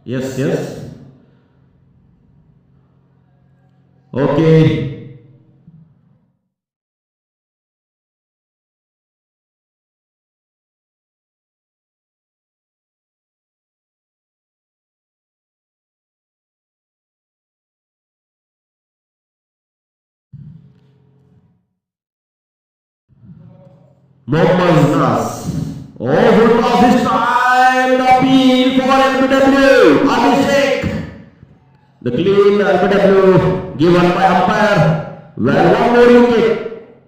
Yes, yes. Okay. Mohammad Nas. Oh, full toss this time. The appeal for LBW. Abhishek. The clean LBW given by umpire. Well, one more wicket.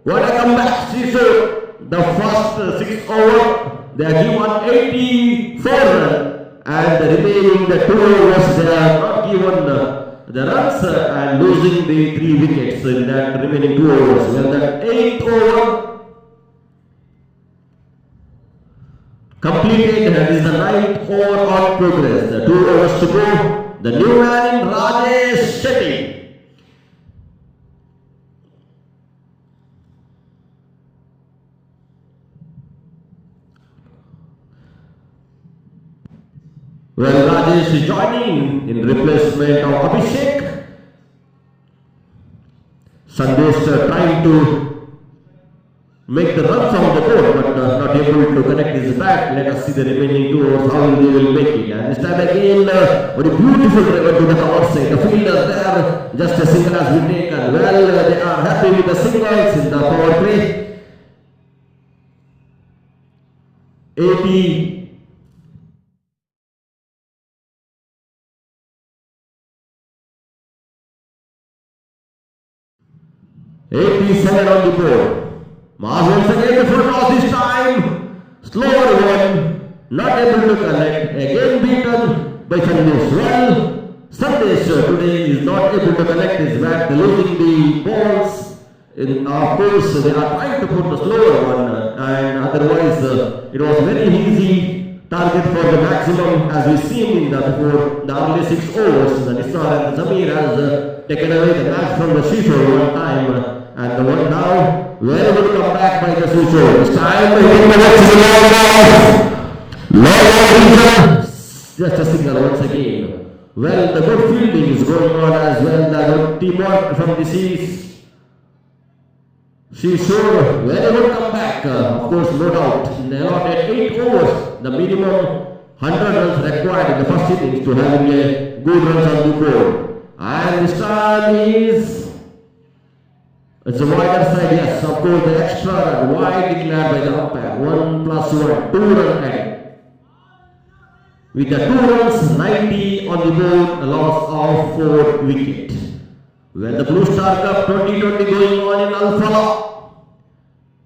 What a comeback. Sisu. The first 6 over. They are given 84 runs. And the remaining the 2 overs they are not given the runs and losing the 3 wickets in that remaining 2 overs. Well, that 8th over completed and is the 9th over on progress. The 2 overs to go. The new man in Rajesh Shetty. Well, Rajesh is joining in replacement of Abhishek. Sandesh trying to make the runs on the board but not able to connect his bat. Let us see the remaining 2 overs how they will make it. And this time again, what a beautiful driver to the cover side. The fielders there, just a single has been taken. Well, they are happy with the singles in the power play. 80. 87 on the board. Mars once again the full toss this time. Slower one. Not able to connect. Again beaten by Sandesh. Well, Sandesh today is not able to connect his bat. Losing the balls. Of course, they are trying to put the slower one. And otherwise, it was very easy target for the maximum as we seen in the before the early 6 overs. The Nisar and Zamir has taken away the match from the Shishore one time. And the one now, very good comeback by the Shishore. This time, hitting the next long just a single once again. Well, the good fielding is going on as well. The good teamwork from the Shishore, very good comeback. Of course, no doubt. They allotted 8 overs, the minimum 100 runs required in the first innings to having a good runs on the board. And this time it's a wider side, yes. Of course, the extra run wide declared by the umpire. 1+1, 2-run added. With the 2 runs, 90 on the board, a loss of 4 wickets. Well, the Blue Star Cup 2020 going on in Alpha.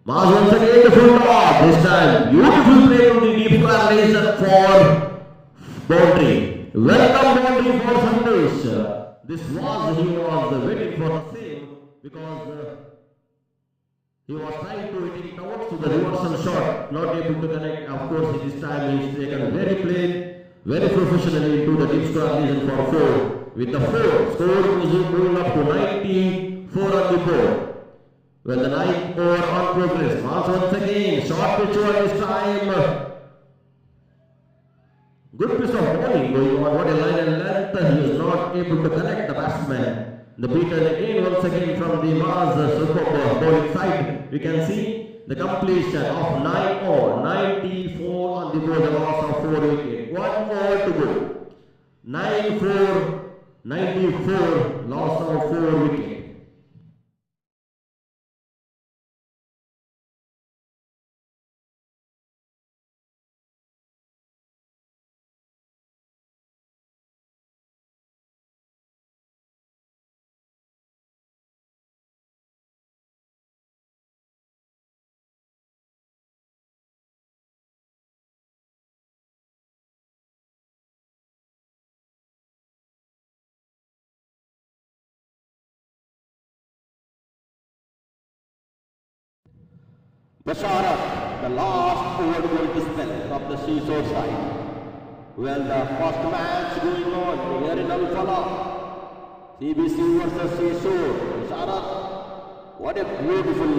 Mars once again the full toss. This time, beautiful play to the deep corner for boundary. Welcome boundary for Sandesh. He was waiting for the same because he was trying to hit it towards to the reversal shot, not able to connect. Of course, this time he's taken very plain, very professionally into the deep square region for 4. With the 4, score moving up to 94 on the board. Well, the 9th over on progress. Mars once again, short pitch over this time. Good piece of bowling going on. What a line and length. He is not able to connect the batsman. The beaten again once again from the Mars superb bowling side. We can see the completion of 9 over, 94 on the board, a loss of 4 wickets. 1 over to go. 9-4. 94, loss of 4 wickets. Basharat, the last over going to spell of the Seashore side. Well, the first match going on here in Al-Falah. CBC versus Seashore. Basharat, what a beautiful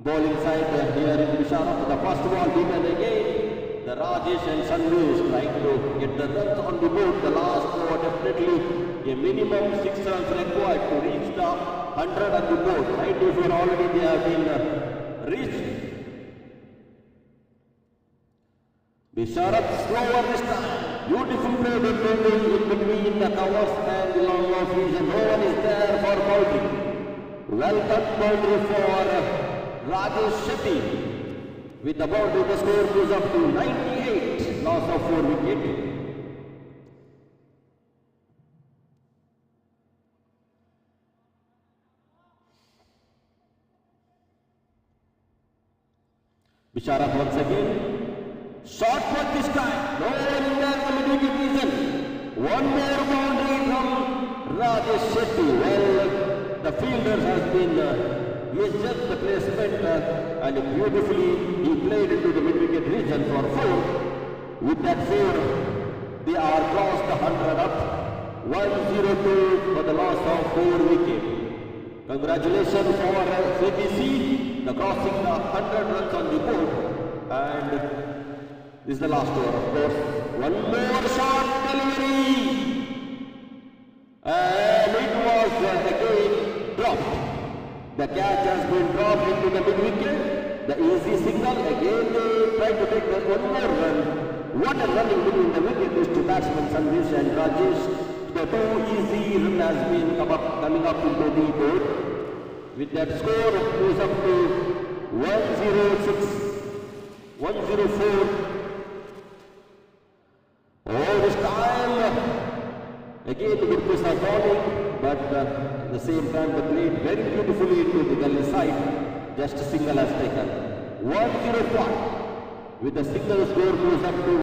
bowling side here in Basharat. The first ball beaten again. the Rajesh and Sandesh trying to get the runs on the board. The last over definitely a minimum 6 runs required to reach the 100 on the board. 94 already they have been reached. Bisharat slower this time. Beautiful play in between the covers and the long off region. No one is there for bowling. Well cut boundary for Rajesh Shetty. With the boundary, the score goes up to 98. Loss of 4 wickets. Bisharat once again. Short put this time. No one in there for the wicket region. One more boundary from Rajesh Shetty. Well, the fielder has been misjudged the placement and beautifully he played into the mid-wicket region for 4. With that 4, they are crossed the 100 up. 102 for the loss of 4 wickets. Congratulations for CBC, the crossing the 100 runs on the board. And this is the last over, of course. One more shot delivery. And it was again dropped. The catch has been dropped into the mid-wicket. The easy signal. Again they try to take the one more run. What a running between the wicket is to batsmen Sandesh and Rajesh. The 2 easy run has been coming up into the board. With that score goes up to 106, 104. Oh, this time again the Gurkhas are falling, but at the same time they played very beautifully into the gully side. Just a single has taken 105. With the single score goes up to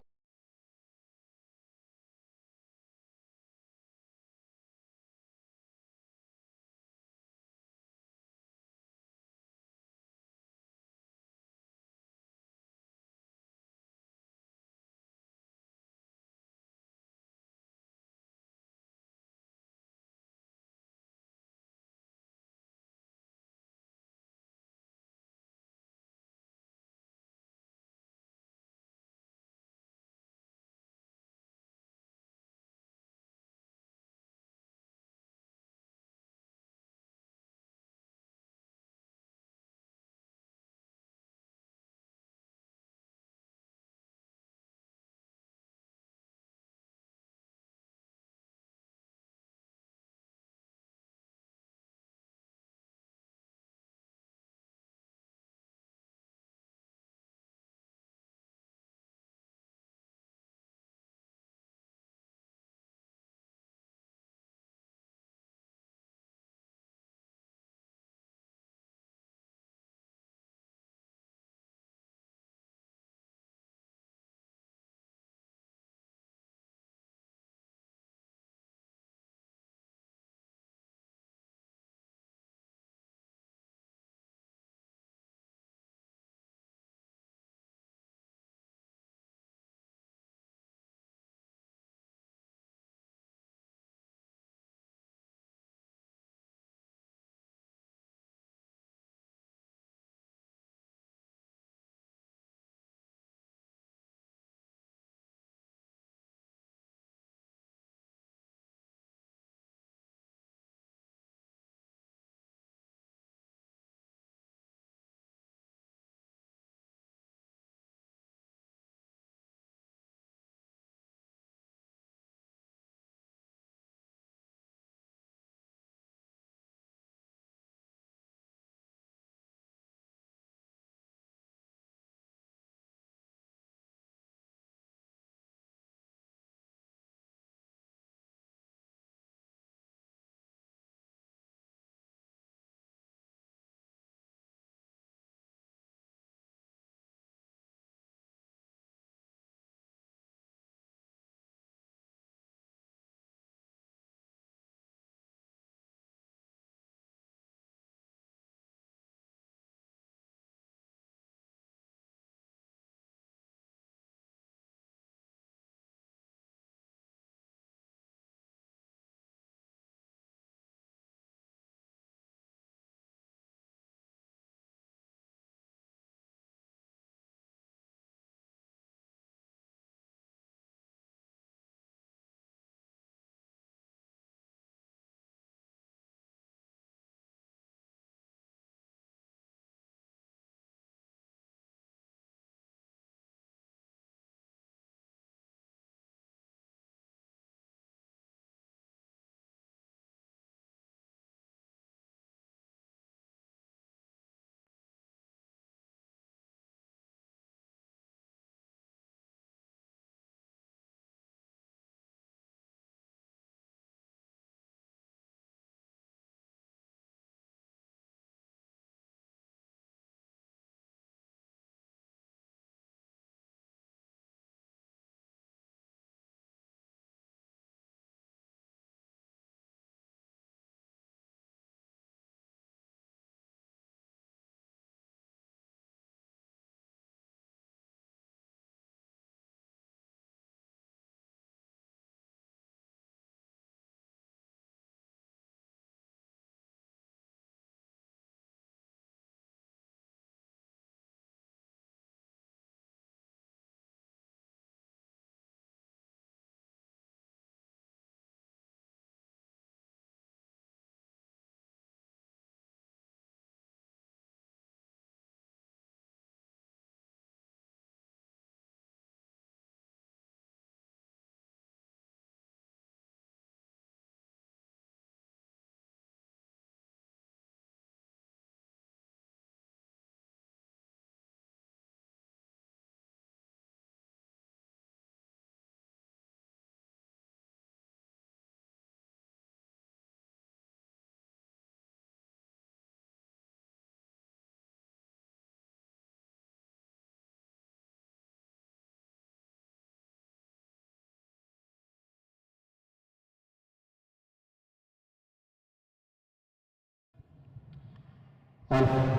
All. All.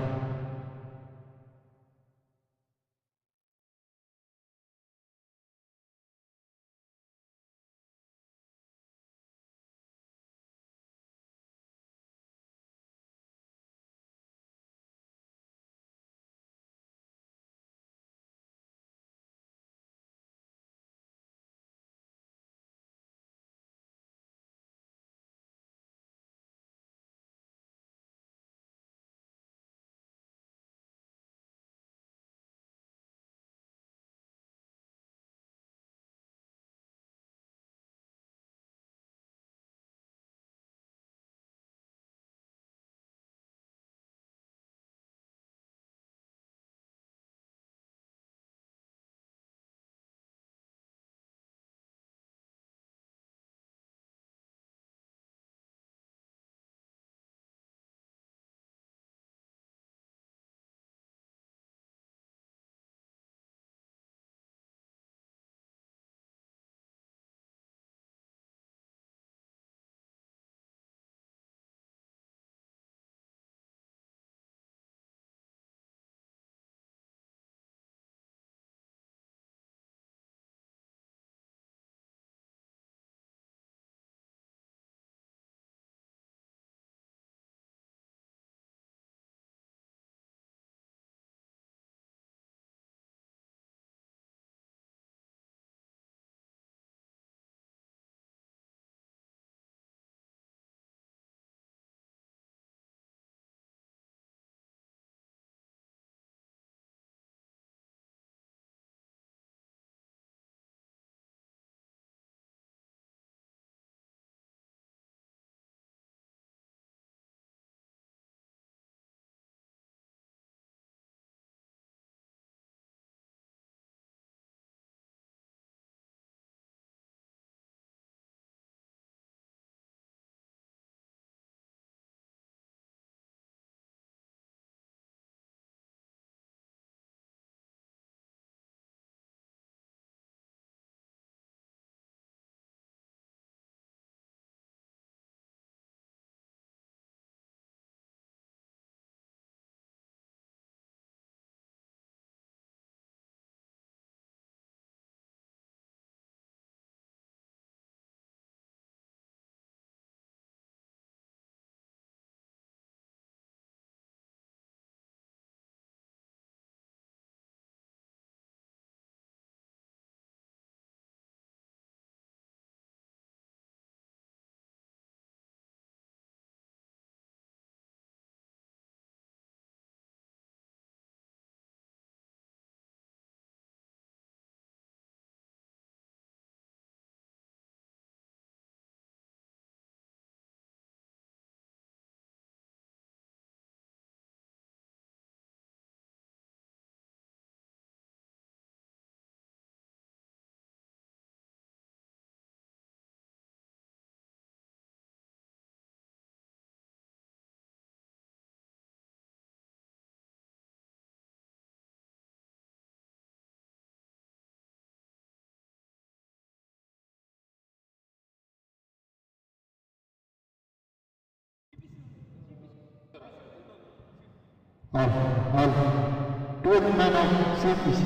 12th man of CPC.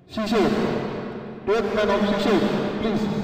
Shishir. 12th man of Shishir, please.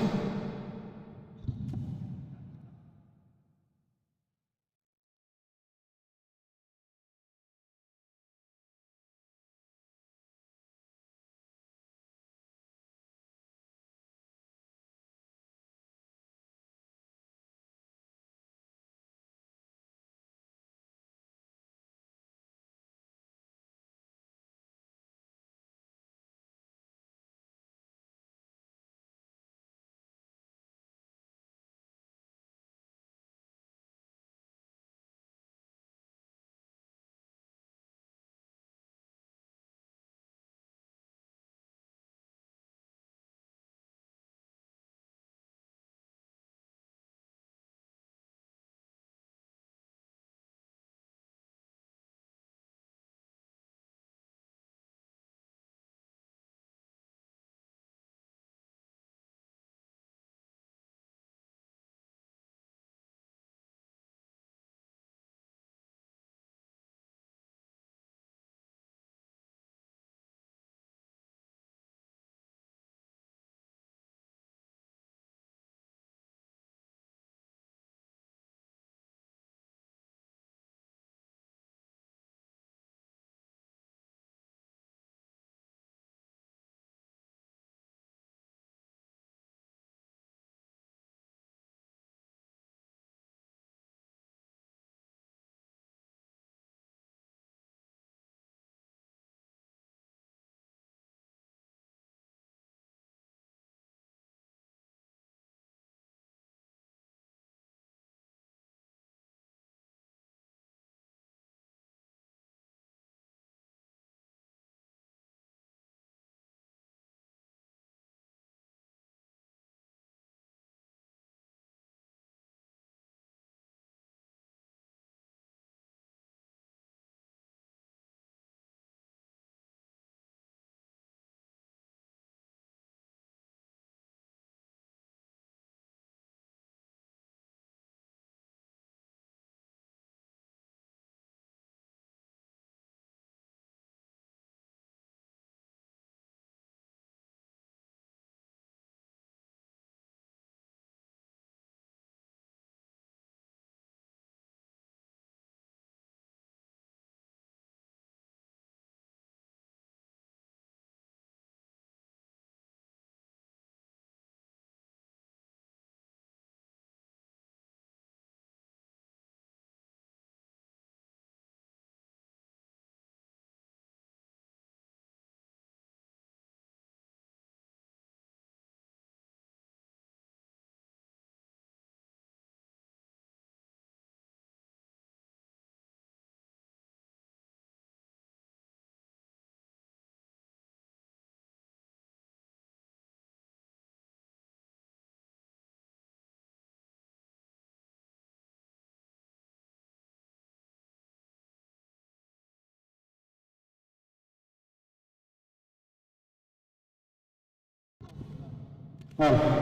Ball.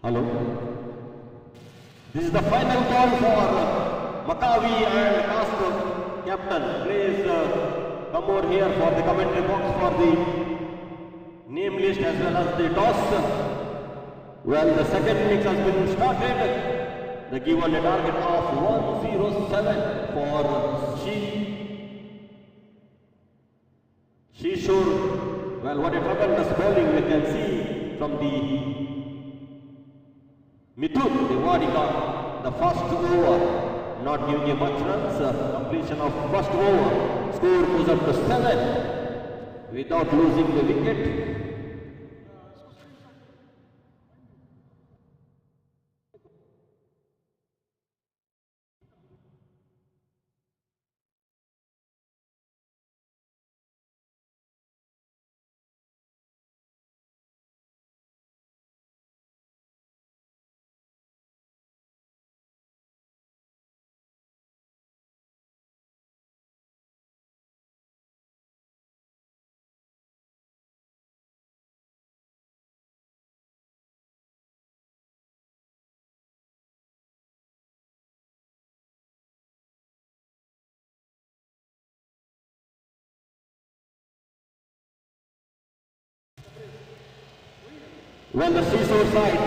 Hello. This is the final ball for Maccabi and Castro. Captain, please come over here for the commentary box for the name list as well as the toss. Well, the second innings has been started. They given a target of 107 for Shishur. Well, what a tremendous bowling we can see from the Mithun, the Wadika, the first over, not giving a much runs, completion of first over, score goes up to 7 without losing the wicket. Well, the Seashore side,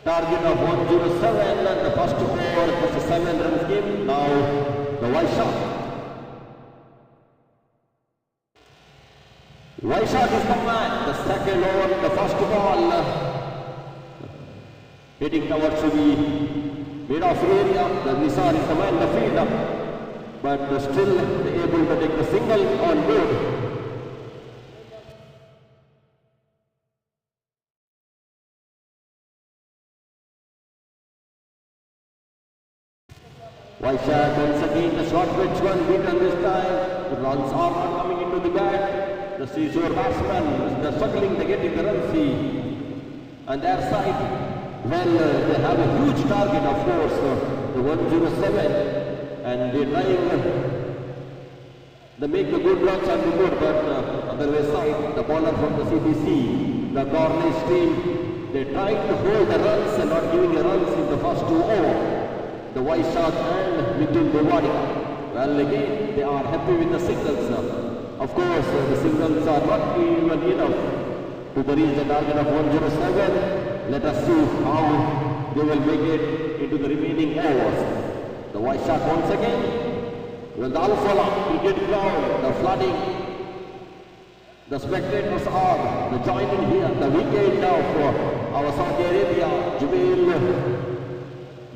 target of 107 and the first over, just a 7 runs game. Now the Vaishak is the man, the second over, the first ball, hitting towards the mid-off area. The Nisar is the man, the field, but still able to take the single on board. Vaishak once again, the short pitch one beaten this time. The runs are not coming into the bat. The Seashore batsmen, they're struggling to get in the runs. On their side, well, they have a huge target, of course, the 107, and they're trying they make the good runs and the good, but on the other side, the bowler from the CBC, the Cornish team, they're trying to hold the runs and not giving the runs in the first 2 overs. The Vaishak and Mithun Wadika. Well, again, they are happy with the singles. Of course, the singles are not even enough to reach the target of 107. Let us see how they will make it into the remaining overs. The Vaishak once again. Well, the Al-Falah cricket ground, the flooding. The spectators are joining here. The weekend now for our Saudi Arabia, Jubail.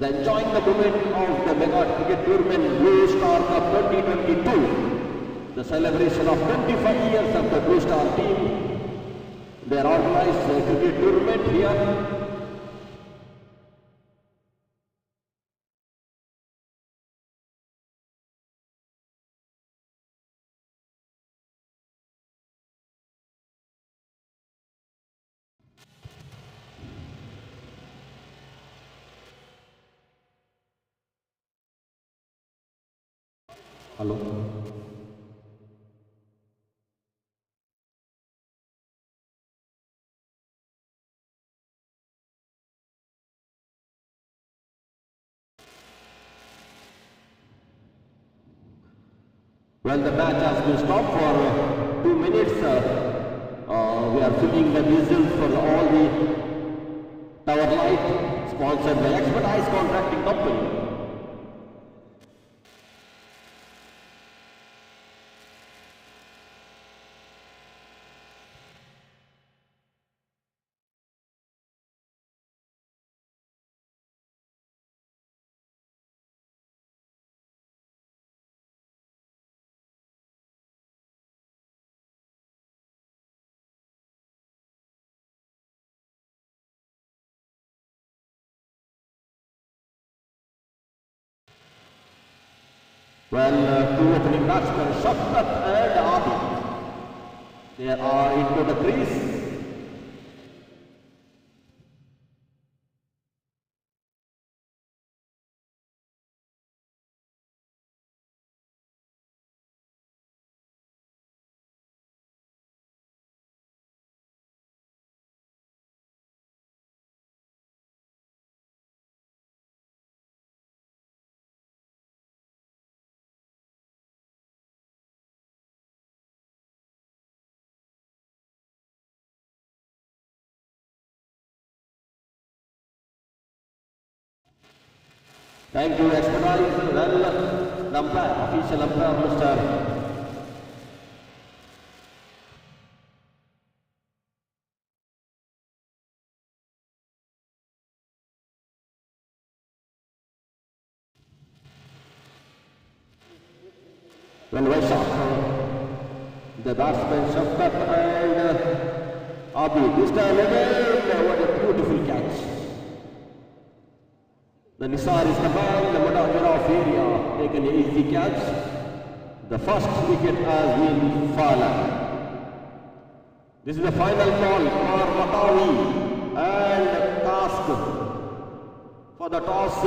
Then enjoying the moment of the mega cricket tournament Blue Star Cup 2022. The celebration of 25 years of the Blue Star team. They are organized a cricket tournament here. Hello. Well, the match has been stopped for 2 minutes. We are filling the whistles for all the Tower Light, sponsored by Expertise Contracting Company. Well, two opening batsmen, Shafqat and Adi. They are into the crease. Thank you, expertise. Well, umpire, official umpire, Mr. Well, the batsman Shafqat and Abi. This time again, what a beautiful catch. The Nisar is the man, the Madagara of area, taken an easy catch. The first wicket has been fallen. This is the final ball for Matawi and task for the toss.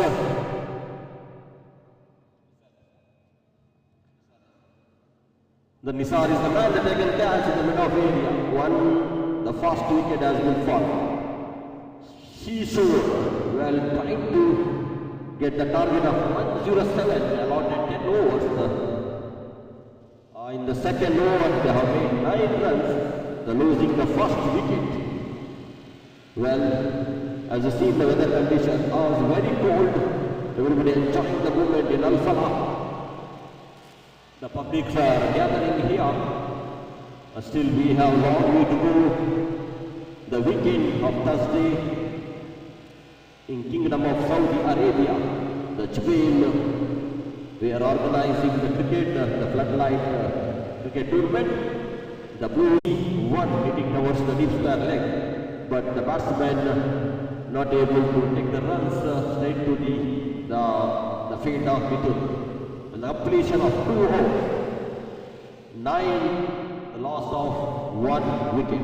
The Nisar is the man that taken catch in the middle of area. The first wicket has been fallen. He should, well, trying to get the target of 107, allotted 10 overs. In the second over, they have made 9 runs, the losing the first wicket. Well, as you see, the weather conditions are very cold. Everybody enjoying the moment in Al Falah. The public are gathering here. Still, we have a long way to go. The weekend of Thursday in Kingdom of Saudi Arabia, the Jubail, we are organizing the cricket, the floodlight cricket tournament. The Blue won, hitting towards the deep square leg, but the batsman not able to take the runs straight to the fade of Mithun. The completion of 2 overs, 9, the loss of 1 wicket.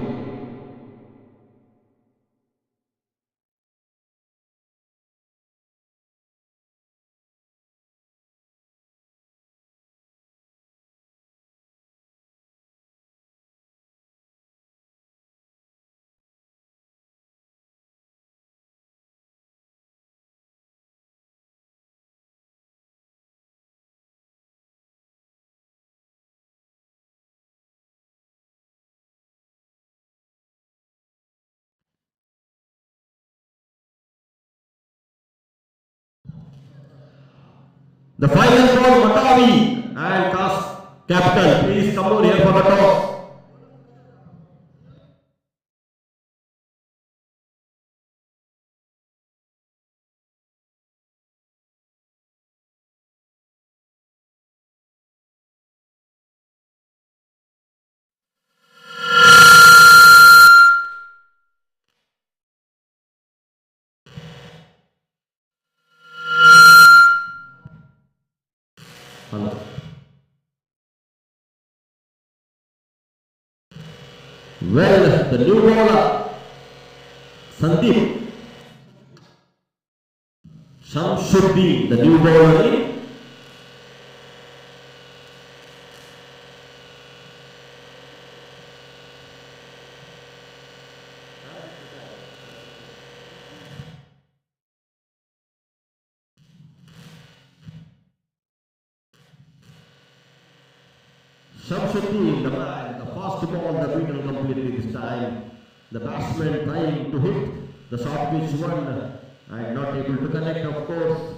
The final ball, Matawi and Cast Capital. Please come over here for the toss. Hello. Well, the new bowler, Sandeep Shamsuddin, the new bowler. Shamsuddin, the man, the fast ball, the beaten completely this time. The batsman trying to hit the short pitch one and not able to connect, of course.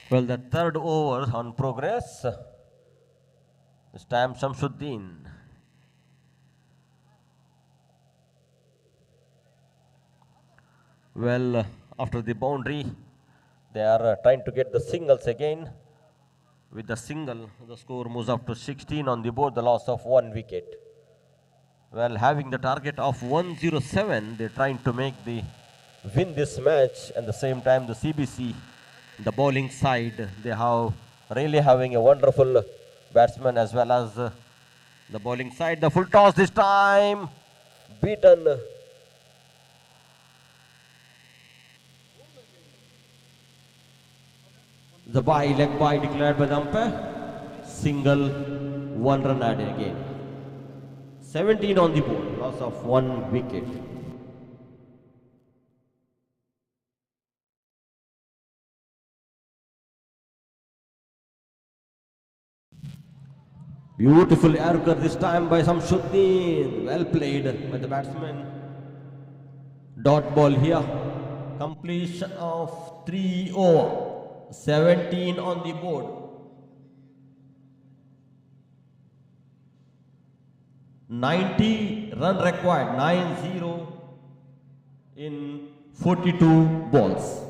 Well, the third over on progress. This time Shamsuddin. Well, after the boundary, they are trying to get the singles again. With the single, the score moves up to 16 on the board, the loss of 1 wicket. Well, having the target of 107, they're trying to win this match. At the same time, the CBC, the bowling side, they have really having a wonderful batsman as well as the bowling side. The full toss this time, beaten. The leg by declared by the umpire. Single, 1 run added again. 17 on the board, loss of 1 wicket. Beautiful error this time by Shamsuddin. Well played by the batsman. Dot ball here. Completion of 3 over. 17 on the board. 90 run required. 9-0 in 42 balls.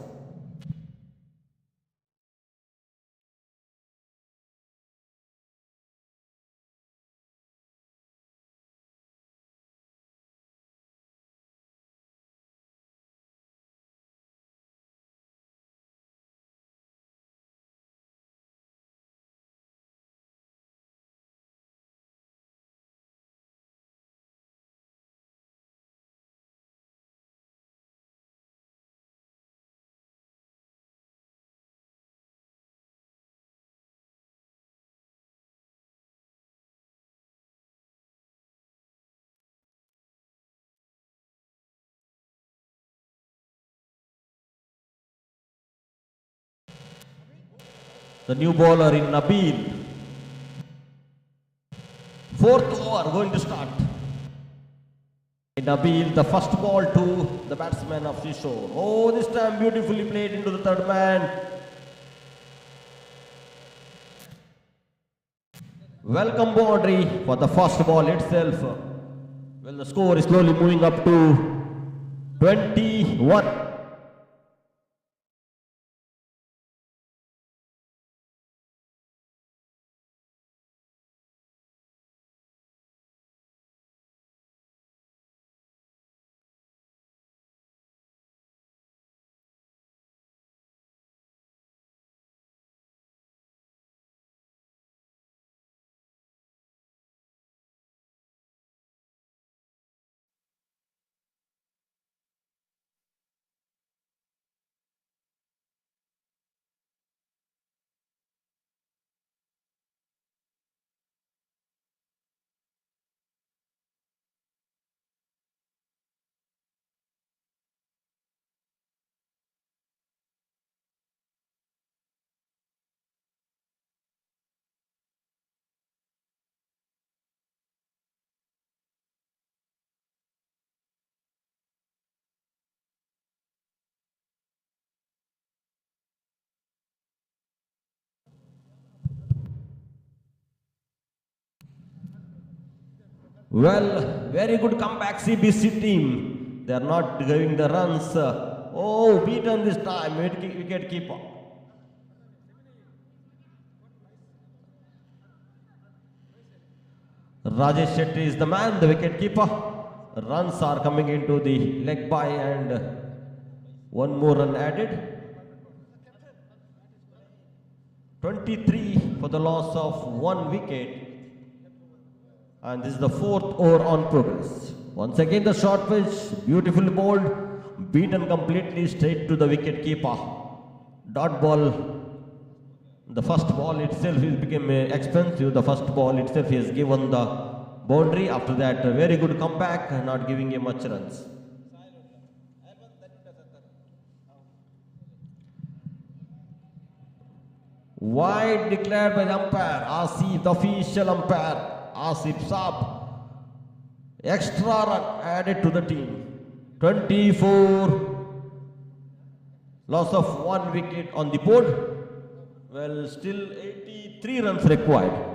The new bowler in Nabil. 4th over going to start. Nabil, the first ball to the batsman of Shishore. Oh, this time beautifully played into the third man. Welcome boundary for the first ball itself. Well, the score is slowly moving up to 21. Well, very good comeback CBC team. They are not giving the runs. Oh, beaten this time, wicket keeper. Rajesh Shetty is the man, the wicket keeper. Runs are coming into the leg by and one more run added. 23 for the loss of 1 wicket. And this is the 4th over on progress. Once again the short pitch, beautifully bowled, beaten completely straight to the wicket keeper. Dot ball. The first ball itself became expensive. The first ball itself he has given the boundary. After that, a very good comeback, not giving him much runs. Wide declared by the umpire, Asif, the official umpire. Asif Saab, extra run added to the team. 24, loss of 1 wicket on the board. Well, still 83 runs required.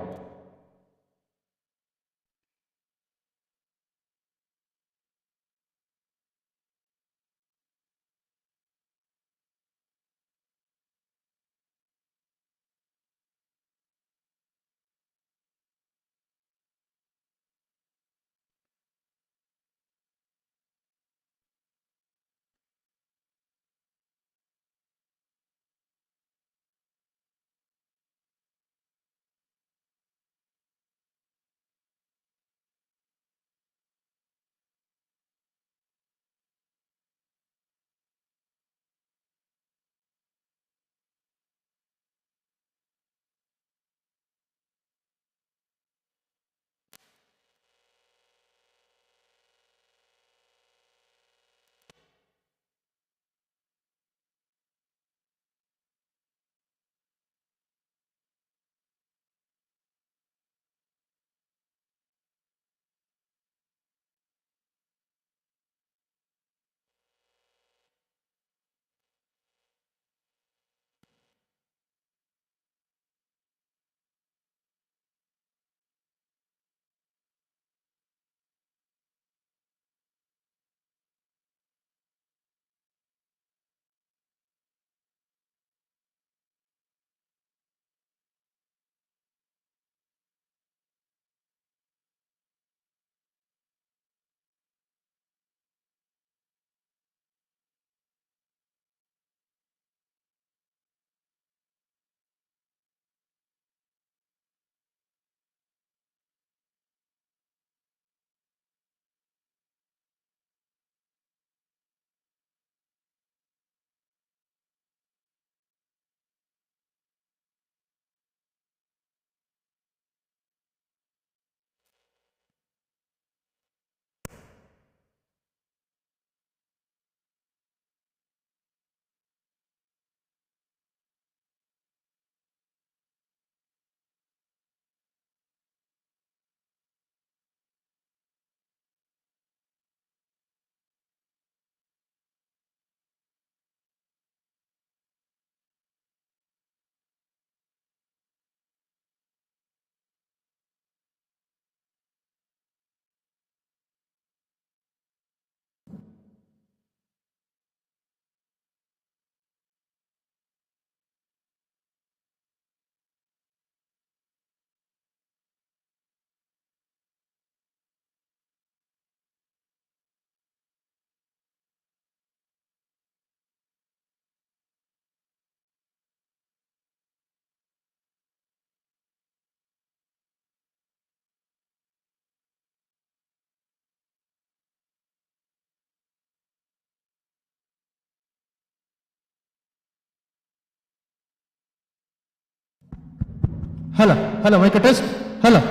Hello, mic test. Hello,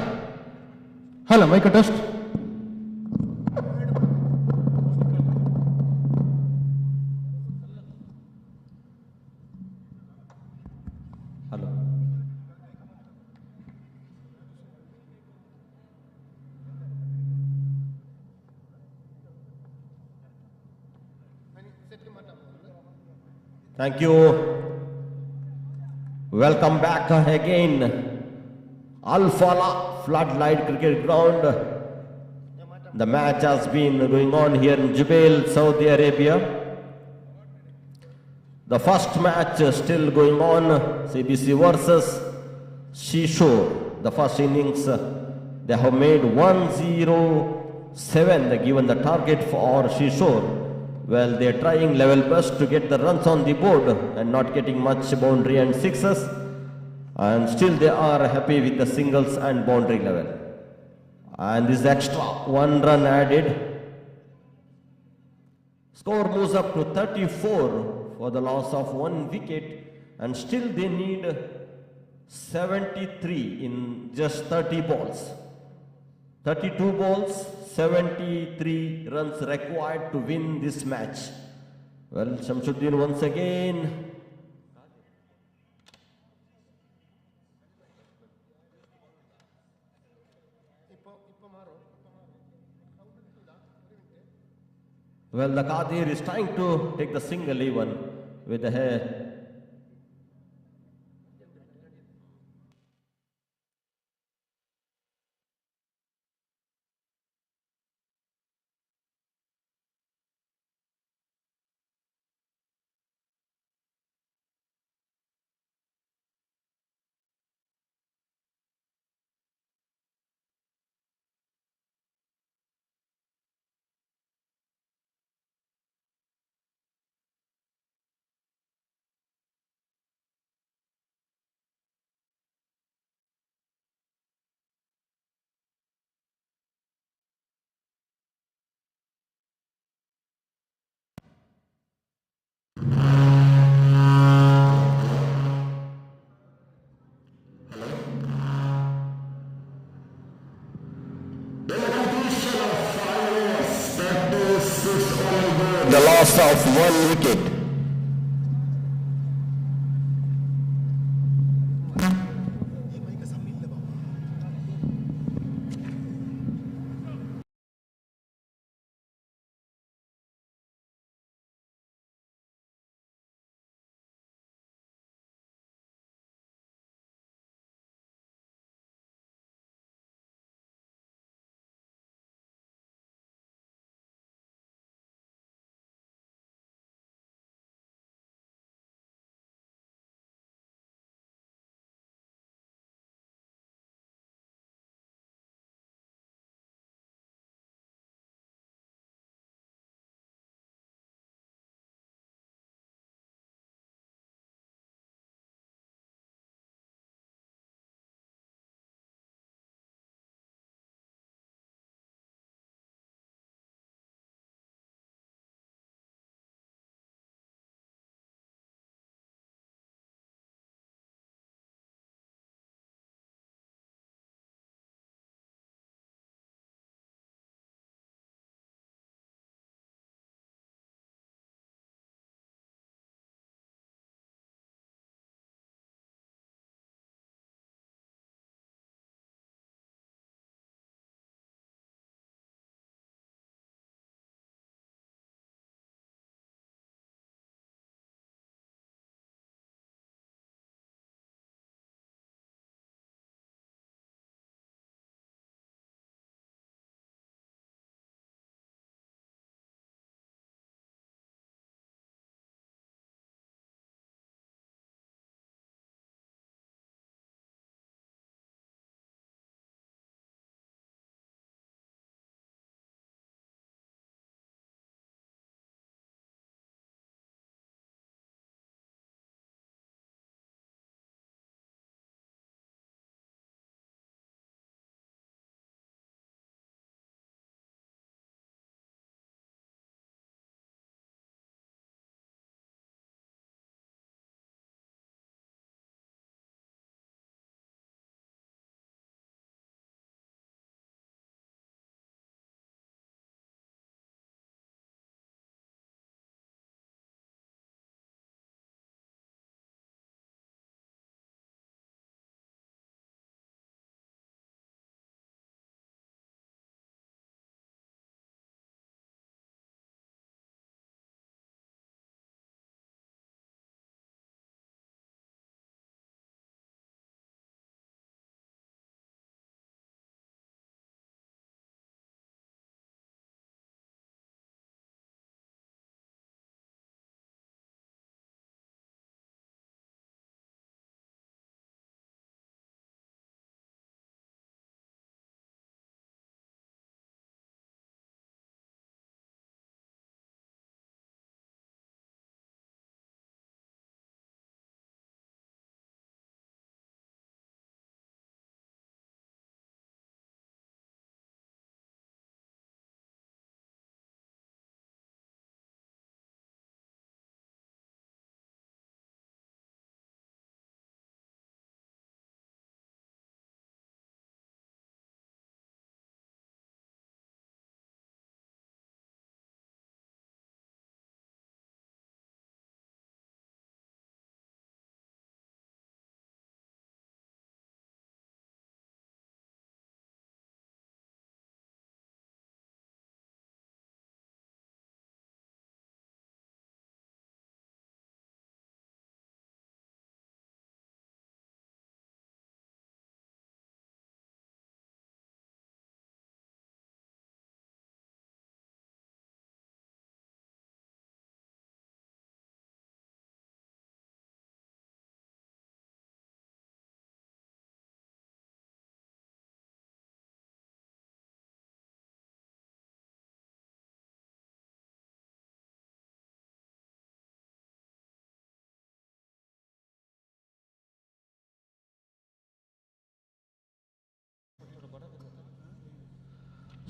mic test. Hello. Thank you. Welcome back again. Al-Falah Floodlight Cricket Ground. The match has been going on here in Jubail, Saudi Arabia. The first match still going on, CBC versus Shishore. The first innings, they have made 107. They given the target for Shishore. Well, they are trying level best to get the runs on the board and not getting much boundary and sixes. And still they are happy with the singles and boundary level. And this extra 1 run added. Score moves up to 34 for the loss of 1 wicket, and still they need 73 in just 30 balls. 32 balls, 73 runs required to win this match. Well, Shamsuddin once again. Well, the Qadir is trying to take the single even with the hair. loss of 1 wicket.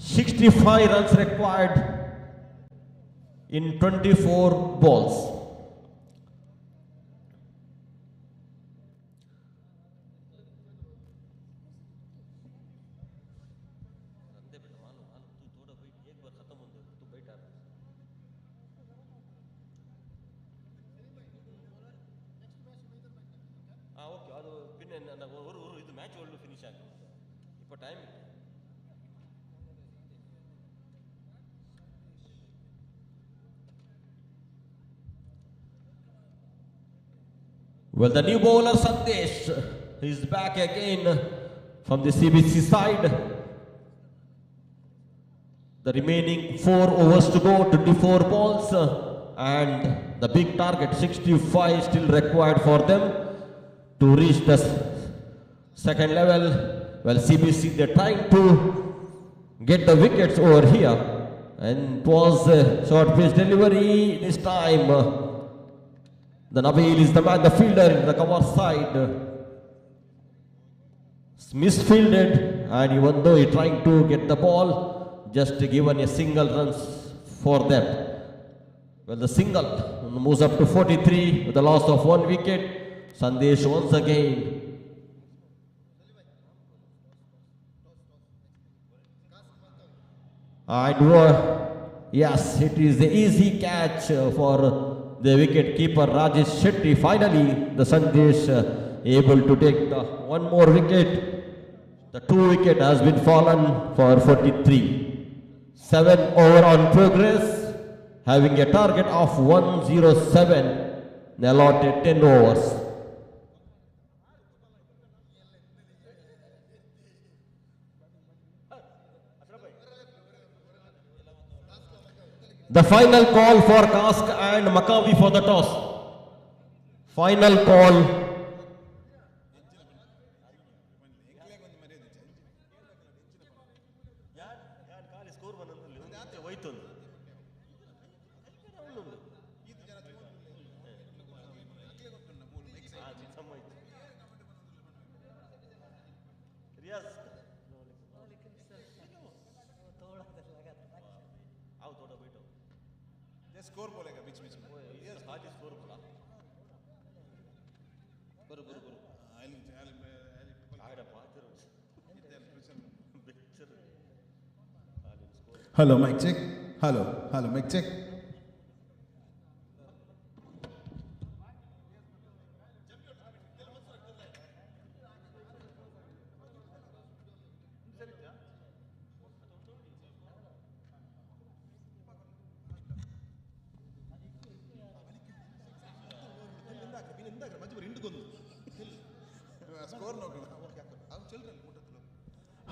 ₹65 runs required in 24 balls. அது பின்ன ஒரு இது match old finish ஆகும் இப்போ time Well, the new bowler Sandesh is back again from the CBC side. The remaining 4 overs to go, 24 balls, and the big target 65 still required for them to reach the second level. Well, CBC they're trying to get the wickets over here, and it was a short pitch delivery this time. The Nabil is the man, the fielder in the cover side. Misfielded, and even though he trying to get the ball, just given a single runs for them. Well, the single moves up to 43 with the loss of 1 wicket. Sandesh once again. And yes, it is the easy catch for the wicket keeper Rajesh Shetty. Finally, the Sandesh able to take the 1 more wicket. The 2 wicket has been fallen for 43. 7 over on progress, having a target of 107. They allotted 10 overs. The final call for Kask and Maccabi for the toss. Final call. Score बोलेगा बीच बीच में ये आज score बोला गुरु गुरु गुरु hello mic check hello hello mic check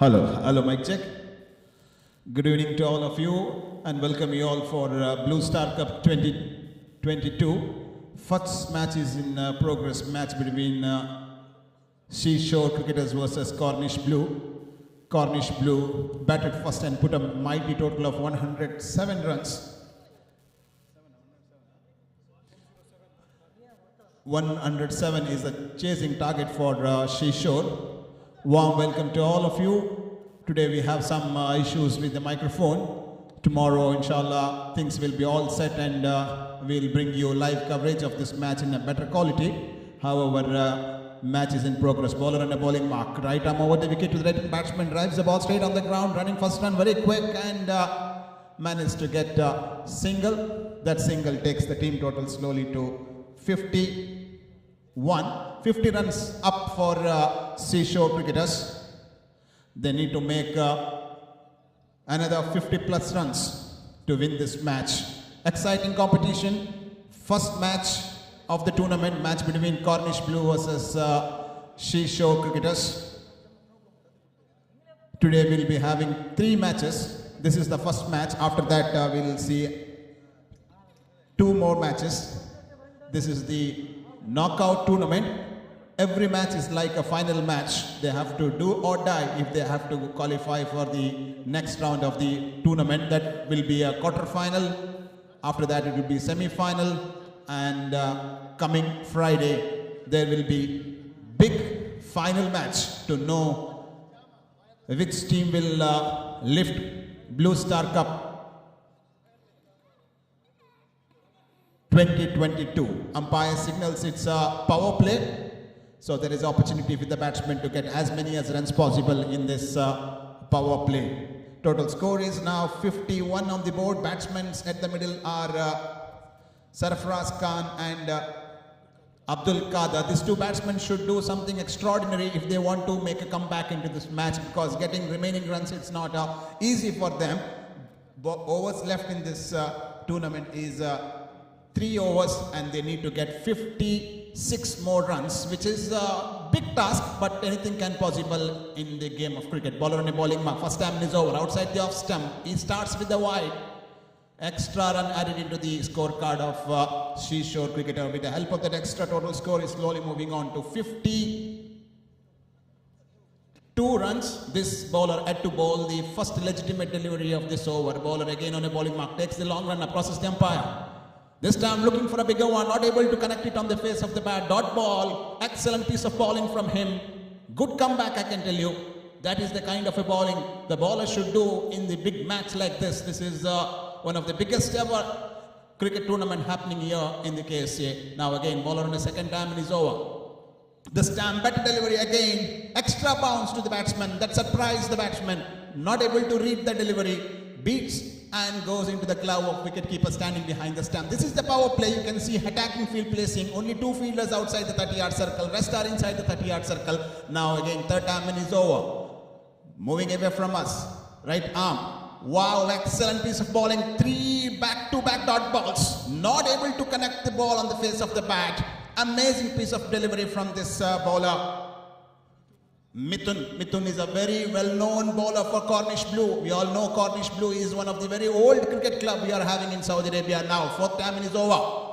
Hello, hello, mic check. Good evening to all of you and welcome you all for Blue Star Cup 2022. First match is in progress, match between Seashore Cricketers versus Cornish Blue. Cornish Blue batted first and put a mighty total of 107 runs. 107 is the chasing target for Seashore. Warm welcome to all of you. Today we have some issues with the microphone. Tomorrow, inshallah, things will be all set and we'll bring you live coverage of this match in a better quality. However, match is in progress. Bowler and a bowling mark. Right arm over the wicket to the right batsman. Drives the ball straight on the ground. Running first run very quick and managed to get a single. That single takes the team total slowly to 51. 50 runs up for Seashore Cricketers. They need to make another 50 plus runs to win this match. Exciting competition. First match of the tournament, match between Cornish Blue versus Seashore Cricketers. Today we'll be having 3 matches. This is the first match. After that we'll see 2 more matches. This is the knockout tournament. Every match is like a final match. They have to do or die if they have to qualify for the next round of the tournament. That will be a quarter final. After that it will be semi-final. And coming Friday there will be big final match to know which team will lift Blue Star Cup 2022. Umpire signals it's a power play. So there is opportunity for the batsman to get as many as runs possible in this power play. Total score is now 51 on the board. Batsmen at the middle are Sarfaraz Khan and Abdul Qadir. These two batsmen should do something extraordinary if they want to make a comeback into this match, because getting remaining runs, it's not easy for them. Overs left in this tournament is 3 overs, and they need to get 56 more runs, which is a big task, but anything can possible in the game of cricket. Bowler on a bowling mark. First time is over. Outside the off stump. He starts with the wide. Extra run added into the scorecard of Seashore Cricketer. With the help of that extra, total score is slowly moving on to 52 runs. This bowler had to bowl the first legitimate delivery of this over. Bowler again on a bowling mark, takes the long run across the umpire. This time looking for a bigger one, not able to connect it on the face of the bat. Dot ball, excellent piece of bowling from him. Good comeback, I can tell you. That is the kind of a bowling the bowler should do in the big match like this. This is one of the biggest ever cricket tournament happening here in the KSA. Now again, bowler on a second time and is over. This time better delivery again. Extra bounce to the batsman. That surprised the batsman. Not able to read the delivery. Beats and goes into the glove of wicketkeeper standing behind the stump. This is the power play. You can see attacking field placing. Only 2 fielders outside the 30-yard circle. Rest are inside the 30-yard circle. Now again, third time and is over. Moving away from us. Right arm. Wow, excellent piece of bowling. 3 back-to-back dot balls. Not able to connect the ball on the face of the bat. Amazing piece of delivery from this bowler. Mithun is a very well-known bowler for Cornish Blue. We all know Cornish Blue is one of the very old cricket club we are having in Saudi Arabia now. Fourth time is over.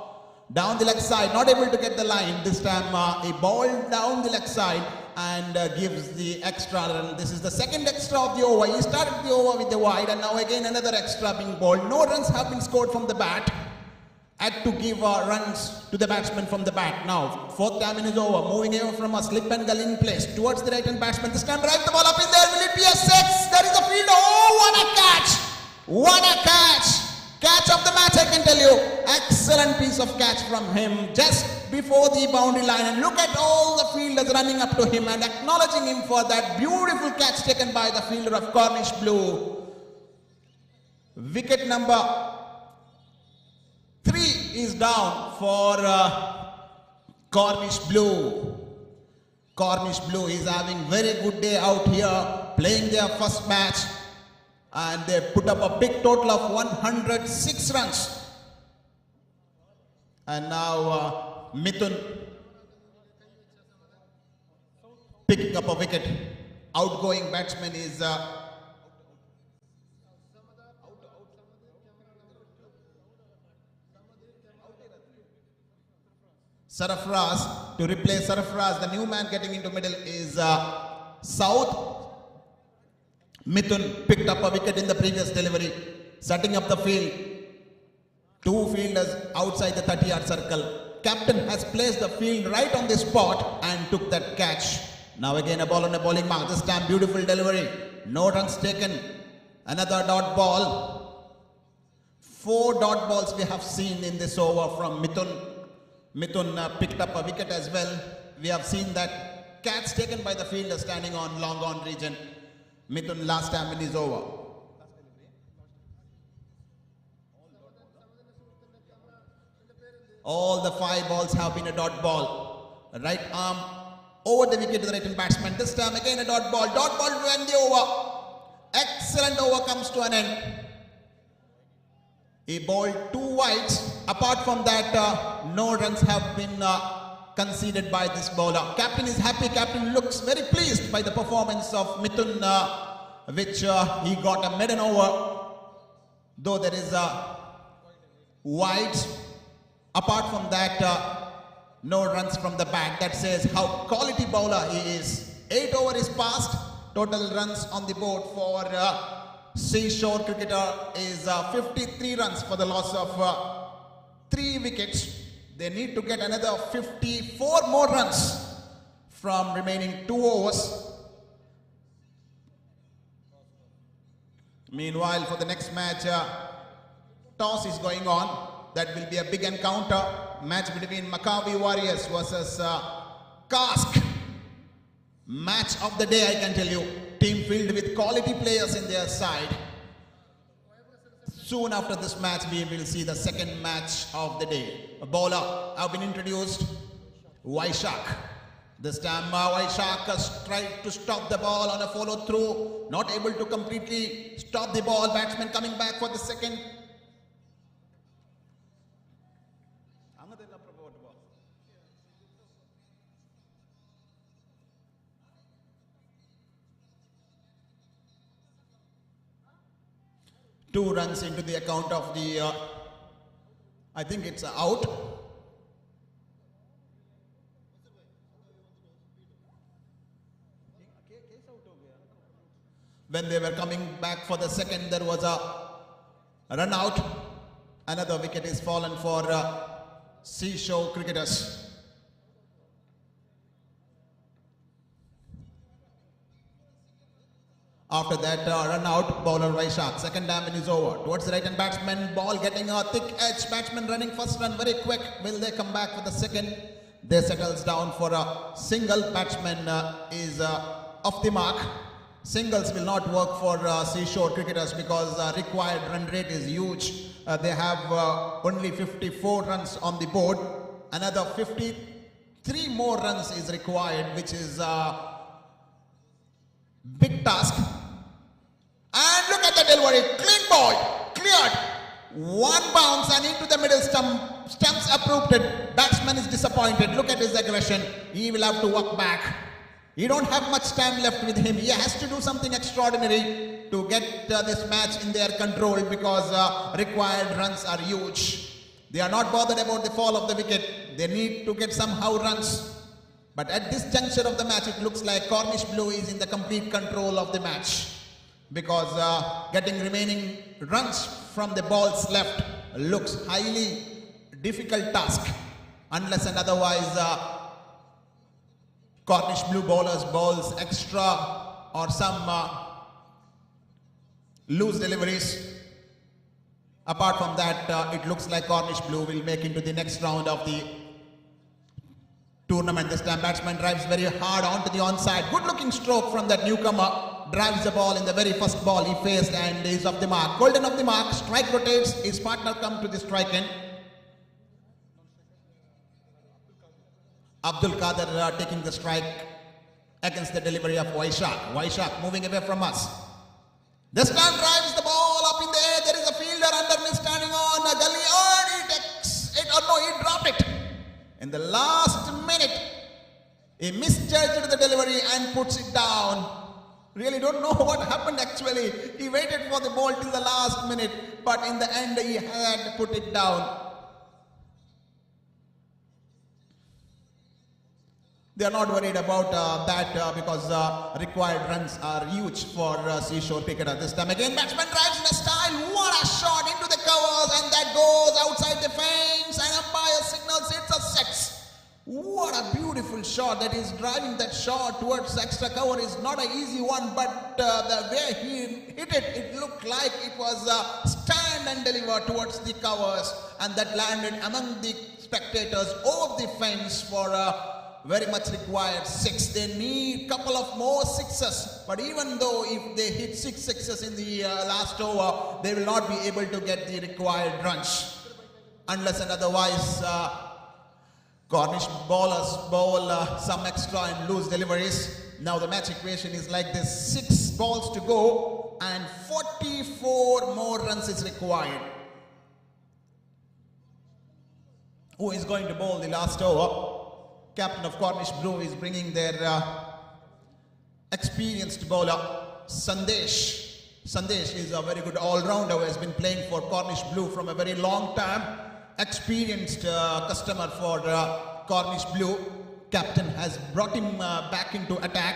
Down the leg side, not able to get the line. This time he bowled down the leg side and gives the extra run. This is the second extra of the over. He started the over with the wide, and now again another extra being bowled. No runs have been scored from the bat. Had to give runs to the batsman from the bat. Now, fourth time in is over. Moving away from a slip and gully in place towards the right hand batsman. This time drive the ball up in there. Will it be a 6? There is a field. Oh, what a catch! What a catch! Catch of the match, I can tell you. Excellent piece of catch from him just before the boundary line. And look at all the fielders running up to him and acknowledging him for that beautiful catch taken by the fielder of Cornish Blue. Wicket number 3 is down for Cornish Blue. Cornish Blue is having very good day out here, playing their first match, and they put up a big total of 106 runs. And now Mithun picking up a wicket. Outgoing batsman is Sarafraz. To replace Sarafraz, the new man getting into middle is South. Mithun picked up a wicket in the previous delivery, setting up the field. 2 fielders outside the 30-yard circle. Captain has placed the field right on the spot and took that catch. Now again a ball on a bowling mark. This time beautiful delivery. No runs taken. Another dot ball. 4 dot balls we have seen in this over from Mithun. Mithun picked up a wicket as well. We have seen that catch taken by the fielder standing on long on region. Mithun last time in his over. All the 5 balls have been a dot ball. Right arm over the wicket to the right hand batsman. This time again a dot ball. Dot ball to end the over. Excellent over comes to an end. He bowled 2 wides. Apart from that, no runs have been conceded by this bowler. Captain is happy. Captain looks very pleased by the performance of Mithun, which he got a maiden over. Though there is a wide. Apart from that, no runs from the bat. That says how quality bowler he is. 8 over is passed. Total runs on the board for Seashore Cricketer is 53 runs for the loss of 3 wickets. They need to get another 54 more runs from remaining 2 overs. Meanwhile, for the next match, toss is going on. That will be a big encounter. Match between Maccabi Warriors versus Kask. Match of the day, I can tell you. Team filled with quality players in their side. Soon after this match, we will see the second match of the day. A bowler have been introduced. Vaishak. This time Vaishak has tried to stop the ball on a follow through, not able to completely stop the ball. Batsman coming back for the second. Two runs into the account of the, I think it's out. When they were coming back for the second, there was a run out. Another wicket is fallen for Seashore Cricketers. After that run out, bowler Vaishak. Second damage is over. Towards the right hand batsman, ball getting a thick edge. Batsman running first run very quick. Will they come back for the second? They settles down for a single. Batsman is off the mark. Singles will not work for Seashore Cricketers because required run rate is huge. They have only 54 runs on the board. Another 53 more runs is required, which is big task. And look at the delivery. Clean ball. Cleared. One bounce and into the middle stump. Stumps uprooted. Batsman is disappointed. Look at his aggression. He will have to walk back. He don't have much time left with him. He has to do something extraordinary to get this match in their control because required runs are huge. They are not bothered about the fall of the wicket. They need to get somehow runs. But at this juncture of the match, it looks like Cornish Blue is in the complete control of the match because getting remaining runs from the balls left looks highly difficult task unless and otherwise Cornish Blue bowlers bowls extra or some loose deliveries. Apart from that, it looks like Cornish Blue will make into the next round of the tournament. This time batsman drives very hard onto the onside. Good looking stroke from that newcomer. Drives the ball in the very first ball he faced and is off the mark. Golden off the mark. Strike rotates. His partner come to the strike end. Abdul Qadir taking the strike against the delivery of Vaishak. Vaishak moving away from us. This time drives the ball up in the air. There is a fielder underneath standing on a gully. Oh, he takes it. Oh no, he dropped it. In the last minute, he misjudged the delivery and puts it down. Really don't know what happened actually. He waited for the ball till the last minute, but in the end he had put it down. They are not worried about that because required runs are huge for Seashore Cricketer. This time again, batsman drives in a style. What a shot into the covers, and that goes outside the fence, and umpire signals it's a six. What a beautiful shot. That is driving that shot towards extra cover is not an easy one, but the way he hit it, it looked like it was stand and deliver towards the covers, and that landed among the spectators over the fence for very much required six. They need couple of more sixes, but even though if they hit 6 sixes in the last over, they will not be able to get the required runs unless and otherwise Cornish bowlers bowl some extra and loose deliveries. Now the match equation is like this: 6 balls to go and 44 more runs is required. Who is going to bowl the last over? Captain of Cornish Blue is bringing their experienced bowler Sandesh. Sandesh is a very good all-rounder who has been playing for Cornish Blue from a very long time. Experienced customer for Cornish Blue. Captain has brought him back into attack.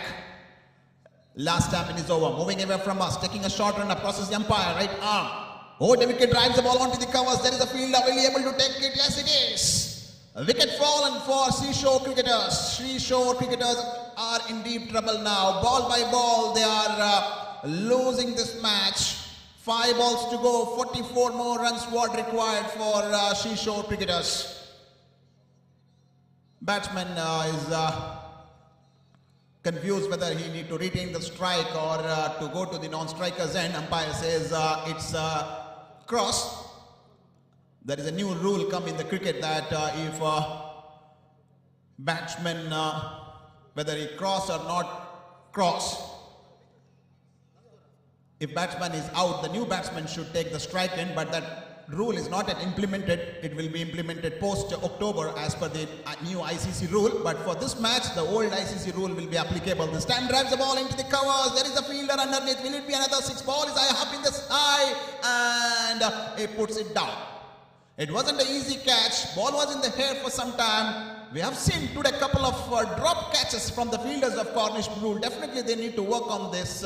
Last time in his over. Moving away from us. Taking a short run up. Crosses the umpire. Right arm. Oh, the wicket drives the ball onto the covers. There is a fielder. Will he able to take it? Yes, it is. A wicket fallen for Seashore Cricketers. Seashore Cricketers are in deep trouble now. Ball by ball, they are losing this match. 5 balls to go, 44 more runs what required for Seashore Cricketers. Batsman is confused whether he need to retain the strike or to go to the non-striker's end. Umpire says it's cross. There is a new rule come in the cricket that if batsman, whether he cross or not cross. If batsman is out, the new batsman should take the strike end, but that rule is not yet implemented. It will be implemented post-October as per the new ICC rule. But for this match, the old ICC rule will be applicable. This time drives the ball into the covers. There is a fielder underneath. Will it be another six? Ball is high up in the sky and he puts it down. It wasn't an easy catch. Ball was in the air for some time. We have seen today a couple of drop catches from the fielders of Cornish Blue. Definitely they need to work on this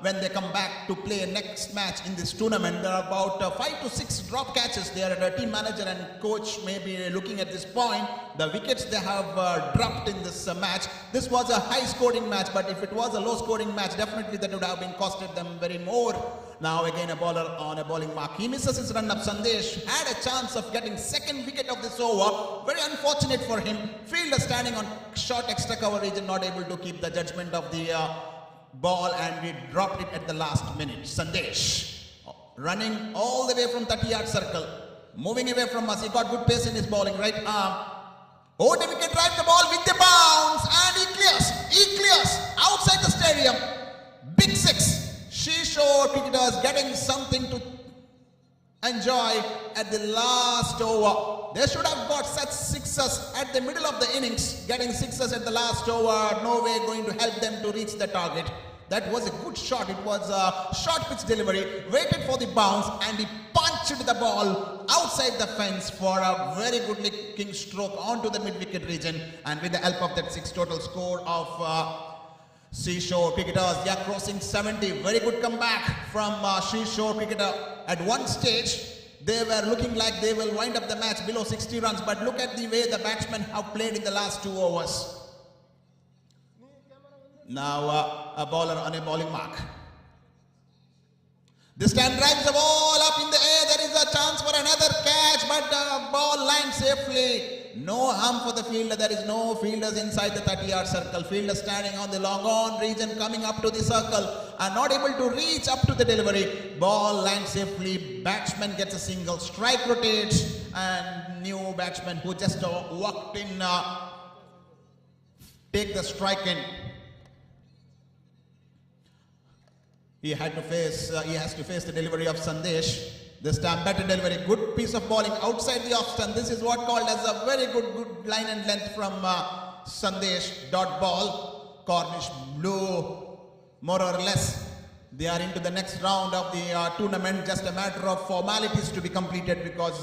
when they come back to play next match in this tournament. There are about 5 to 6 drop catches. The team manager and coach may be looking at this point. The wickets they have dropped in this match. This was a high scoring match, but if it was a low scoring match, definitely that would have been costed them very more. Now again a bowler on a bowling mark. He misses his run up. Sandesh had a chance of getting second wicket of this over. Very unfortunate for him. Fielder standing on short extra coverage and not able to keep the judgment of the ball, and we dropped it at the last minute. Sandesh running all the way from 30-yard circle, moving away from us. He got good pace in his bowling right arm. Oh, the wicket drives the ball with the bounce, and he clears outside the stadium. Big six. Seashore cricketers getting something to enjoy at the last over. They should have got such sixes at the middle of the innings. Getting sixes at the last over, no way going to help them to reach the target. That was a good shot. It was a short pitch delivery. Waited for the bounce and he punched the ball outside the fence for a very good looking stroke onto the mid-wicket region. And with the help of that 6 total score of Seashore cricketers, they are crossing 70. Very good comeback from Seashore cricketer. At one stage, they were looking like they will wind up the match below 60 runs. But look at the way the batsmen have played in the last 2 overs. Now a bowler on a bowling mark. This time drives the ball up in the air. There is a chance for another catch, but the ball lands safely. No harm for the fielder. There is no fielders inside the 30-yard circle. Fielder standing on the long on region, coming up to the circle and not able to reach up to the delivery. Ball lands safely. Batsman gets a single. Strike rotates, and new batsman who just walked in take the strike in. He has to face the delivery of Sandesh. This time better delivery, good piece of bowling outside the off stump. This is what called as a very good line and length from Sandesh. Dot ball. Cornish Blue, more or less, they are into the next round of the tournament. Just a matter of formalities to be completed because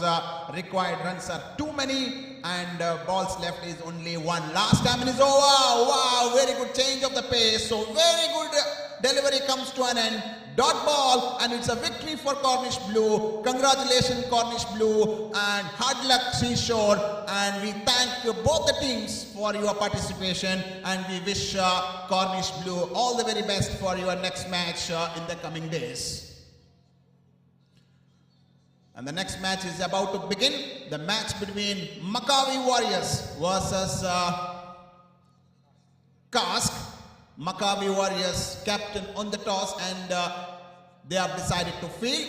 required runs are too many and balls left is only 1. Last time is over. Wow, very good change of the pace. So very good delivery comes to an end. Dot ball, and it's a victory for Cornish Blue. Congratulations Cornish Blue, and hard luck Seashore, and we thank both the teams for your participation, and we wish Cornish Blue all the very best for your next match in the coming days. And the next match is about to begin. The match between Maccabi Warriors versus Kask. Maccabi Warriors captain on the toss, and they have decided to field.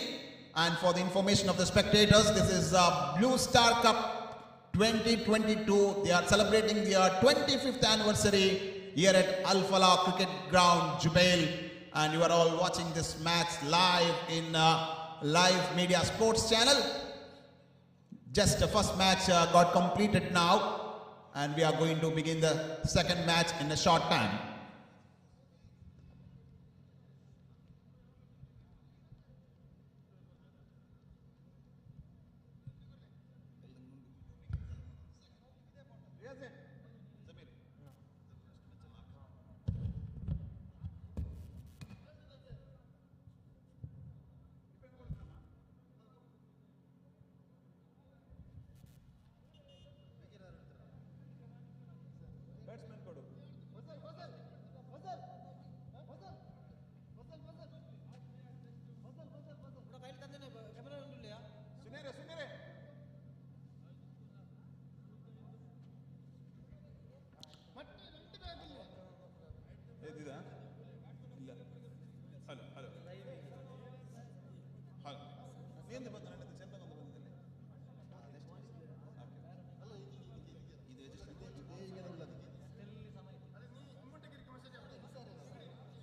And for the information of the spectators, this is Blue Star Cup 2022. They are celebrating their 25th anniversary here at Al Falah Cricket Ground, Jubail. And you are all watching this match live in Live Media Sports channel. Just the first match got completed now, and we are going to begin the second match in a short time.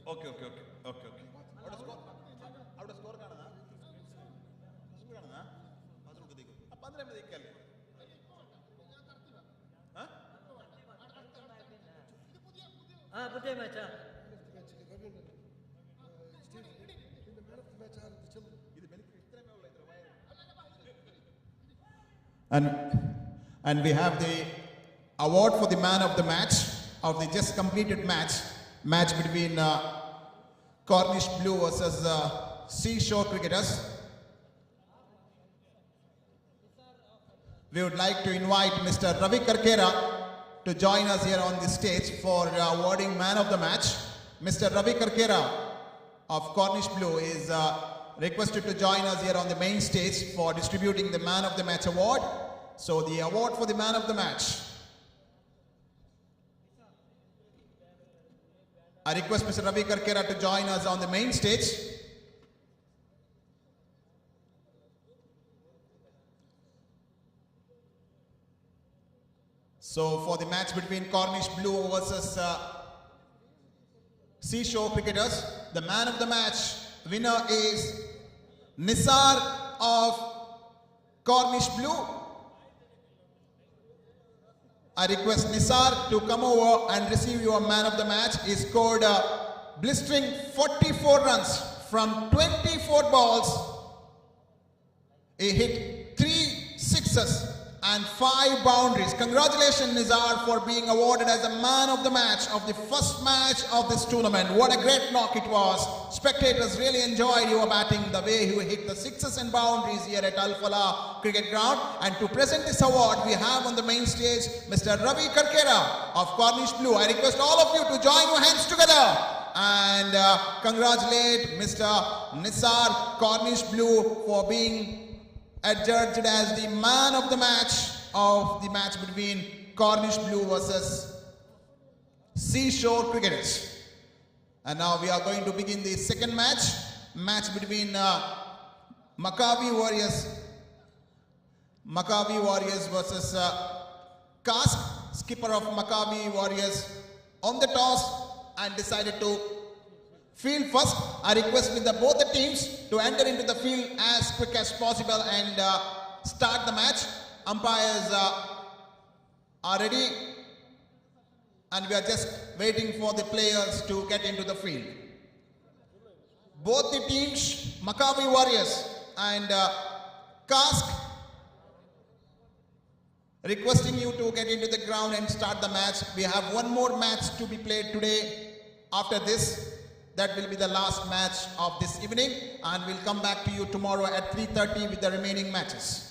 Okay. Out of score കാണുന്ന കാണുന്ന 15 ദിക്കല്ലേ പുതിയ മാച്ചാ And we have the award for the man of the match of the just completed match between Cornish Blue versus Seashore Cricketers. We would like to invite Mr. Ravi Karkera to join us here on the stage for awarding man of the match. Mr. Ravi Karkera of Cornish Blue is requested to join us here on the main stage for distributing the man of the match award. So the award for the man of the match. I request Mr. Ravi Karkera to join us on the main stage. So for the match between Cornish Blue versus Seashore Cricketers, the man of the match winner is Nisar of Cornish Blue. I request Nisar to come over and receive your man of the match. He scored a blistering 44 runs from 24 balls. He hit 3 sixes and 5 boundaries. Congratulations, Nizar, for being awarded as the man of the match of the first match of this tournament. What a great knock it was. Spectators really enjoyed your batting, the way you hit the sixes and boundaries here at Al Falah Cricket Ground. And to present this award, we have on the main stage Mr. Ravi Karkera of Cornish Blue. I request all of you to join your hands together and congratulate Mr. Nisar Cornish Blue for being adjudged as the man of the match between Cornish Blue versus Seashore Cricketers. And now we are going to begin the second match between Maccabi Warriors versus Kask. Skipper of Maccabi Warriors on the toss and decided to field first. I request with both the teams to enter into the field as quick as possible and start the match. Umpires are ready and we are just waiting for the players to get into the field. Both the teams, Maccabi Warriors and Kask, requesting you to get into the ground and start the match. We have one more match to be played today. After this, that will be the last match of this evening, and we'll come back to you tomorrow at 3:30 with the remaining matches.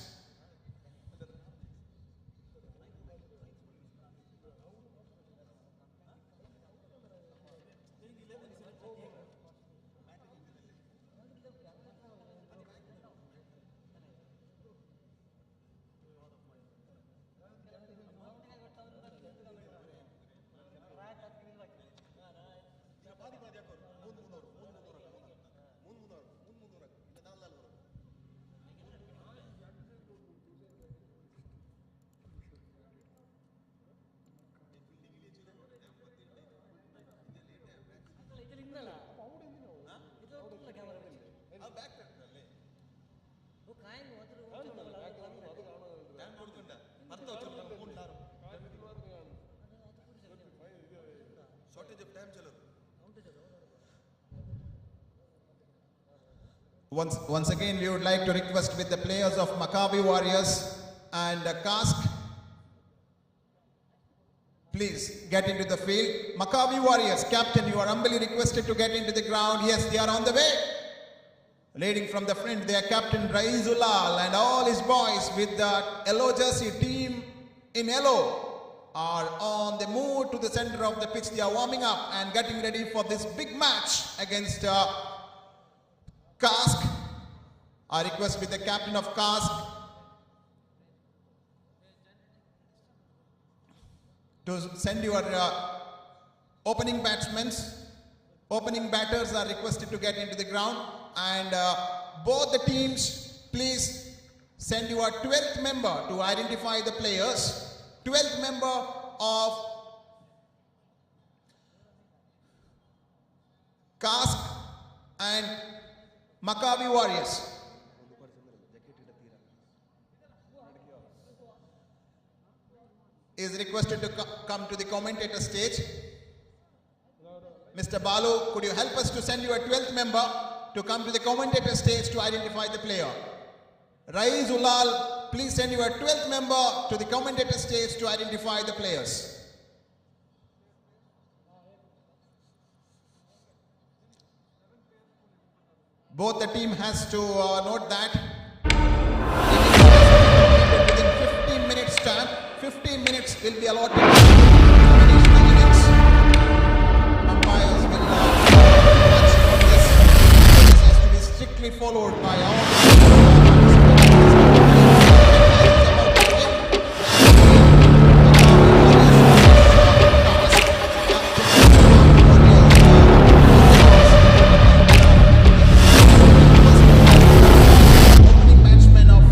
Once again, we would like to request with the players of Maccabi Warriors and Kask, please get into the field. Maccabi Warriors, captain, you are humbly requested to get into the ground. Yes, they are on the way. Leading from the front, their captain Raizulal and all his boys with the yellow jersey team in yellow are on the move to the center of the pitch. They are warming up and getting ready for this big match against Kask. I request with the captain of Kask to send your opening batsmen. Opening batters are requested to get into the ground, and both the teams, please send your 12th member to identify the players. 12th member of Cask and Maccabi Warriors. Is requested to come to the commentator stage. Mr. Balu, could you help us to send you a 12th member to come to the commentator stage to identify the player? Raiz Ulal, please send you a 12th member to the commentator stage to identify the players. Both the team has to note that within 15 minutes time, 15 minutes will be allotted to finish the innings. Umpires will watch on this. This has to be strictly followed by all. Opening batsman of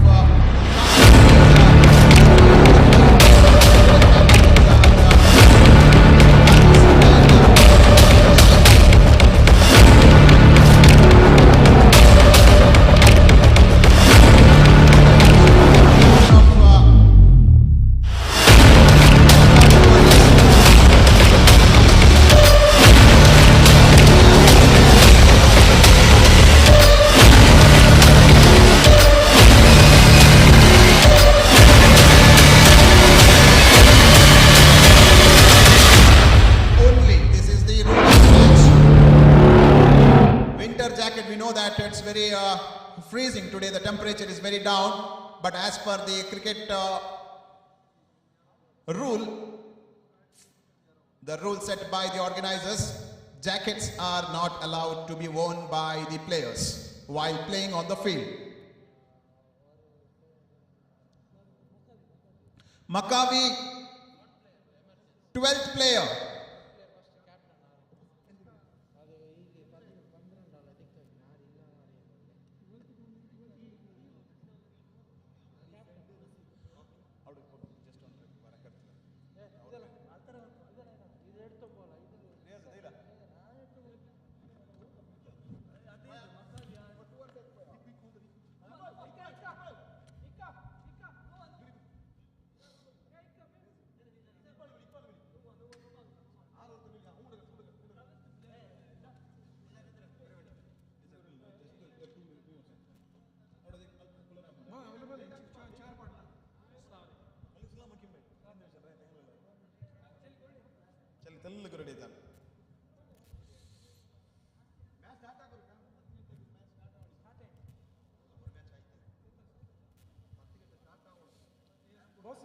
only, this is the rule of the match. Winter jacket, we know that it's very freezing today, the temperature is very down, but as per the cricket rule, the rule set by the organizers, jackets are not allowed to be worn by the players while playing on the field. Maccabi, 12th player. Boss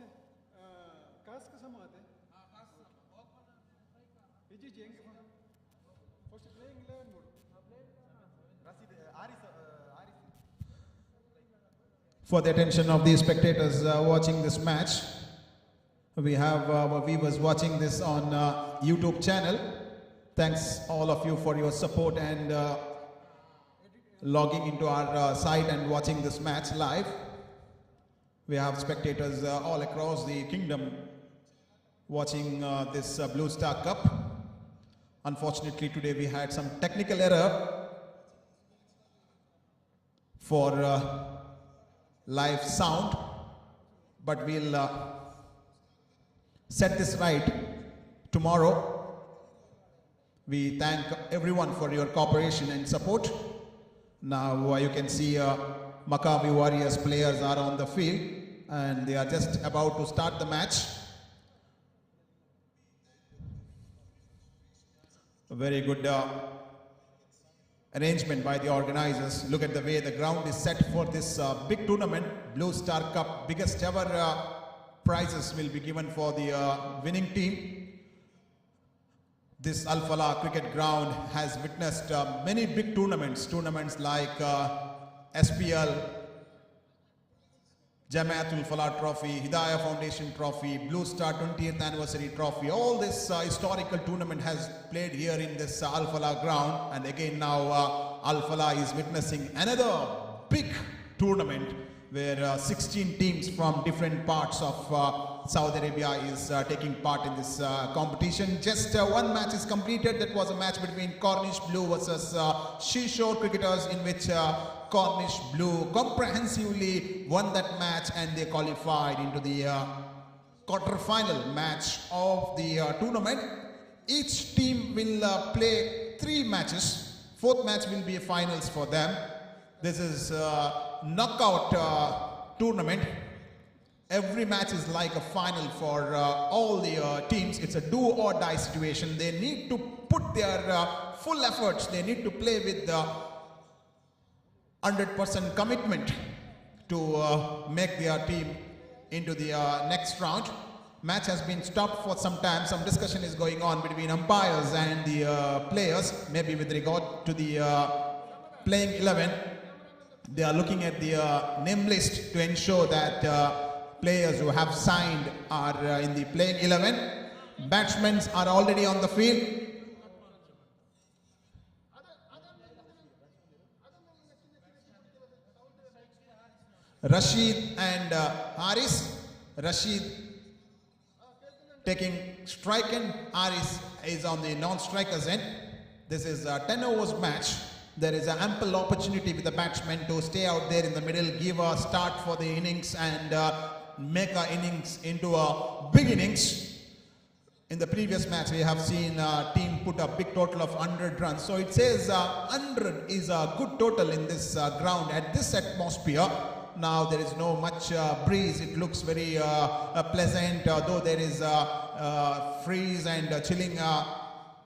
कास का समय आते जी जी first playing 11 mode For the attention of the spectators watching this match, we have our viewers watching this on YouTube channel. Thanks all of you for your support and logging into our site and watching this match live. We have spectators all across the kingdom watching this Blue Star Cup. Unfortunately, today we had some technical error for live sound, but we'll set this right tomorrow. We thank everyone for your cooperation and support. Now you can see Maccabi Warriors players are on the field and they are just about to start the match. A very good arrangement by the organizers. Look at the way the ground is set for this big tournament, Blue Star Cup. Biggest ever prizes will be given for the winning team. This Al Falah cricket ground has witnessed many big tournaments like SPL, Jamiatul Falah Trophy, Hidayah Foundation Trophy, Blue Star 20th Anniversary Trophy. All this historical tournament has played here in this Al Falah ground, and again now Al Falah is witnessing another big tournament where 16 teams from different parts of Saudi Arabia is taking part in this competition. Just one match is completed. That was a match between Cornish Blue versus Seashore Cricketers, in which Cornish Blue comprehensively won that match and they qualified into the quarter-final match of the tournament. Each team will play 3 matches. 4th match will be finals for them. This is knockout tournament. Every match is like a final for all the teams. It's a do or die situation. They need to put their full efforts. They need to play with 100% commitment to make their team into the next round. Match has been stopped for some time. Some discussion is going on between umpires and the players, maybe with regard to the playing 11. They are looking at the name list to ensure that players who have signed are in the playing 11. Batsmen are already on the field. Rashid and Haris. Rashid taking strike end. Haris is on the non-strikers end. This is a 10 overs match. There is an ample opportunity with the batsmen to stay out there in the middle, give a start for the innings and make our innings into a big innings. In the previous match, we have seen a team put a big total of 100 runs. So it says 100 is a good total in this ground at this atmosphere. Now there is no much breeze. It looks very pleasant, though there is freeze and chilling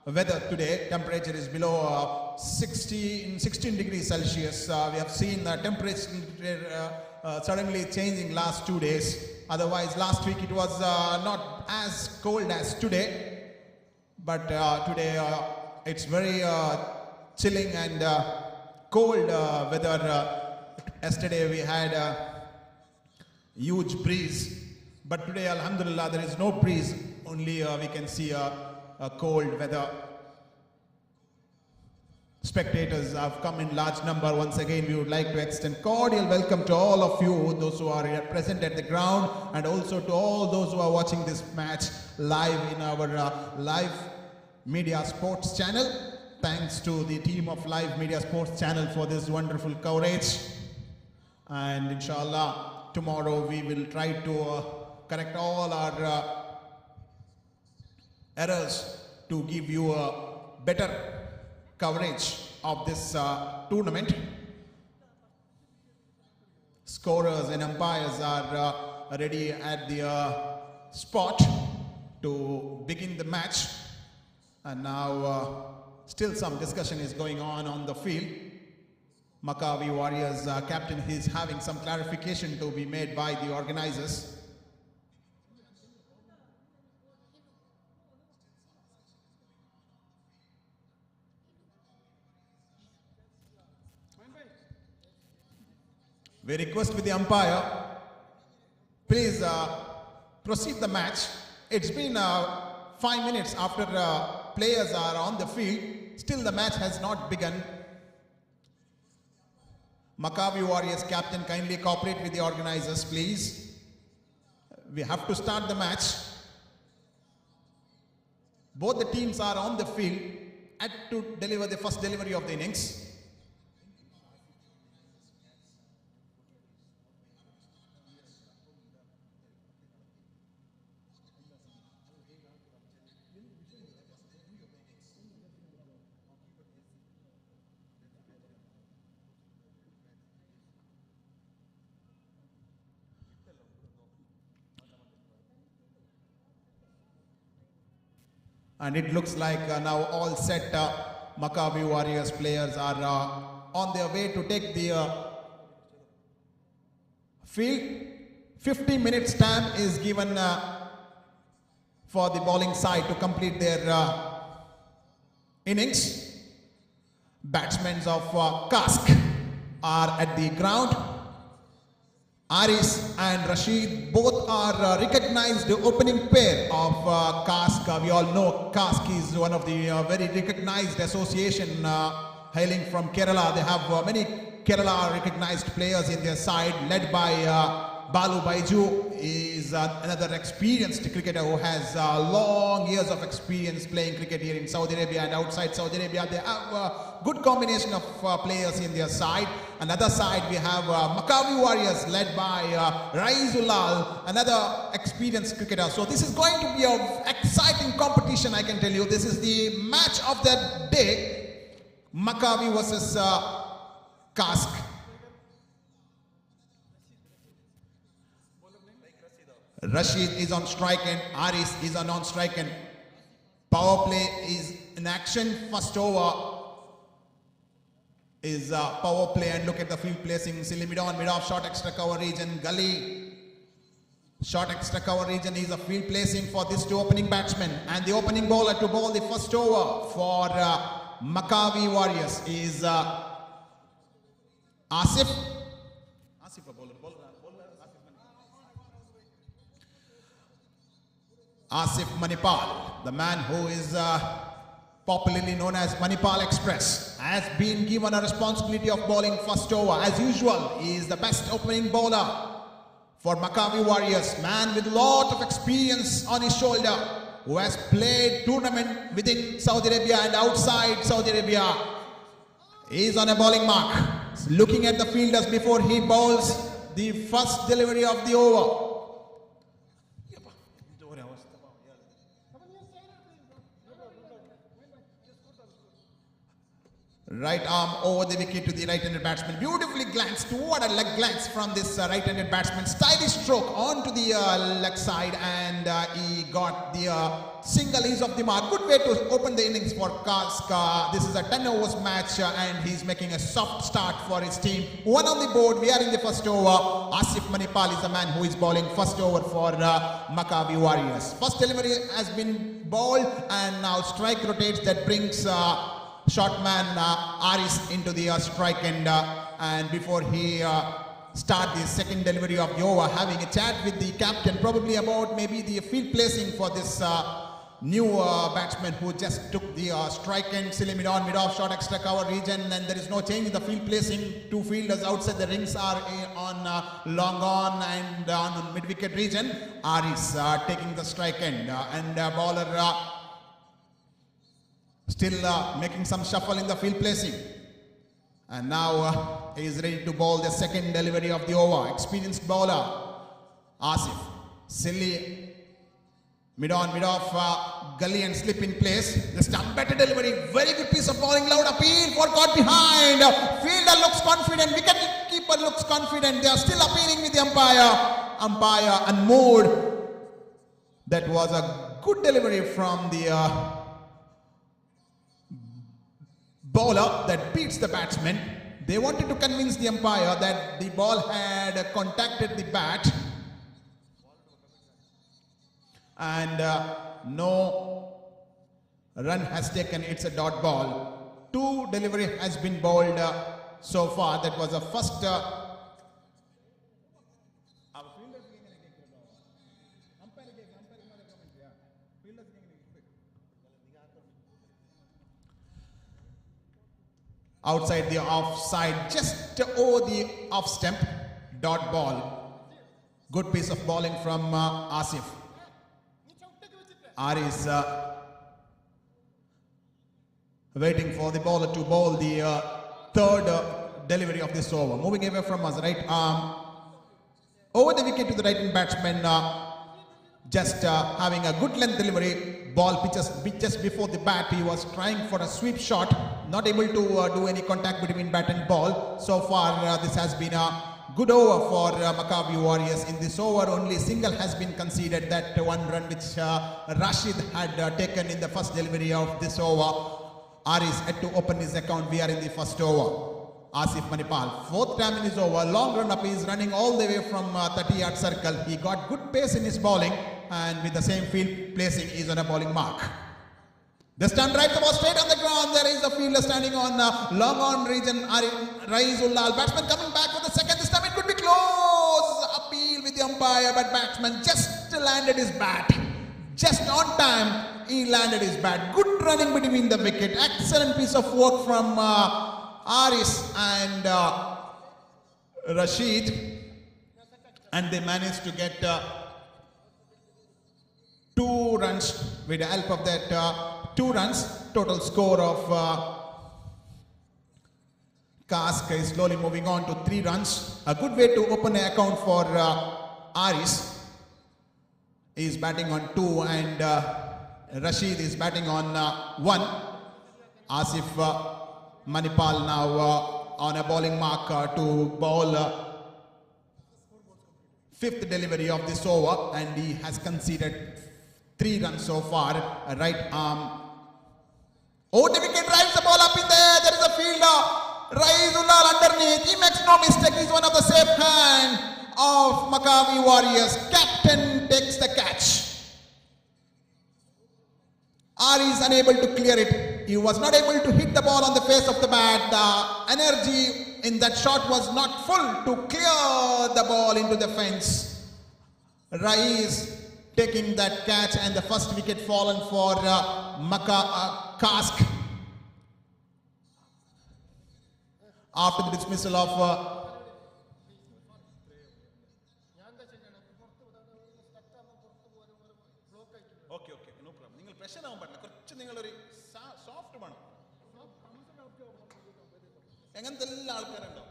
weather today. Temperature is below 16 degrees Celsius. We have seen the temperature suddenly changing last 2 days. Otherwise, last week it was not as cold as today. But today it's very chilling and cold weather. Yesterday we had a huge breeze, but today, alhamdulillah, there is no breeze. Only we can see a cold weather. Spectators have come in large number. Once again, we would like to extend cordial welcome to all of you, those who are present at the ground, and also to all those who are watching this match live in our live media sports channel. Thanks to the team of Live Media Sports channel for this wonderful coverage. And inshallah, tomorrow we will try to correct all our errors to give you a better coverage of this tournament. Scorers and umpires are ready at the spot to begin the match. And now still some discussion is going on the field. Maccabi Warriors captain is having some clarification to be made by the organizers. We request with the umpire, please proceed the match. It's been 5 minutes after players are on the field. Still the match has not begun. Maccabi Warriors captain, kindly cooperate with the organizers, please. We have to start the match. Both the teams are on the field at to deliver the first delivery of the innings. And it looks like now all set. Maccabi Warriors players are on their way to take the field. 50 minutes time is given for the bowling side to complete their innings. Batsmen of Kask are at the ground. Aris and Rashid both are recognized opening pair of Kask. We all know Kask is one of the very recognized association hailing from Kerala. They have many Kerala recognized players in their side, led by Balu Baiju is another experienced cricketer who has long years of experience playing cricket here in Saudi Arabia and outside Saudi Arabia. They have a good combination of players in their side. Another side we have Maccabi Warriors led by Raizulal, another experienced cricketer. So this is going to be an exciting competition, I can tell you. This is the match of the day. Maccabi versus Kask. Rashid is on strike and Aris is on non-strike and power play is in action. First over is power play, and look at the field placing. Silly mid-off, short extra cover region. Gully, short extra cover region is a field placing for these two opening batsmen, and the opening bowler to bowl the first over for Maccabi Warriors is Asif. Asif Manipal, the man who is popularly known as Manipal Express, has been given a responsibility of bowling first over. As usual, he is the best opening bowler for Maccabi Warriors, man with a lot of experience on his shoulder, who has played tournament within Saudi Arabia and outside Saudi Arabia. He is on a bowling mark, looking at the fielders before he bowls the first delivery of the over. Right arm over the wicket to the right-handed batsman. Beautifully glanced. What a leg glance from this right-handed batsman. Stylish stroke onto the leg side, and he got the single. He's off the mark. Good way to open the innings for Kask. This is a 10 overs match, and he's making a soft start for his team. One on the board. We are in the first over. Asif Manipal is the man who is bowling first over for Maccabi Warriors. First delivery has been bowled, and now strike rotates. That brings short man Aris into the strike end, and before he start the second delivery of the over, having a chat with the captain probably about maybe the field placing for this new batsman who just took the strike end. Silly mid-off, short extra cover region, and there is no change in the field placing. Two fielders outside the rings are on long on and on mid-wicket region. Aris taking the strike end, and bowler still making some shuffle in the field placing. And now he is ready to bowl the second delivery of the over. Experienced bowler Asif. Silly mid-off, gully and slip in place. The stump better delivery. Very good piece of bowling. Loud appeal for caught behind. Fielder looks confident. Wicket keeper looks confident. They are still appealing with the umpire unmoored. That was a good delivery from the bowler that beats the batsman. They wanted to convince the umpire that the ball had contacted the bat, and no run has taken. It's a dot ball. Two delivery has been bowled so far. That was a first outside the offside, just over the off stump, dot ball. Good piece of bowling from Asif. Aris waiting for the bowler to bowl the third delivery of this over. Moving away from us, right arm over the wicket to the right hand batsman, just having a good length delivery. Ball pitches just before the bat. He was trying for a sweep shot, not able to do any contact between bat and ball. So far this has been a good over for Maccabi Warriors. In this over only single has been conceded, that one run which Rashid had taken in the first delivery of this over. Aris had to open his account. We are in the first over. Asif Manipal, fourth time in his over, long run up. He is running all the way from 30-yard circle. He got good pace in his bowling, and with the same field placing, he is on a bowling mark. The stand drives the ball straight on the ground. There is a fielder standing on long on region. Raizulal, batsman coming back for the second. This time it could be close. Appeal with the umpire, but batsman just landed his bat. Just on time, he landed his bat. Good running between the wicket. Excellent piece of work from Aris and Rashid. and they managed to get 2 runs with the help of that 2 runs. Total score of Kask is slowly moving on to 3 runs. A good way to open an account for Aris. He is batting on 2 and Rashid is batting on 1. Asif Manipal now on a bowling mark to bowl 5th delivery of this over, and he has conceded 3 runs so far. Right arm. Oh, the wicket drives the ball up in there. There is a fielder. Raizullah underneath. He makes no mistake. He's one of the safe hand of Maccabi Warriors. Captain takes the catch. Ari is unable to clear it. He was not able to hit the ball on the face of the bat. The energy in that shot was not full to clear the ball into the fence. Raiz taking that catch, and the first wicket fallen for Kask. After the dismissal of okay, no problem. നിങ്ങൾ പ്രശ്നം ആവാൻ പാടില്ല. കുറച്ച് നിങ്ങളൊരു soft വേണം. എങ്ങനത്തെ എല്ലാ ആൾക്കാരുണ്ടോ?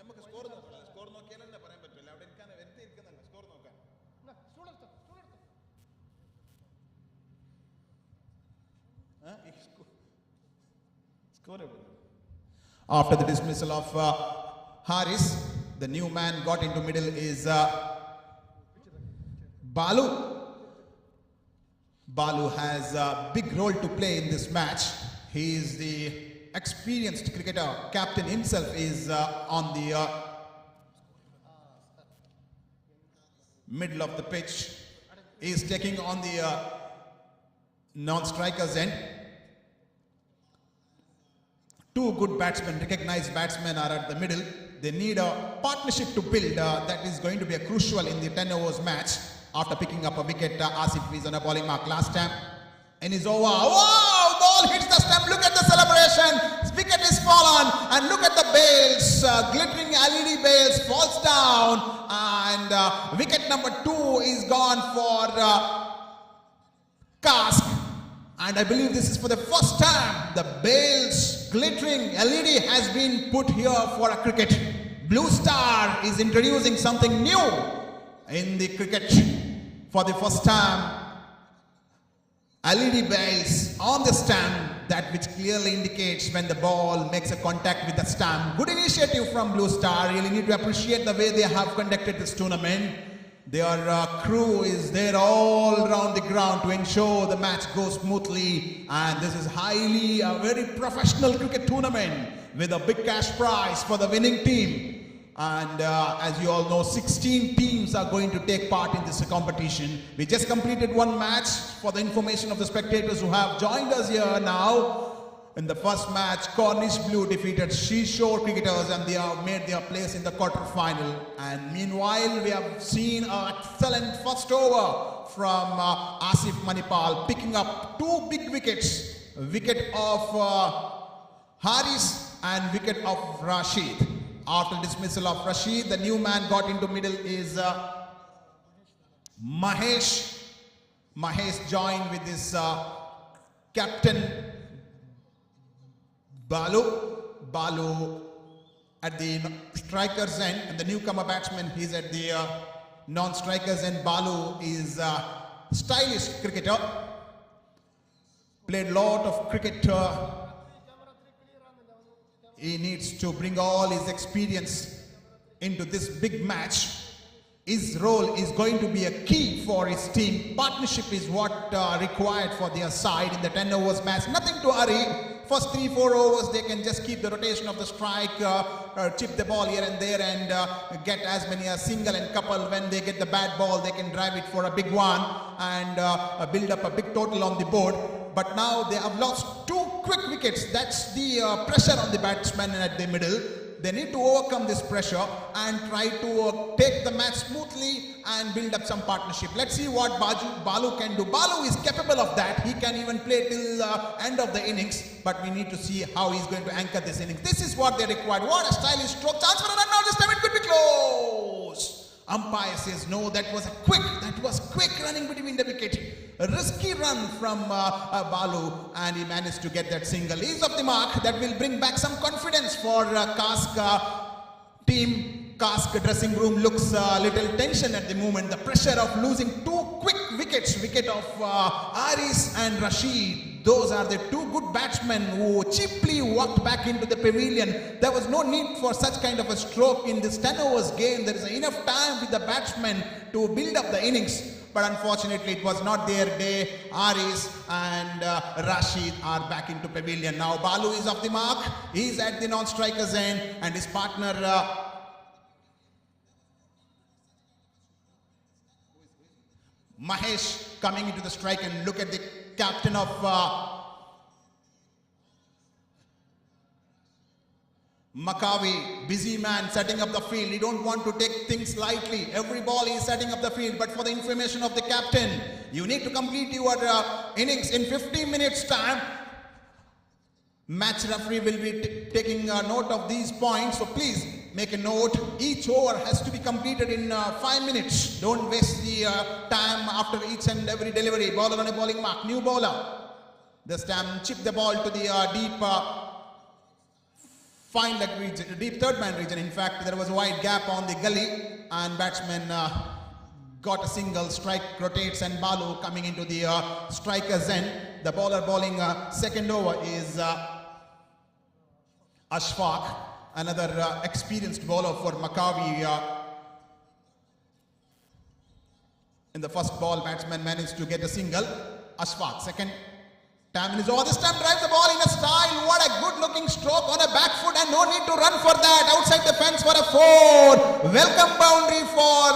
നമുക്ക് സ്കോർ നോക്കാം. സ്കോർ നോക്കിയാലല്ലേ പറയാൻ പറ്റില്ല. അവിടെ ഇരിക്കാൻ വെറുതെ ഇരിക്കുന്നല്ല. സ്കോർ നോക്കാം. After the dismissal of Haris, the new man got into middle is Balu. Balu has a big role to play in this match. He is the experienced cricketer. Captain himself is on the middle of the pitch. He is taking on the non-strikers end. 2 good batsmen, recognized batsmen are at the middle. They need a partnership to build. That is going to be a crucial in the 10 overs match. After picking up a wicket, Asif is on a bowling mark last time. And he's over. Wow! Ball hits the stump. Look at the celebration. His wicket is fallen. And look at the bails. Glittering LED bails falls down. And wicket number 2 is gone for Kask. And I believe this is for the first time the bails glittering LED has been put here for a cricket. Blue Star is introducing something new in the cricket. For the first time, LED bails on the stump, that which clearly indicates when the ball makes a contact with the stump. Good initiative from Blue Star. Really need to appreciate the way they have conducted this tournament. Their crew is there all around the ground to ensure the match goes smoothly, and this is highly a very professional cricket tournament with a big cash prize for the winning team. And as you all know, 16 teams are going to take part in this competition. We just completed 1 match for the information of the spectators who have joined us here now. In the first match, Cornish Blue defeated Seashore Cricketers and they have made their place in the quarter-final. And meanwhile, we have seen an excellent first over from Asif Manipal, picking up 2 big wickets. Wicket of Haris and wicket of Rashid. After dismissal of Rashid, the new man got into middle is Mahesh. Mahesh joined with this captain Balu at the strikers end, and the newcomer batsman, he's at the non-strikers end. Balu is a stylish cricketer, played lot of cricket. He needs to bring all his experience into this big match. His role is going to be a key for his team. Partnership is what required for their side in the 10 overs match. Nothing to hurry. First 3-4 overs, they can just keep the rotation of the strike, chip the ball here and there, and get as many as single and couple. When they get the bad ball, they can drive it for a big one and build up a big total on the board. But now they have lost 2 quick wickets. That's the pressure on the batsman at the middle. They need to overcome this pressure and try to take the match smoothly and build up some partnership. Let's see what Balu can do. Balu is capable of that. He can even play till the end of the innings, but we need to see how he's going to anchor this innings. This is what they required. What a stylish stroke. Chance for a run now. This time it could be close. Umpire says no, that was quick running between the wicket. A risky run from Balu, and he managed to get that single. He's off the mark. That will bring back some confidence for Kask team. Kask dressing room looks a little tension at the moment. The pressure of losing two quick wickets, wicket of Aris and Rashid. Those are the two good batsmen who cheaply walked back into the pavilion. There was no need for such kind of a stroke in this 10 overs game. There is enough time with the batsmen to build up the innings. But unfortunately, it was not their day. Aris and Rashid are back into pavilion. Now Balu is off the mark. He's at the non-striker's end, and his partner Mahesh coming into the strike. And look at the captain of Maccabi, busy man setting up the field. He don't want to take things lightly. Every ball he is setting up the field. But for the information of the captain, you need to complete your innings in 15 minutes time. Match referee will be taking a note of these points, so please make a note. Each over has to be completed in 5 minutes. Don't waste the time after each and every delivery. Bowler on a bowling mark. New bowler. This time chip the ball to the deep fine leg region, deep third man region. In fact, there was a wide gap on the gully, and batsman got a single. Strike rotates, and Balu coming into the striker's end. The bowler bowling second over is Ashfaq, another experienced bowler for Maccabi. In the first ball, batsman managed to get a single. Ashfaq, second. Time is over. This time drives the ball in a style. What a good looking stroke on a back foot, and no need to run for that. Outside the fence for a 4. Welcome boundary for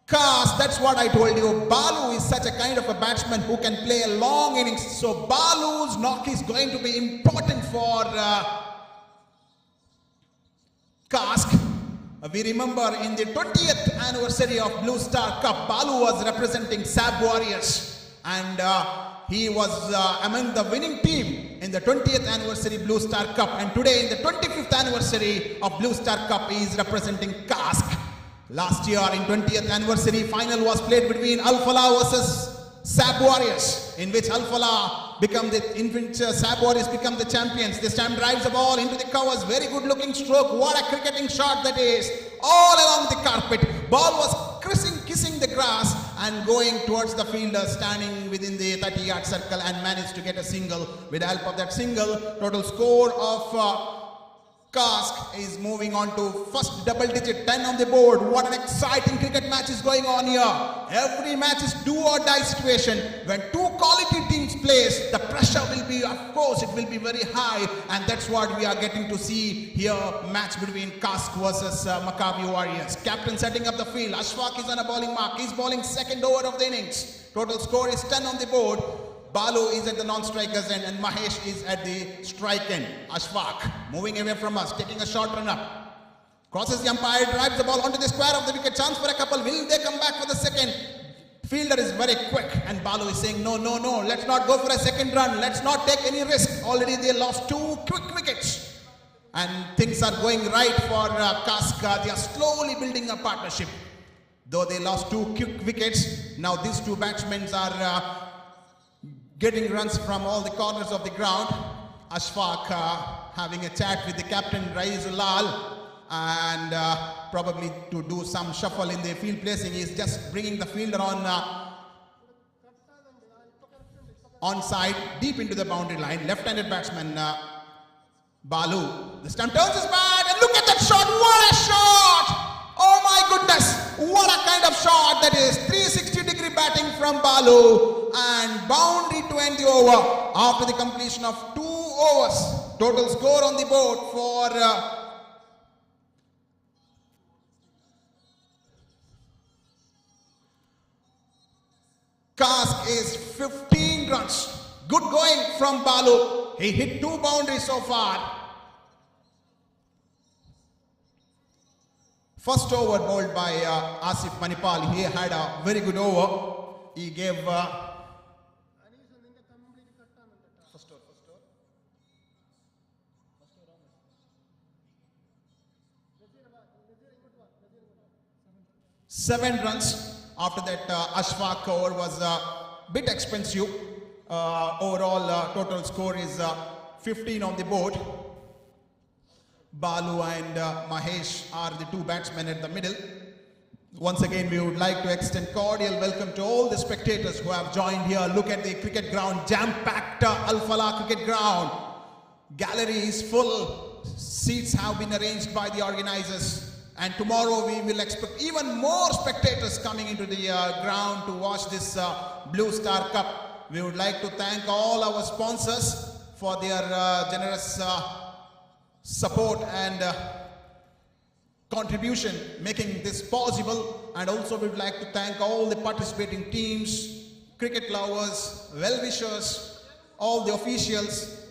Kask. That's what I told you. Balu is such a kind of a batsman who can play a long innings. So Balu's knock is going to be important for Kask. We remember in the 20th anniversary of Blue Star Cup, Balu was representing Sab Warriors, and he was among the winning team in the 20th anniversary Blue Star Cup, and today in the 25th anniversary of Blue Star Cup, he is representing Kask. Last year in 20th anniversary, final was played between Al Falah versus Sab Warriors, in which Al Falah Sab Warriors become the champions. This time drives the ball into the covers. Very good looking stroke. What a cricketing shot that is. All along the carpet. Ball was kissing the grass and going towards the fielder standing within the 30-yard circle, and managed to get a single. With the help of that single, total score of Kask is moving on to first double digit, 10 on the board. What an exciting cricket match is going on here. Every match is do or die situation. When two quality teams plays, the pressure will be, of course, it will be very high, and that's what we are getting to see here. Match between Kask versus Maccabi Warriors. Captain setting up the field. Ashfaq is on a bowling mark. He's bowling second over of the innings. Total score is 10 on the board. Balu is at the non-striker's end, and Mahesh is at the strike end. Ashfaq moving away from us, taking a short run up. Crosses the umpire, drives the ball onto the square of the wicket. Chance for a couple. Will they come back for the second? Fielder is very quick, and Balu is saying, no, let's not go for a second run. Let's not take any risk. Already they lost two quick wickets, and things are going right for Kask. They are slowly building a partnership. Though they lost two quick wickets, now these two batsmen are getting runs from all the corners of the ground. Ashfaq having a chat with the captain Raizulal, and probably to do some shuffle in the field placing. He is just bringing the fielder on side, deep into the boundary line. Left-handed batsman Balu. This time turns his bat, and look at that shot. What a shot! Oh my goodness, what a kind of shot that is. 360-degree batting from Balu, and boundary to end the over after the completion of 2 overs. Total score on the board for Kask is 15 runs. Good going from Balu. He hit 2 boundaries so far. First over bowled by Asif Manipal. He had a very good over. He gave first over. 7 runs. After that, Ashfaq over was a bit expensive. Overall, total score is 15 on the board. Balu and Mahesh are the 2 batsmen at the middle. Once again, we would like to extend cordial welcome to all the spectators who have joined here. Look at the cricket ground, jam-packed Al Falah cricket ground. Gallery is full. Seats have been arranged by the organizers. And tomorrow we will expect even more spectators coming into the ground to watch this Blue Star Cup. We would like to thank all our sponsors for their generous support and contribution making this possible. And also we would like to thank all the participating teams, cricket lovers, well-wishers, all the officials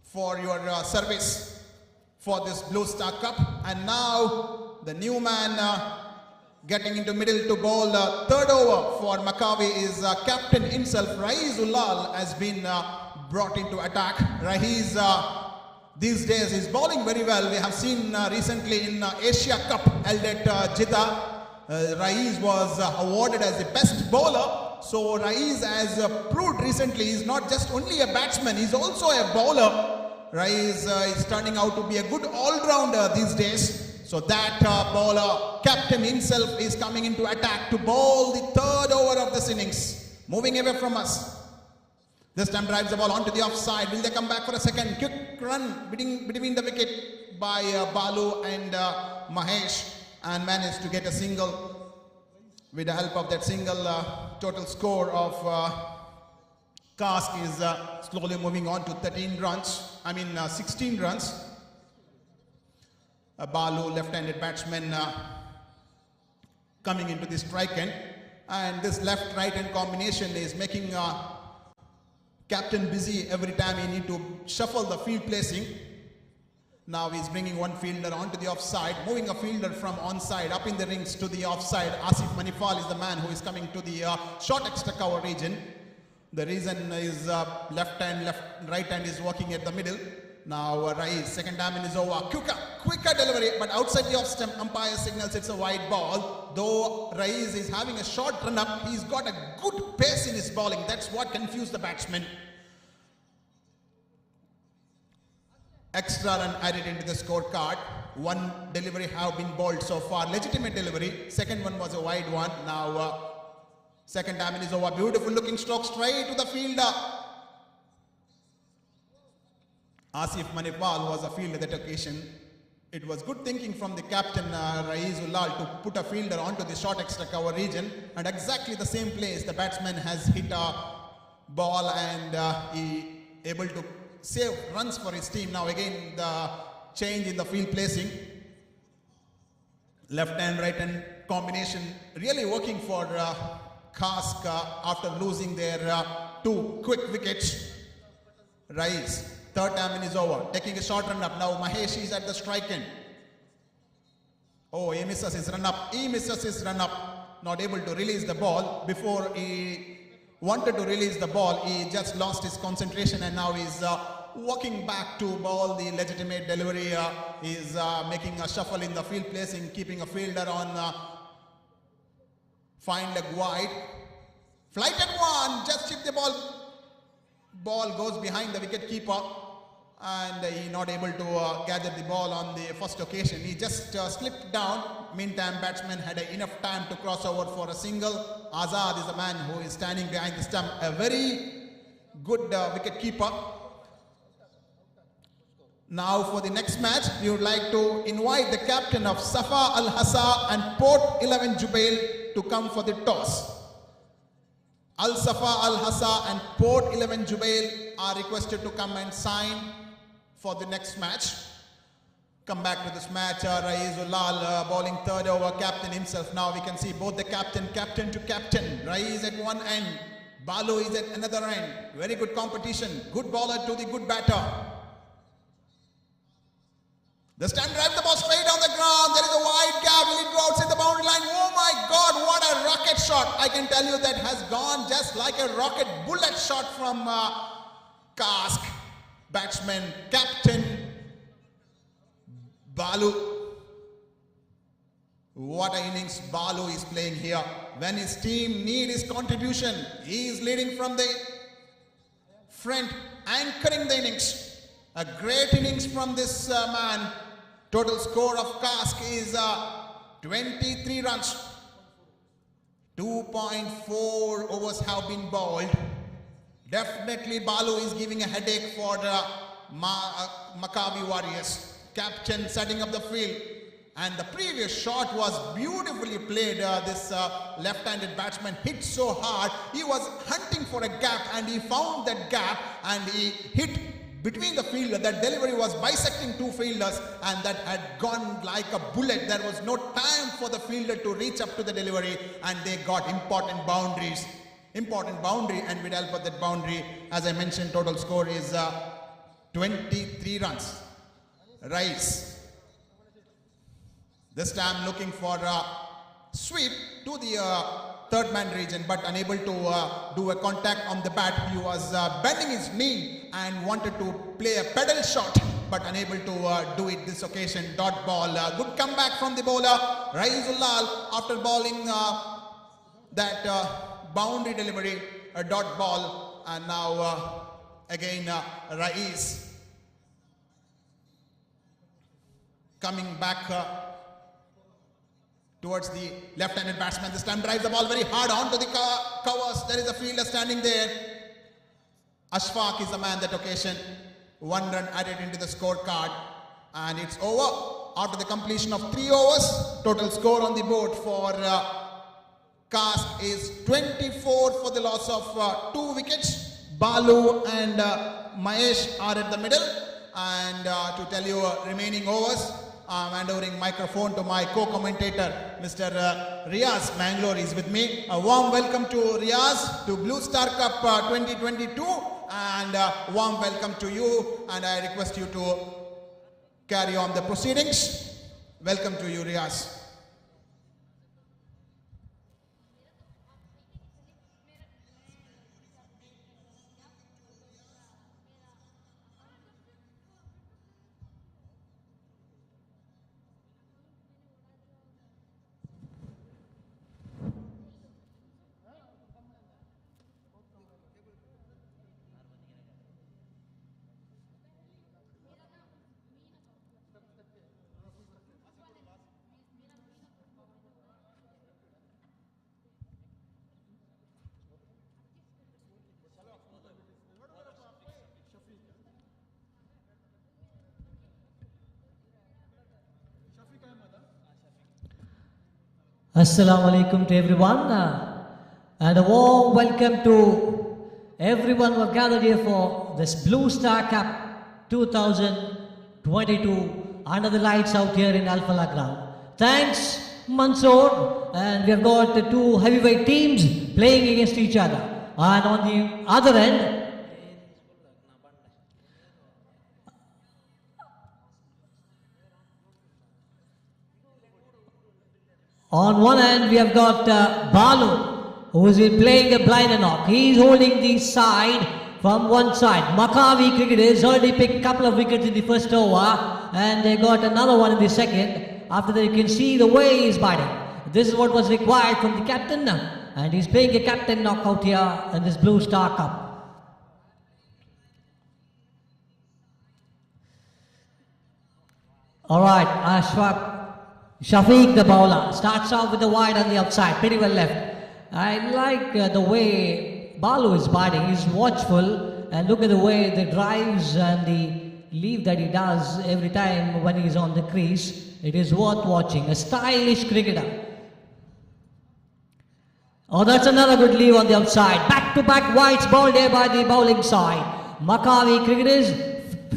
for your service for this Blue Star Cup. And now the new man getting into middle to bowl. Third over for Maccabi is captain himself, Raees Ulal, has been brought into attack. Raees these days is bowling very well. We have seen recently in Asia Cup held at Jeddah, Raees was awarded as the best bowler. So Raees has proved recently is not just only a batsman, he's also a bowler. Raees is turning out to be a good all-rounder these days. So that bowler, captain himself, is coming into attack to bowl the third over of this innings. Moving away from us. This time drives the ball onto the offside. Will they come back for a second? Quick run between the wicket by Balu and Mahesh, and managed to get a single. With the help of that single, total score of Cask is slowly moving on to 16 runs. Balu, left-handed batsman, coming into the strike end. And this left-right hand combination is making captain busy every time he need to shuffle the field placing. Now he's bringing one fielder onto the offside, moving a fielder from onside up in the rings to the offside. Asif Manipal is the man who is coming to the short extra cover region. The reason is right hand is working at the middle. Now Raees, second time in his over, quicker delivery, but outside the off stump, umpire signals it's a wide ball. Though Raees is having a short run up, he's got a good pace in his bowling. That's what confused the batsman. Extra run added into the scorecard. One delivery have been bowled so far, legitimate delivery. Second one was a wide one. Now second time in his over, beautiful looking stroke straight to the fielder. Asif Manipal was a fielder that occasion. It was good thinking from the captain Raees Ulal to put a fielder onto the short extra cover region, and exactly the same place the batsman has hit a ball and he able to save runs for his team. Now again the change in the field placing. Left hand right hand combination really working for Cask after losing their 2 quick wickets. Raees, third time in his over, taking a short run up. Now Mahesh is at the strike end. Oh, he misses his run up. Not able to release the ball. Before he wanted to release the ball, he just lost his concentration, and now he's walking back to ball the legitimate delivery. He's making a shuffle in the field placing, keeping a fielder on fine leg wide. Flighted one, just chip the ball. Ball goes behind the wicket keeper, and he not able to gather the ball on the first occasion. He just slipped down. Meantime, batsman had enough time to cross over for a single. Azad is the man who is standing behind the stump. A very good wicket keeper. Now for the next match, we would like to invite the captain of Safa Al Hassa and Port 11 Jubail to come for the toss. Al Safa Al Hassa and Port 11 Jubail are requested to come and sign for the next match. Come back to this match. Raees Ulal bowling third over, captain himself. Now we can see both the captain to captain. Raees at one end, Balu is at another end. Very good competition. Good bowler to the good batter. This time drive the ball straight down the ground. There is a wide gap. Will it go outside the boundary line? Oh my God, what a rocket shot. I can tell you that has gone just like a rocket bullet shot from Kask. Batsman, captain Balu. What an innings Balu is playing here. When his team need his contribution, he is leading from the front, anchoring the innings. A great innings from this man. Total score of Kask is 23 runs. 2.4 overs have been bowled. Definitely Balu is giving a headache for the Maccabi Warriors. Captain setting up the field. And the previous shot was beautifully played. This left-handed batsman hit so hard. He was hunting for a gap and he found that gap and he hit between the fielder. That delivery was bisecting two fielders and that had gone like a bullet. There was no time for the fielder to reach up to the delivery and they got important boundaries. Important boundary, and with help of that boundary, as I mentioned, total score is 23 runs. Rise. This time looking for a sweep to the third man region, but unable to do a contact on the bat. He was bending his knee and wanted to play a pedal shot, but unable to do it this occasion. Dot ball. Good comeback from the bowler Raizullah after bowling that boundary delivery, a dot ball, and now again Raiz coming back towards the left-handed batsman. This time drives the ball very hard onto the covers. There is a fielder standing there. Ashfaq is the man that occasion. 1 run added into the scorecard, and it's over after the completion of 3 overs. Total score on the board for Kask is 24 for the loss of 2 wickets. Balu and Mahesh are at the middle. And to tell you remaining overs, I'm handing microphone to my co-commentator, Mr. Riaz Mangalore is with me. A warm welcome to Riaz to Blue Star Cup 2022 and warm welcome to you, and I request you to carry on the proceedings. Welcome to you, Riaz. Assalamu alaikum to everyone, and a warm welcome to everyone who have gathered here for this Blue Star Cup 2022 under the lights out here in Al Falah ground. Thanks, Mansoor, and we have got the 2 heavyweight teams playing against each other. And on the other end, on one hand, we have got Balu, who has been playing a blind knock. He is holding the side from one side. Maccabi cricketers already picked a couple of wickets in the first over, and they got another one in the second. After that, you can see the way he is batting. This is what was required from the captain, and he's playing a captain knockout here in this Blue Star Cup. All right, Ashfaq. Shafiq, the bowler, starts off with the wide on the outside, pretty well left. I like the way Balu is batting. He's watchful, and look at the way the drives and the leave that he does every time when he's on the crease. It is worth watching. A stylish cricketer. Oh, that's another good leave on the outside. Back-to-back wides bowled there by the bowling side. Maccabi cricketers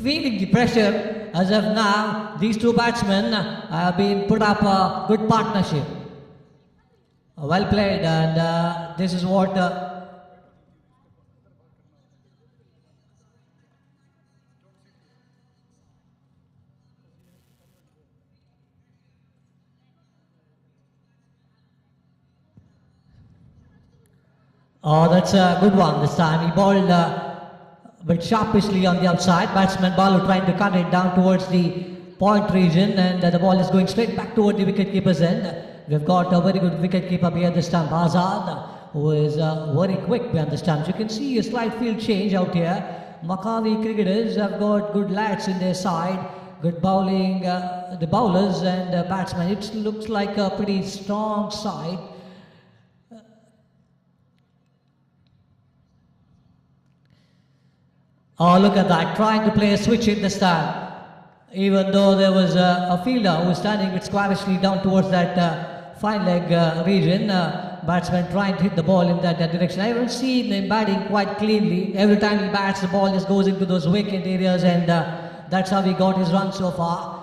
feeling the pressure. As of now, these 2 batsmen have been put up a good partnership. Well played, and this is what Oh, that's a good one this time. He bowled but sharpishly on the outside. Batsman Balu trying to cut it down towards the point region, and the ball is going straight back toward the wicketkeeper's end. We've got a very good wicketkeeper behind the stump, Azad, who is very quick behind the stumps. You can see a slight field change out here. Makavi cricketers have got good lads in their side, good bowling, the bowlers and batsmen. It looks like a pretty strong side. Oh, look at that, trying to play a switch in this time. Even though there was a fielder who was standing with squarishly down towards that fine leg region, batsman trying to hit the ball in that direction. I haven't seen him batting quite cleanly. Every time he bats, the ball just goes into those vacant areas, and that's how he got his run so far.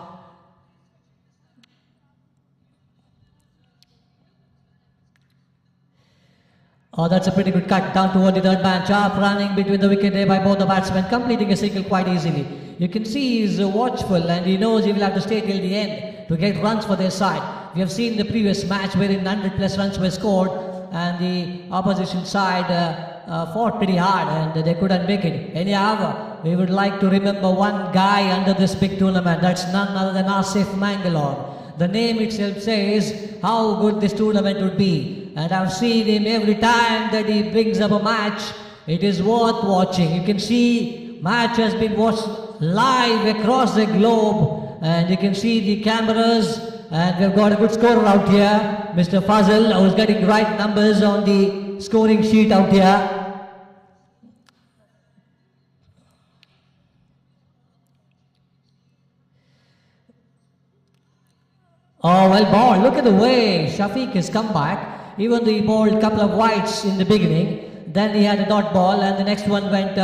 Oh, that's a pretty good cut down toward the third man. Sharp running between the wicket there by both the batsmen, completing a single quite easily. You can see he's watchful and he knows he will have to stay till the end to get runs for their side. We have seen the previous match wherein 100 plus runs were scored and the opposition side fought pretty hard and they couldn't make it. Anyhow, we would like to remember one guy under this big tournament. That's none other than Asif Mangalore. The name itself says how good this tournament would be. And I've seen him every time that he brings up a match. It is worth watching. You can see match has been watched live across the globe. And you can see the cameras. And we've got a good scorer out here. Mr. Fazil, who's getting right numbers on the scoring sheet out here. Oh, well ball. Look at the way Shafiq has come back. Even though he bowled a couple of wides in the beginning, then he had a dot ball and the next one went,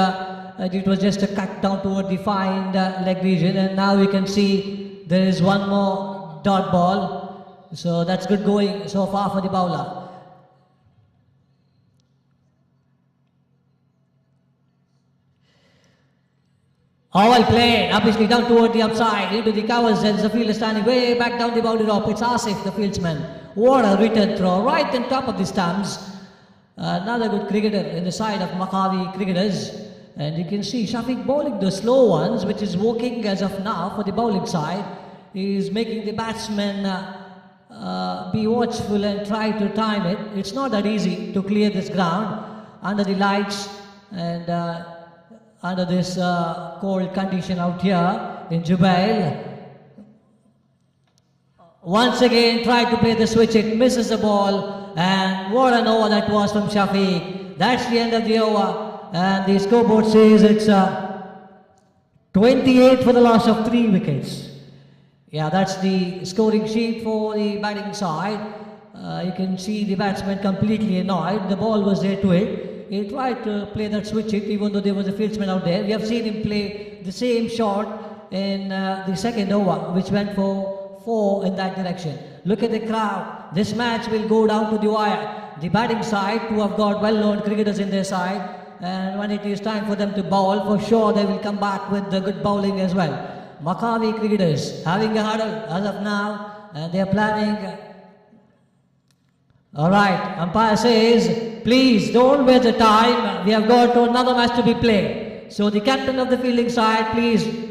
it was just a cut down toward the fine leg region, and now you can see there is one more dot ball. So that's good going so far for the bowler. Oh, well played, obviously down toward the outside, into the covers, and the fielder standing way back down the boundary rope. It's Asif, the fieldsman. What a return throw, right on top of the stumps. Another good cricketer in the side of Makavi cricketers. And you can see Shafiq bowling the slow ones, which is working as of now for the bowling side. He is making the batsmen be watchful and try to time it. It's not that easy to clear this ground under the lights and under this cold condition out here in Jubail. Once again tried to play the switch, it misses the ball, and what an over that was from Shafiq. That's the end of the over, and the scoreboard says it's 28 for the loss of 3 wickets. Yeah, that's the scoring sheet for the batting side. You can see the batsman completely annoyed. The ball was there to hit. He tried to play that switch hit even though there was a fieldsman out there. We have seen him play the same shot in the second over, which went for 4 in that direction. Look at the crowd. This match will go down to the wire. The batting side, who have got well-known cricketers in their side, and when it is time for them to bowl, for sure they will come back with the good bowling as well. Makavi cricketers having a huddle as of now, and they are planning. Alright, umpire says, please don't waste the time. We have got another match to be played. So the captain of the fielding side, please.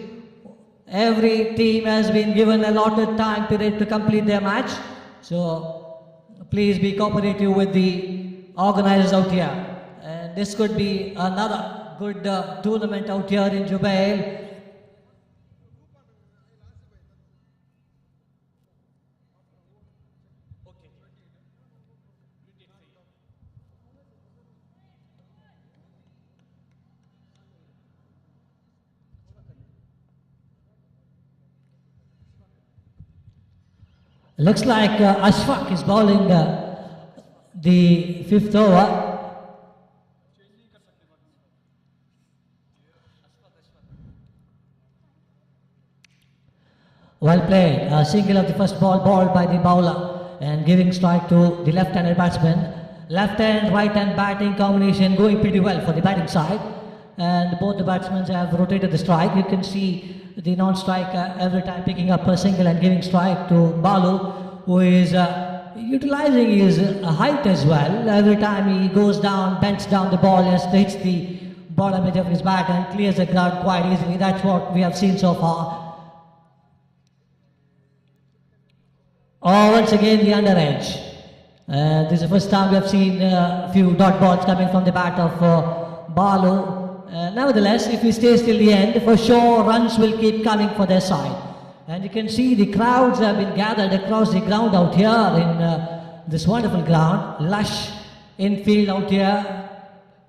Every team has been given a allotted time period to complete their match. So please be cooperative with the organizers out here. And this could be another good tournament out here in Jubail. Looks like Ashfaq is bowling the 5th over. Well played. A single of the first ball bowled by the bowler and giving strike to the left-handed batsman. Left hand, right hand batting combination going pretty well for the batting side. And both the batsmen have rotated the strike. You can see the non-striker every time picking up a single and giving strike to Balu, who is utilizing his height as well. Every time he goes down, bends down the ball, just hits the bottom edge of his bat and clears the ground quite easily. That's what we have seen so far. Oh, once again the under edge. This is the first time we have seen a few dot balls coming from the bat of Balu. Nevertheless, if he stays till the end, for sure runs will keep coming for their side. And you can see the crowds have been gathered across the ground out here in this wonderful ground. Lush infield out here,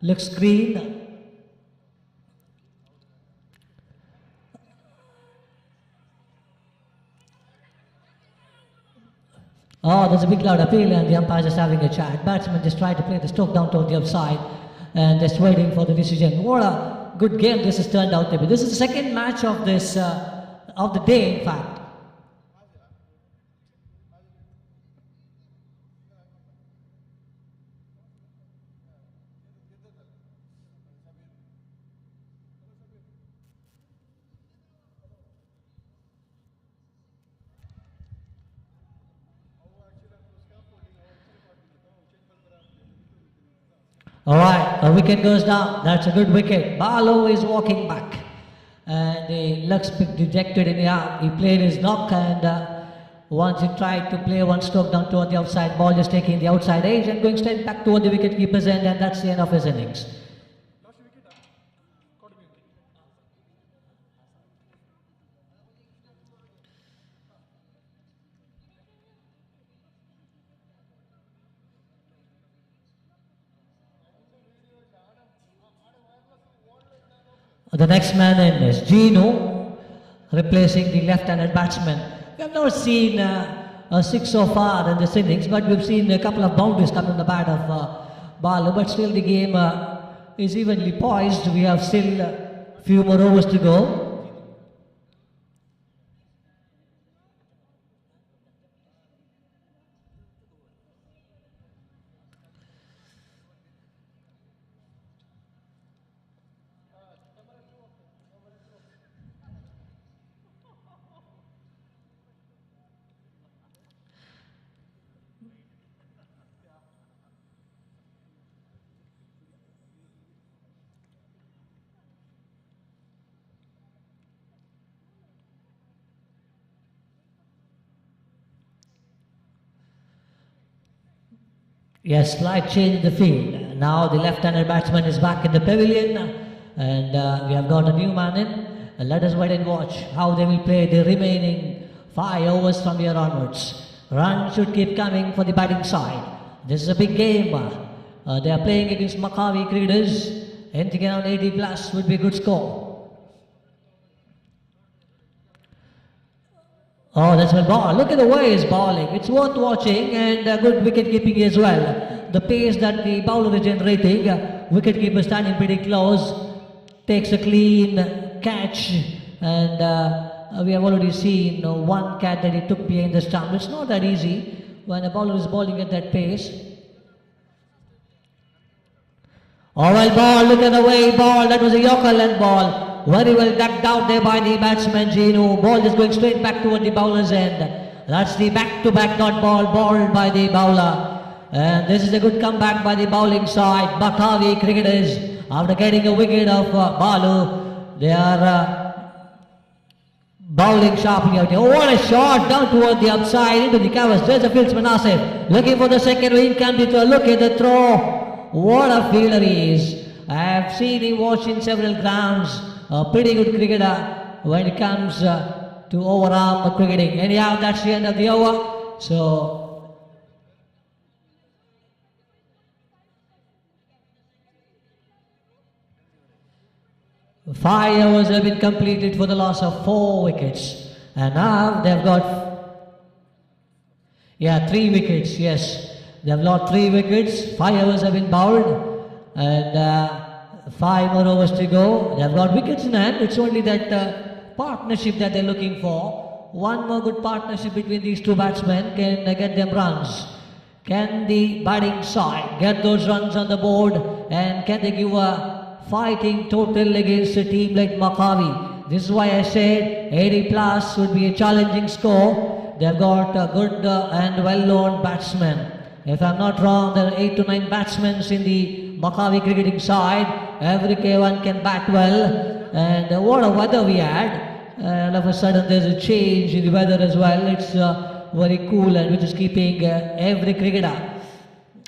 looks green. Oh, there's a big loud appeal and the umpire just having a chat. Batsman just tried to play the stroke down toward the upside and just waiting for the decision. What a good game this has turned out to be. This is the second match of this of the day, in fact. Alright, a wicket goes down. That's a good wicket. Balu is walking back. And he looks a bit dejected in the arm. He played his knock and once he tried to play one stroke down toward the outside ball, just taking the outside edge and going straight back toward the wicket-keeper's end, and that's the end of his innings. The next man in is Gino, replacing the left-handed batsman. We have not seen a six so far in this innings, but we've seen a couple of boundaries come in the bat of Balu, but still the game is evenly poised. We have still a few more overs to go. Yes, slight change in the field. Now the left-handed batsman is back in the pavilion and we have got a new man in. Let us wait and watch how they will play the remaining 5 overs from here onwards. Runs should keep coming for the batting side. This is a big game. They are playing against Maccabi Cricketers. Anything around 80 plus would be a good score. Oh, that's well ball. Look at the way he's bowling. It's worth watching and good wicket keeping as well. The pace that the bowler is generating, wicket keeper standing pretty close, takes a clean catch, and we have already seen one catch that he took behind the stump. It's not that easy when a bowler is bowling at that pace. Oh, well ball. Look at the way he bowled. That was a Yorker length ball. Very well ducked out there by the batsman Gino. Ball is going straight back toward the bowler's end. That's the back-to-back dot ball bowled by the bowler. And this is a good comeback by the bowling side. Maccabi Cricketers, after getting a wicket of Balu, they are bowling sharply out here. Oh, what a shot down toward the upside into the covers. There's a fieldsman Asif looking for the second wing. Can be throw. Look at the throw. What a fielder he is. I have seen him watch in several grounds. A pretty good cricketer when it comes to overarm cricketing. Anyhow, that's the end of the over. So, five overs have been completed for the loss of 4 wickets. And now they've got, 3 wickets, yes. They've lost 3 wickets, 5 overs have been bowled. And 5 more overs to go. They've got wickets in hand. It's only that partnership that they're looking for. One more good partnership between these two batsmen can get them runs. Can the batting side get those runs on the board, and can they give a fighting total against a team like Maccabi? This is why I said 80 plus would be a challenging score. they have got good and well-known batsmen. If I'm not wrong, there are 8 to 9 batsmen in the Maccabi cricketing side. Every K1 can bat well, and what a weather we had. All of a sudden there's a change in the weather as well. It's very cool, and which is keeping every cricketer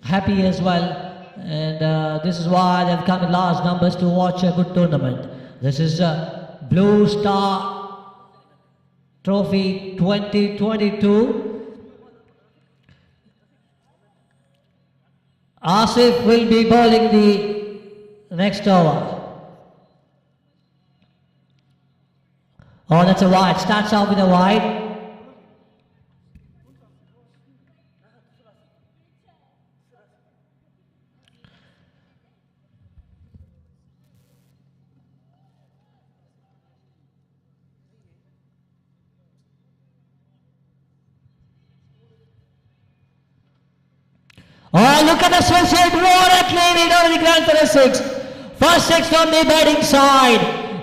happy as well. And this is why they've come in large numbers to watch a good tournament. This is Blue Star Trophy 2022. Asif will be bowling the next over. Oh, that's a wide. Starts off with a wide. Oh, look at the switch hit. What a clean hit over the ground for a 6. First 6 on the batting side.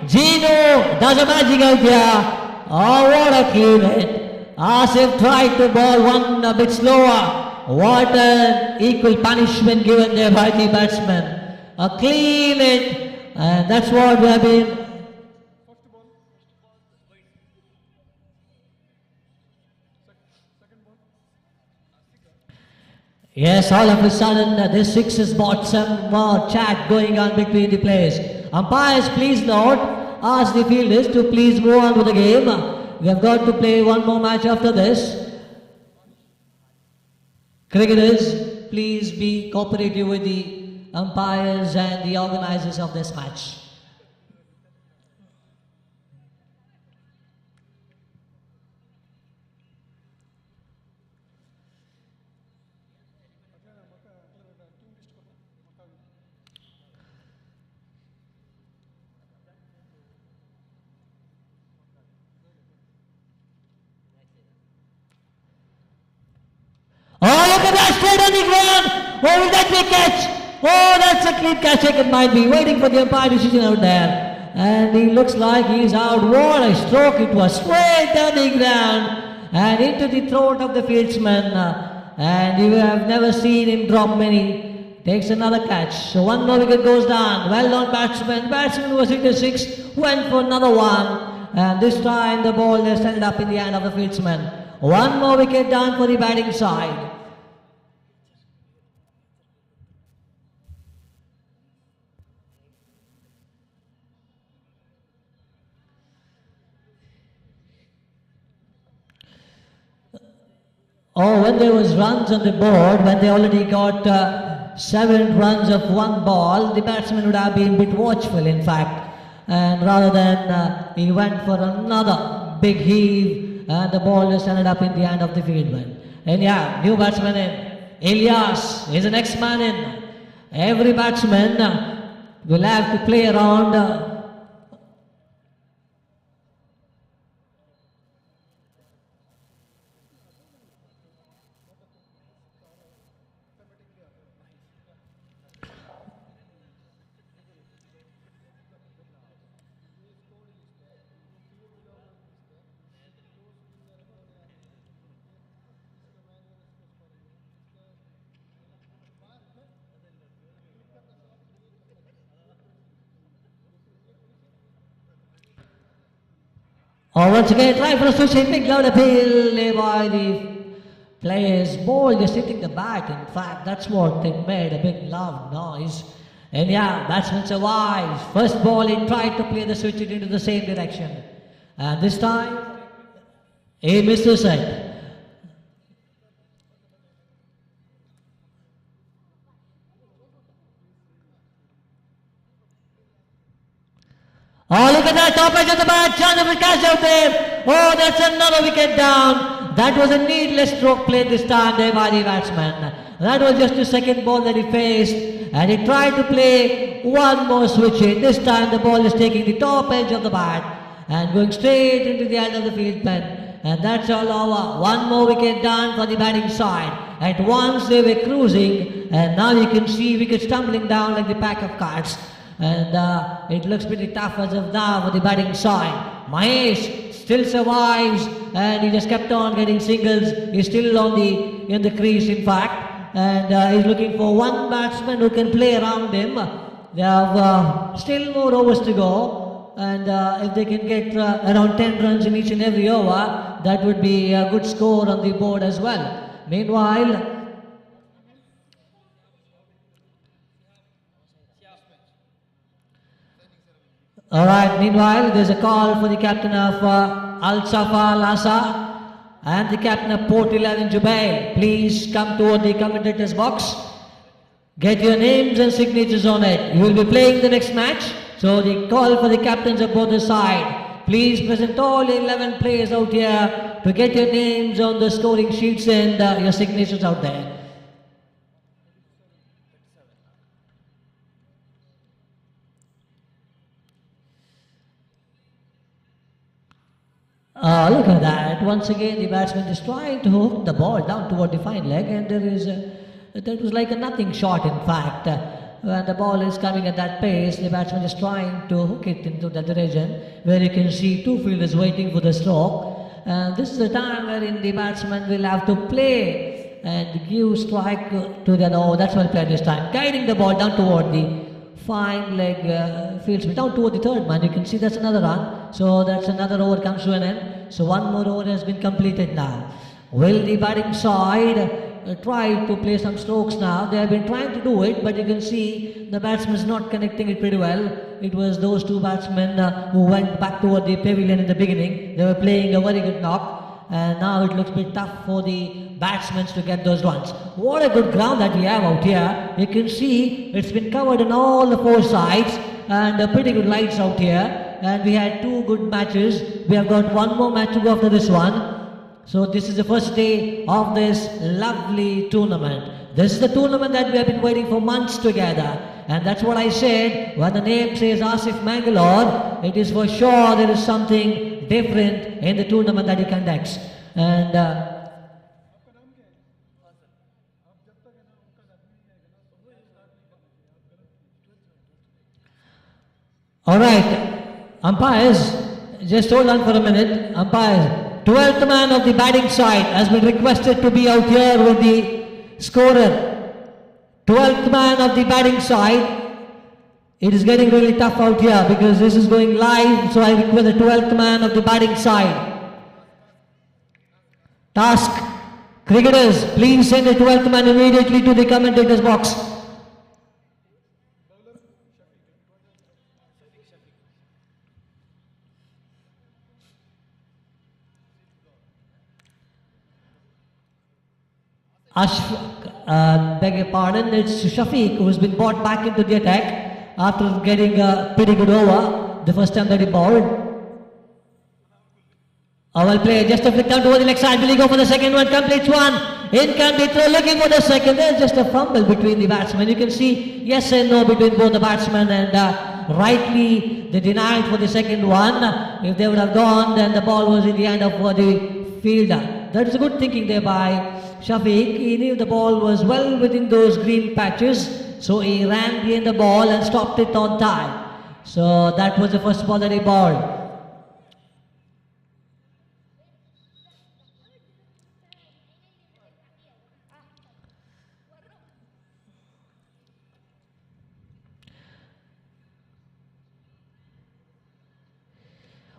Gino does a magic out here. Oh, what a clean hit. Asif tried to bowl one a bit slower. What an equal punishment given there by the batsman. A clean hit. And that's what we have been. Yes, all of a sudden this 6 has brought some more chat going on between the players. Umpires, please note, ask the fielders to please move on with the game. We have got to play one more match after this. Cricketers, please be cooperative with the umpires and the organizers of this match. Oh, look at that, straight on the ground. Oh, will that be a catch? Oh, that's a clean catch. It might be waiting for the umpire decision out there. And he looks like he's out. What a stroke it was. Straight on the ground and into the throat of the fieldsman. And you have never seen him drop many. Takes another catch. So one more wicket goes down. Well done, batsman. Batsman was hit a 6. Went for another one. And this time the ball is ended up in the hand of the fieldsman. One more wicket down for the batting side. Oh, when there was runs on the board, when they already got 7 runs of one ball, the batsman would have been a bit watchful, in fact. And rather than he went for another big heave, and the ball just ended up in the hand of the fieldman. And yeah, new batsman in. Ilyas is the next man in. Every batsman will have to play around. Oh, once again, try for a switch hit, big loud appeal by the players. Ball just hitting the bat. In fact, that's what it made, a big loud noise. And yeah, batsman survives. First ball, he tried to play the switch hit into the same direction. And this time, he missed the set. Oh, look at that, top edge of the bat, chance of a catch out there. Oh, that's another wicket down. That was a needless stroke played this time there by the batsman. That was just the second ball that he faced, and he tried to play one more switch hit. This time the ball is taking the top edge of the bat and going straight into the hand of the fieldman. And that's all over. One more wicket down for the batting side. At once they were cruising, and now you can see wickets tumbling down like the pack of cards. And it looks pretty tough as of now for the batting side. Mahesh still survives and he just kept on getting singles. He's still in the crease, in fact, and he's looking for one batsman who can play around him. They have still more overs to go, and if they can get around 10 runs in each and every over, that would be a good score on the board as well. Meanwhile, meanwhile, there's a call for the captain of Al Safa Lhasa and the captain of Port 11 Jubail. Please come toward the commentator's box. Get your names and signatures on it. You will be playing the next match. So the call for the captains of both the side. Please present all 11 players out here to get your names on the scoring sheets and your signatures out there. Look at that. Once again, the batsman is trying to hook the ball down toward the fine leg, and that was like a nothing shot, in fact. When the ball is coming at that pace, the batsman is trying to hook it into that direction, where you can see two fielders waiting for the stroke. And this is the time wherein the batsman will have to play and give strike to the other. Oh, that's well played this time. Guiding the ball down toward the fine leg fieldsman, down toward the third man. You can see that's another run. So that's another over comes to an end. So one more over has been completed now. Will the batting side try to play some strokes now? They have been trying to do it, but you can see the batsman is not connecting it pretty well. It was those two batsmen who went back toward the pavilion in the beginning. They were playing a very good knock, and now it looks a bit tough for the batsmen to get those runs. What a good ground that we have out here. You can see it's been covered on all the four sides, and pretty good lights out here. And we had two good matches. We have got one more match to go after this one. So this is the first day of this lovely tournament. This is the tournament that we have been waiting for months together. And that's what I said, when the name says Asif Mangalore, it is for sure there is something different in the tournament that he conducts. And alright, umpires, just hold on for a minute. Umpires, 12th man of the batting side has been requested to be out here with the scorer. 12th man of the batting side. It is getting really tough out here because this is going live, so I request the 12th man of the batting side. Task, cricketers, please send the 12th man immediately to the commentator's box. Beg your pardon, it's Shafiq who has been brought back into the attack after getting a pretty good over the first time that he bowled. Well played, just a flick down toward the leg side. Will he go for the second one? Completes one. In can be throw, looking for the second. There's just a fumble between the batsmen. You can see yes and no between both the batsmen, and rightly they denied for the second one. If they would have gone, then the ball was in the hand of the fielder. That is a good thinking there by Shafiq. He knew the ball was well within those green patches, so he ran behind the ball and stopped it on time. So that was the first ball that he bowled.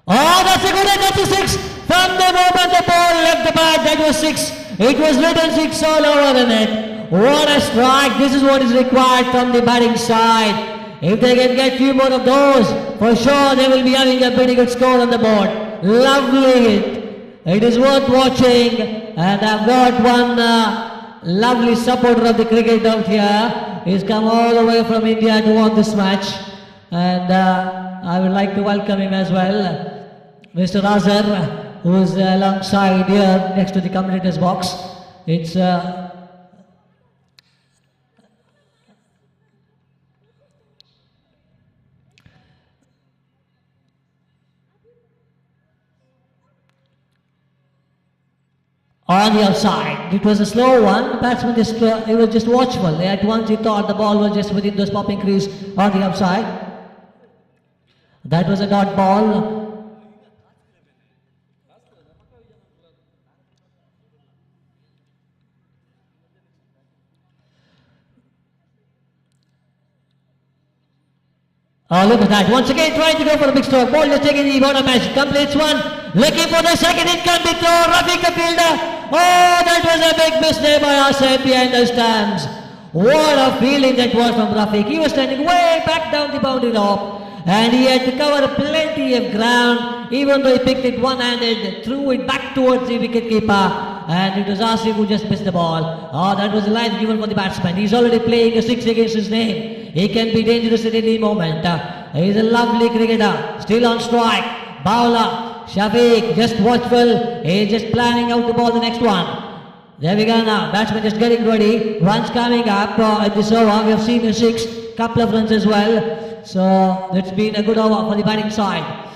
Oh, that's a good one, that's a six. From the moment the ball left the bat, that was six. It was written six all over the net. What a strike. This is what is required from the batting side. If they can get few more of those, for sure they will be having a pretty good score on the board. Lovely hit. It is worth watching. And I've got one lovely supporter of the cricket out here. He's come all the way from India to watch this match. And I would like to welcome him as well. Mr. Azhar, who is alongside here next to the commentator's box. It's on the outside. It was a slow one. The batsman just he was just watchful. At once he thought the ball was just within those popping crease on the outside. That was a dot ball. Oh, look at that. Once again, trying to go for a big stroke. Ball just taking the bottom edge. Completes one. Looking for the second. It can be thrown. Roughing the fielder. Oh, that was a big miss there by Asif behind the stands. What a feeling that was from Rafiq. He was standing way back down the boundary rope. And he had to cover plenty of ground. Even though he picked it one-handed, threw it back towards the wicket-keeper. And it was Asif who just missed the ball. Oh, that was a line given for the batsman. He's already playing a 6 against his name. He can be dangerous at any moment. He's a lovely cricketer. Still on strike. Bowler, Shafiq, just watchful. He's just planning out the ball, the next one. There we go now. Batsman just getting ready. Runs coming up at this over. We have seen a 6. Couple of runs as well. So it's been a good over for the batting side.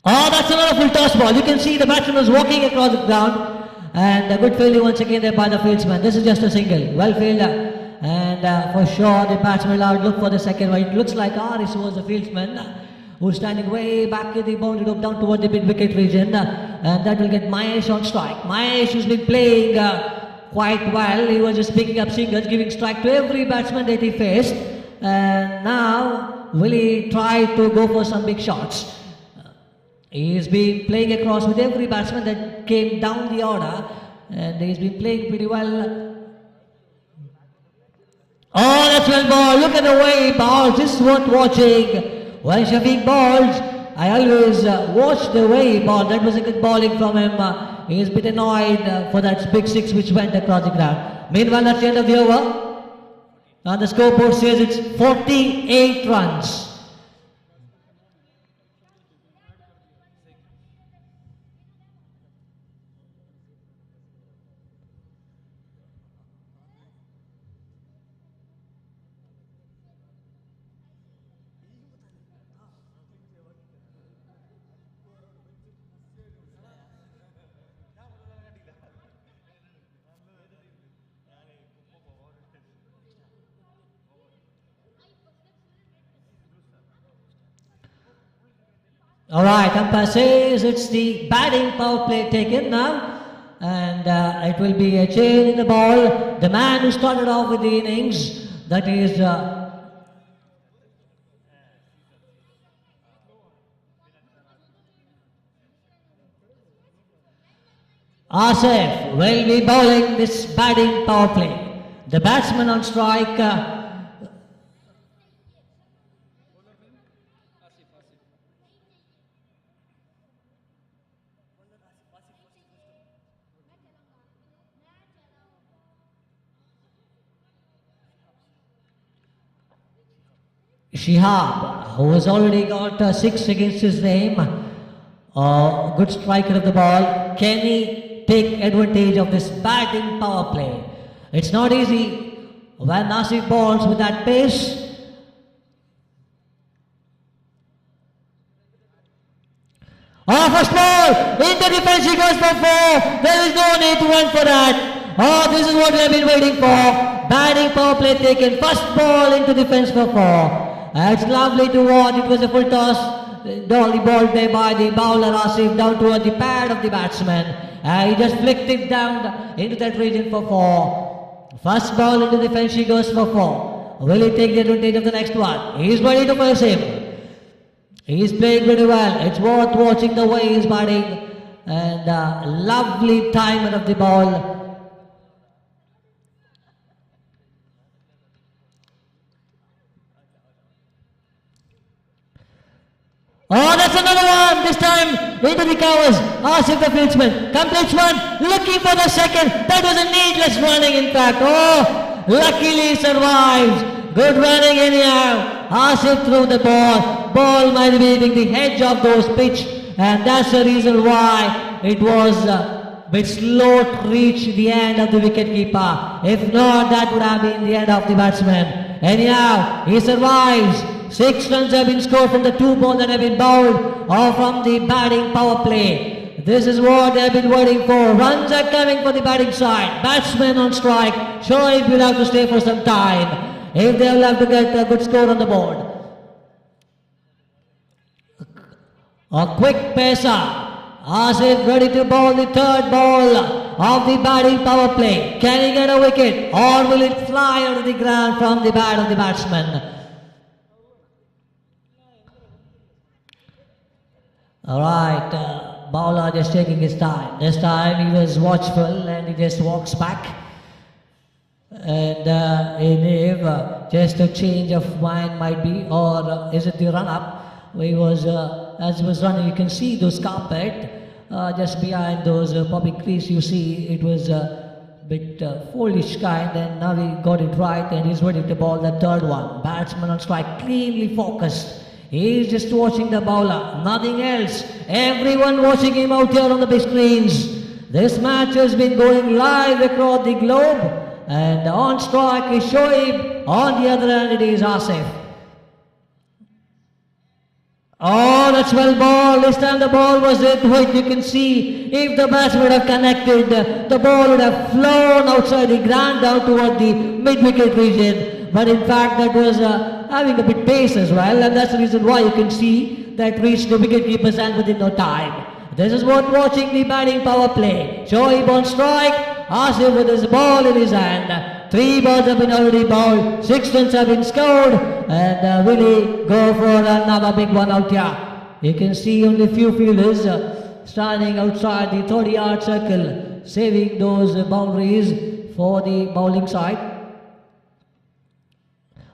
Oh, that's another full toss ball. You can see the batsman was walking across the ground. And a good fielding once again there by the fieldsman. This is just a single. Well fielded. And for sure the batsman will look for the second one. It looks like Aris was the fieldsman who's standing way back in the boundary loop down toward the mid-wicket region. And that will get Mahesh on strike. Mahesh who's been playing quite well. He was just picking up singles, giving strike to every batsman that he faced. And now will he try to go for some big shots? He's been playing across with every batsman that came down the order, and he's been playing pretty well. Oh, that's well ball. Look at the way he bowls. This is worth watching. When Shafiq bowls, I always watch the way he bowled. That was a good bowling from him. He's a bit annoyed for that big 6 which went across the ground. Meanwhile, that's the end of the over. And the scoreboard says it's 48 runs. Alright, umpire says it's the batting power play taken now, and it will be a change in the ball. The man who started off with the innings, that is Asif will be bowling this batting power play. The batsman on strike Shihab, who has already got 6 against his name. Good striker of the ball. Can he take advantage of this batting power play? It's not easy when Asif balls with that pace. First ball, into defense, he goes for 4. There is no need to run for that. This is what we have been waiting for. Batting power play taken. First ball into defense for 4. It's lovely to watch. It was a full toss. Dolly ball there by the bowler Asif down toward the pad of the batsman. He just flicked it down into that region for 4. First ball into defense, he goes for 4. Will he take the advantage of the next one? He's ready to face him. He's playing pretty well. It's worth watching the way he's batting. And lovely timing of the ball. That's another one. This time into the covers. Asif the fieldsman completes one, looking for the second. That was a needless running, in fact. Luckily survives. Good running anyhow. Asif threw the ball. Ball might be hitting the edge of those pitch, and that's the reason why it was a bit slow to reach the end of the wicketkeeper. If not, that would have been the end of the batsman. Anyhow, he survives. 6 runs have been scored from the 2 balls that have been bowled or from the batting power play. This is what they have been waiting for. Runs are coming for the batting side. Batsman on strike. Shoaib will have to stay for some time. if they will have to get a good score on the board. A quick pacer. Asif ready to bowl the third ball of the batting power play. Can he get a wicket or will it fly out of the ground from the bat of the batsman? Alright, bowler just taking his time. This time he was watchful and he just walks back. And if just a change of mind might be, or is it the run up? He was, as he was running, you can see those carpet just behind those poppy trees. You see it was a bit foolish kind, and now he got it right and he's ready to bowl the third one. Batsman on strike, cleanly focused. He's just watching the bowler, nothing else. Everyone watching him out here on the big screens. This match has been going live across the globe. And on strike is Shoaib, on the other hand it is Asif. Oh, that's well ball. This time the ball was hit white. You can see if the batsman would have connected, the ball would have flown outside the ground down toward the mid-wicket region. But in fact that was having a bit pace as well, and that's the reason why you can see that reached the wicket-keeper's hand within no time. This is what watching the batting power play. Shoaib on strike, Asif with his ball in his hand. 3 balls have been already bowled, 6 runs have been scored, and will he go for another big one out here? You can see only few fielders standing outside the 30-yard circle, saving those boundaries for the bowling side.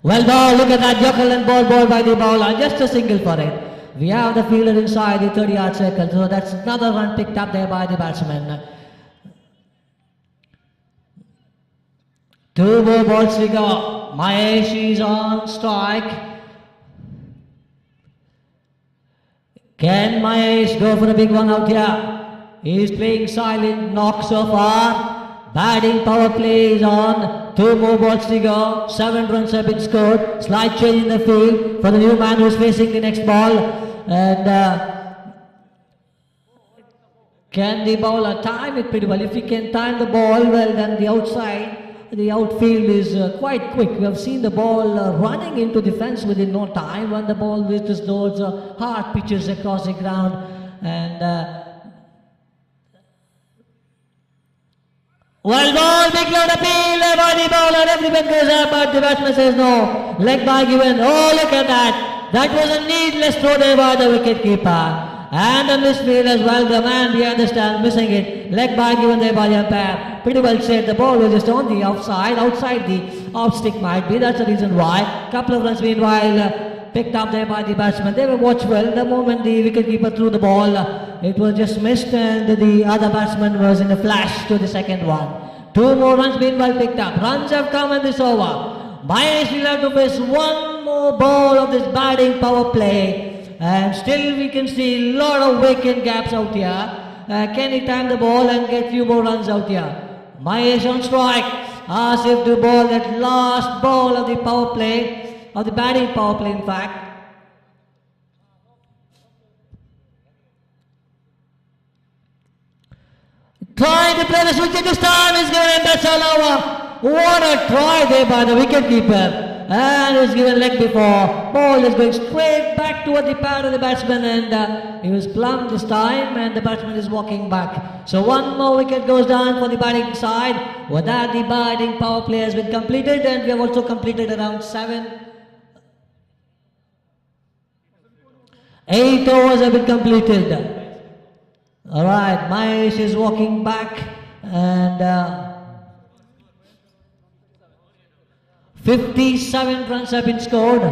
Well ball, look at that Jocelyn ball by the bowler, just a single for it. We have the fielder inside the 30-yard circle, so that's another run picked up there by the batsman. 2 more balls to go. Mahesh is on strike. Can Mahesh go for a big one out here? He's playing silent knock so far. Batting power play is on. 2 more balls to go. 7 runs have been scored. Slight change in the field for the new man who's facing the next ball. And can the bowler time it pretty well? If he can time the ball well, then the outside, the outfield is quite quick. We have seen the ball running into the fence within no time when the ball reaches those hard pitches across the ground. And well ball, big load appeal by the bowler. Everyone goes up, but the batsman says no. Leg by given. Oh, look at that. That was a needless throw there by the wicket keeper. And a misfield as well, the man behind the stand missing it. Leg by given there by the umpire. Pretty well said, the ball was just on the outside the off stick might be. That's the reason why. Couple of runs meanwhile picked up there by the batsman. They were watchful. The moment the wicketkeeper threw the ball, it was just missed and the other batsman was in a flash to the second one. 2 more runs meanwhile picked up. Runs have come in this over. Mahesh will have to face 1 more ball of this batting power play. And still we can see a lot of vacant gaps out here. Can he time the ball and get few more runs out here? Mahesh on strike. Asif to ball that last ball of the power play, of the batting power play in fact. Trying to play the switch this time is given and that's all over. What a try there by the wicketkeeper. And it's given leg before. Ball is going straight back toward the pad of the batsman and he was plumb this time and the batsman is walking back. So 1 more wicket goes down for the batting side. With that the batting power play has been completed and we have also completed around 8 overs have been completed. Alright, Mahesh is walking back and 57 runs have been scored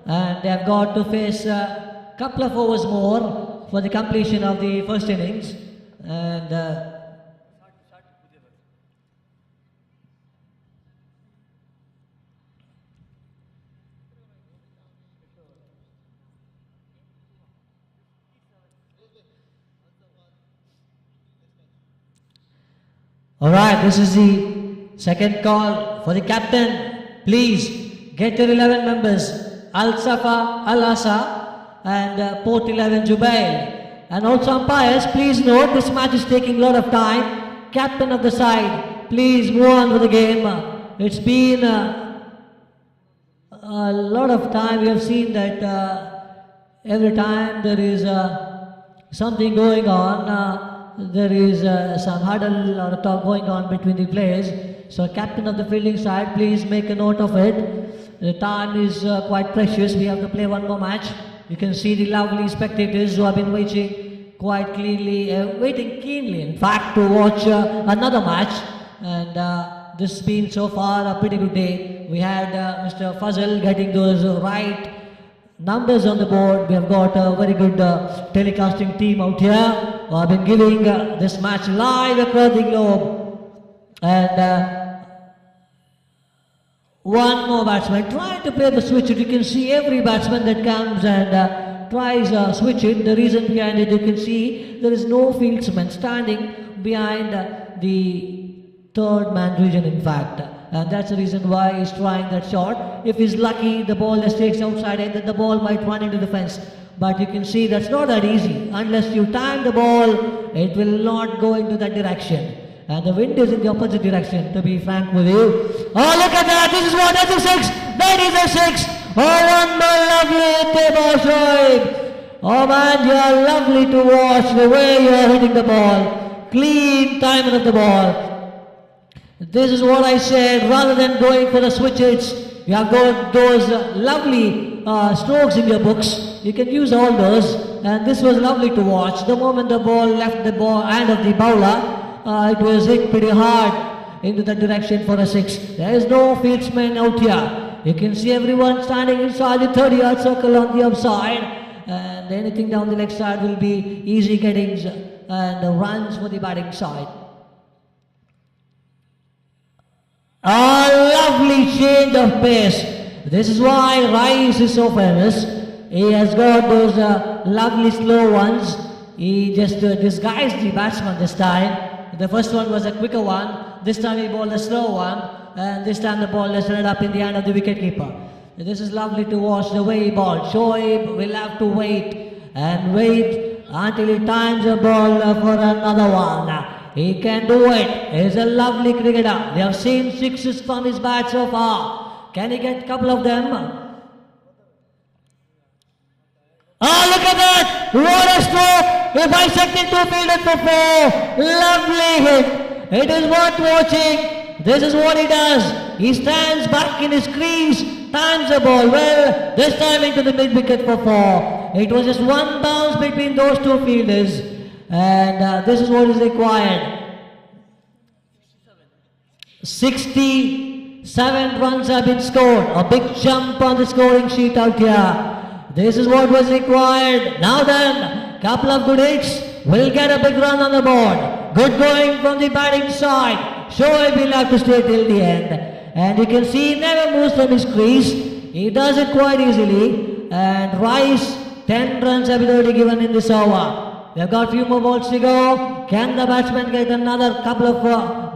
and they have got to face a couple of overs more for the completion of the first innings. And alright, this is the second call for the captain. Please get your 11 members, Al-Safa, Al-Asa and Port 11 Jubail. And also umpires, please note this match is taking a lot of time. Captain of the side, please move on with the game. It's been a lot of time we have seen that every time there is something going on, there is some huddle or talk going on between the players. So captain of the fielding side, please make a note of it. The time is quite precious. We have to play one more match. You can see the lovely spectators who have been waiting quite cleanly, waiting keenly in fact to watch another match. And this has been so far a pretty good day. We had Mr. Fazal getting those right numbers on the board. We have got a very good telecasting team out here who have been giving this match live across the globe. And one more batsman trying to play the switch it. You can see every batsman that comes and tries switch it. The reason behind it, you can see there is no fieldsman standing behind the third man region in fact. And that's the reason why he's trying that shot. If he's lucky, the ball just takes outside and then the ball might run into the fence. But you can see that's not that easy. Unless you time the ball, it will not go into that direction. And the wind is in the opposite direction, to be frank with you. Oh, look at that! This is what? That's a six! That is a six! Oh, one more lovely table Shoaib! Oh man, you are lovely to watch the way you are hitting the ball. Clean timing of the ball. This is what I said, rather than going for the switches, you have got those lovely strokes in your books. You can use all those, and this was lovely to watch. The moment the ball left the hand of the bowler, it was hit pretty hard into the direction for a six. There is no fieldsman out here. You can see everyone standing inside the 30-yard circle on the upside, and anything down the leg side will be easy gettings and runs for the batting side. A lovely change of pace. This is why Rice is so famous. He has got those lovely slow ones. He just disguised the batsman this time. The first one was a quicker one. This time he bowled a slow one. And this time the ball just ended up in the hand of the wicketkeeper. This is lovely to watch the way he bowled. Shoaib will have to wait and wait until he times the ball for another one. He can do it. He's a lovely cricketer. We have seen sixes from his bat so far. Can he get a couple of them? Oh, look at that! What a stroke! A bisecting two fielded for four. Lovely hit. It is worth watching. This is what he does. He stands back in his crease, times the ball well, this time into the mid wicket for four. It was just one bounce between those two fielders. And this is what is required. 67 runs have been scored. A big jump on the scoring sheet out here. This is what was required. Now then, couple of good hits will get a big run on the board. Good going from the batting side. Shoaib will have to stay till the end. And you can see he never moves from his crease. He does it quite easily. And Rice, 10 runs have been already given in this over. They've got a few more balls to go. Can the batsman get another couple of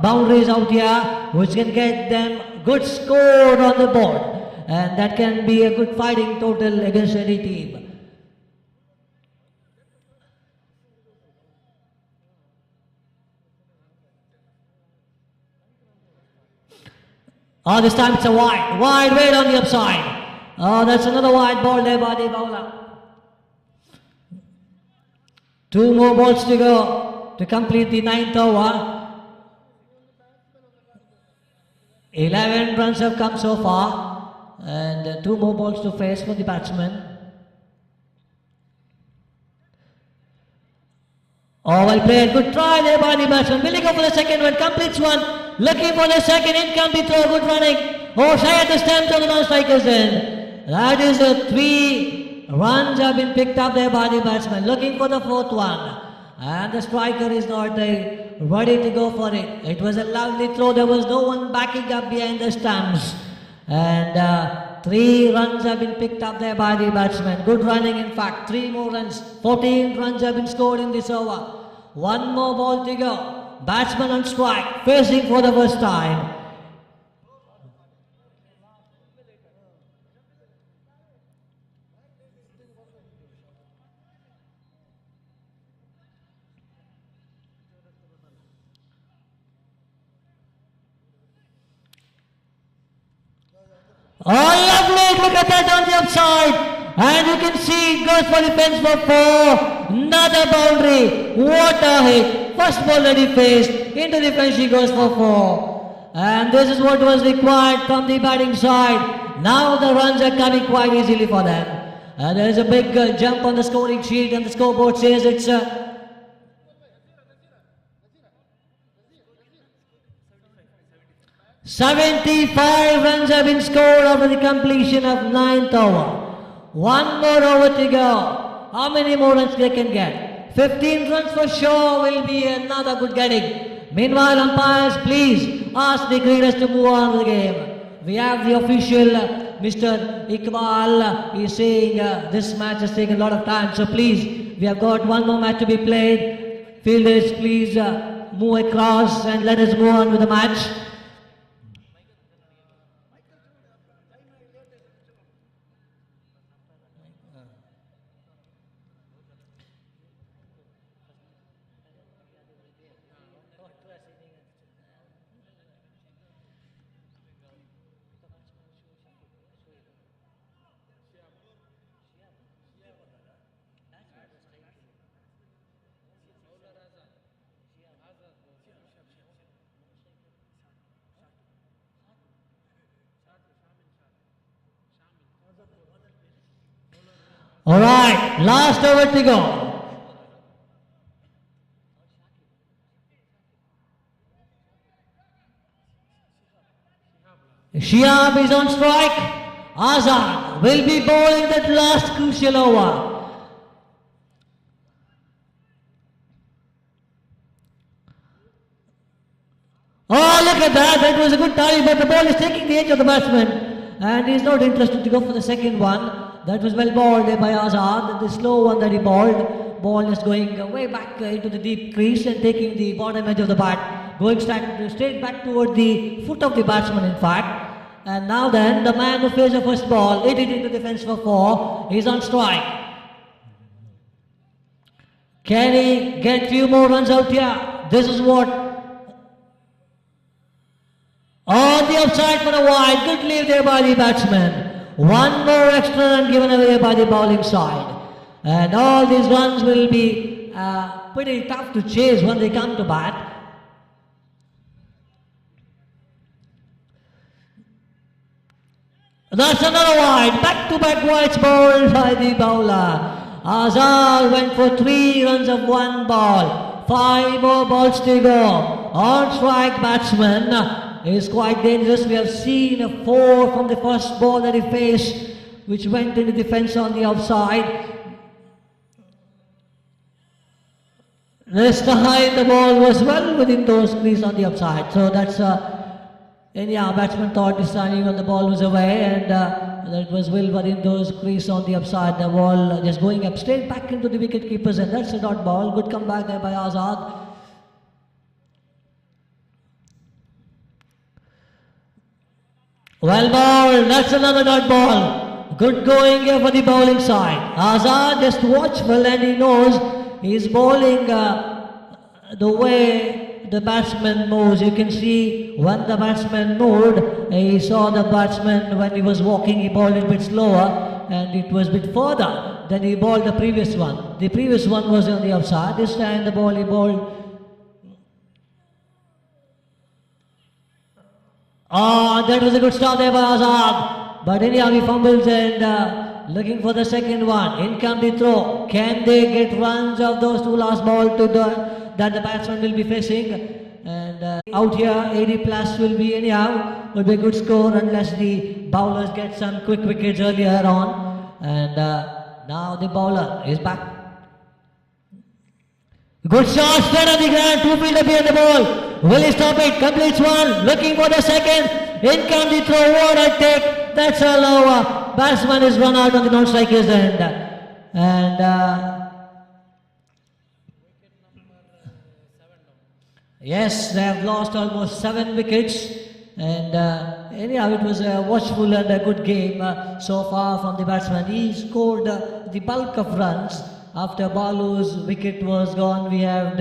boundaries out here, which can get them good score on the board? And that can be a good fighting total against any team. Oh, this time it's a wide. Wide right on the upside. Oh, that's another wide ball there by the bowler. 2 more balls to go to complete the 9th over. 11 runs have come so far, and 2 more balls to face for the batsman. Oh, well played. Good try there by the batsman. Will he go for the second one? Completes one. Looking for the second. In comes the throw. Good running. Oh, shy at the stamp on the non-strikers then. That is a 3 runs have been picked up there by the batsman. Looking for the 4th one. And the striker is not ready to go for it. It was a lovely throw. There was no one backing up behind the stumps. And 3 runs have been picked up there by the batsman. Good running in fact. 3 more runs. 14 runs have been scored in this over. 1 more ball to go. Batsman on strike. Facing for the first time. Oh, lovely! Look at that on the upside. And you can see it goes for the fence for 4. Another boundary. What a hit. First ball that he faced. Into the fence he goes for 4. And this is what was required from the batting side. Now the runs are coming quite easily for them. And there is a big jump on the scoring sheet and the scoreboard says it's 75 runs have been scored after the completion of 9th over. One more over to go. How many more runs they can get? 15 runs for sure will be another good getting. Meanwhile, umpires, please ask the cricketers to move on with the game. We have the official, Mr. Iqbal, is saying this match has taken a lot of time. So please, we have got one more match to be played. Fielders, please move across and let us move on with the match. All right, last over to go. Shihab is on strike. Azad will be bowling that last crucial over. Oh, look at that. That was a good tally, but the ball is taking the edge of the batsman. And he's not interested to go for the second one. That was well bowled there by Azad. The slow one that he bowled. Ball is going way back into the deep crease and taking the bottom edge of the bat. Going straight back toward the foot of the batsman, in fact. And now then, the man who faced the first ball, hit it into the fence for 4. He's on strike. Can he get few more runs out here? This is what. On the outside for a wide. Good leave there by the batsman. One more extra run given away by the bowling side. And all these runs will be pretty tough to chase when they come to bat. That's another wide. Back-to-back wides bowled by the bowler. Azhar went for 3 runs of 1 ball. 5 more balls to go. On strike batsman is quite dangerous. We have seen a 4 from the first ball that he faced, which went into the fence on the outside. This time the ball was well within those crease on the upside. So that's anyhow, batsman thought this timing on the ball was away, and that was well within those crease on the upside. The ball just going up straight back into the wicket keepers, and that's a dot ball. Good comeback there by Azad. Well bowled, that's another dot ball. Good going here for the bowling side. Azad just watchful and he knows he's bowling the way the batsman moves. You can see when the batsman moved, he saw the batsman when he was walking, he bowled a bit slower and it was a bit further than he bowled the previous one. The previous one was on the outside. This time the ball he bowled. Oh, that was a good start there by Azad. But anyhow, he fumbles and looking for the second one. In come the throw. Can they get runs of those 2 last balls to that the batsman will be facing? And out here, 80 plus will be anyhow. Would be a good score unless the bowlers get some quick wickets earlier on. And now the bowler is back. Good shot, straight on the ground, 2 fielder behind the ball. Will he stop it? Completes one. Looking for the second. In comes the throw. What a take. That's a lower. Batsman is run out on the non-striker's end. And yes, they have lost almost 7 wickets. And anyhow, it was a watchful and a good game so far from the batsman. He scored the bulk of runs. After Balu's wicket was gone, we have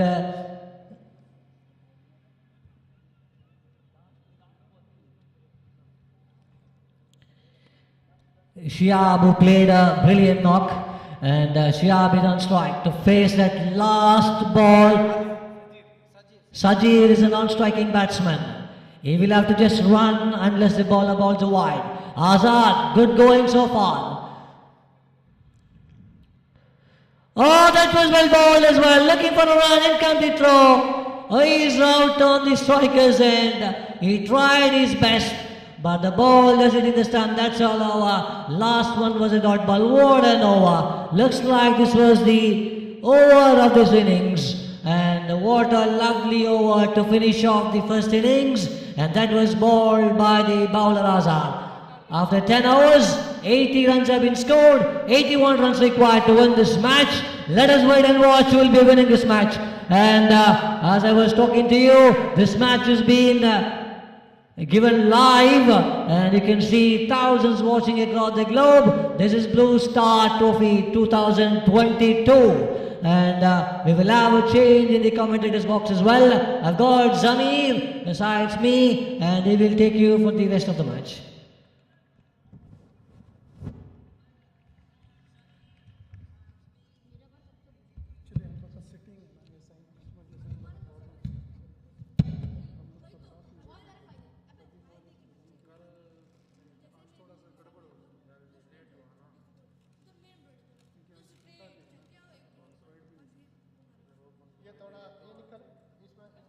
Shiab, who played a brilliant knock. And Shiab is on strike to face that last ball. Sajir is a non-striking batsman. He will have to just run unless the ball's wide. Azad, good going so far. Oh, that was well bowled as well. Looking for a run, incomplete throw. Oh, he's out on the striker's end. He tried his best, but the ball doesn't in the stand. That's all over. Last one was a dot ball. What an over. Looks like this was the over of this innings. And what a lovely over to finish off the first innings. And that was bowled by the bowler Azad. After 10 hours, 80 runs have been scored, 81 runs required to win this match. Let us wait and watch who will be winning this match. And as I was talking to you, this match has been given live, and you can see thousands watching across the globe. This is Blue Star Trophy 2022. And we will have a change in the commentators box as well. I've got Zamir besides me, and he will take you for the rest of the match. ये थोड़ा ये निकल इसमें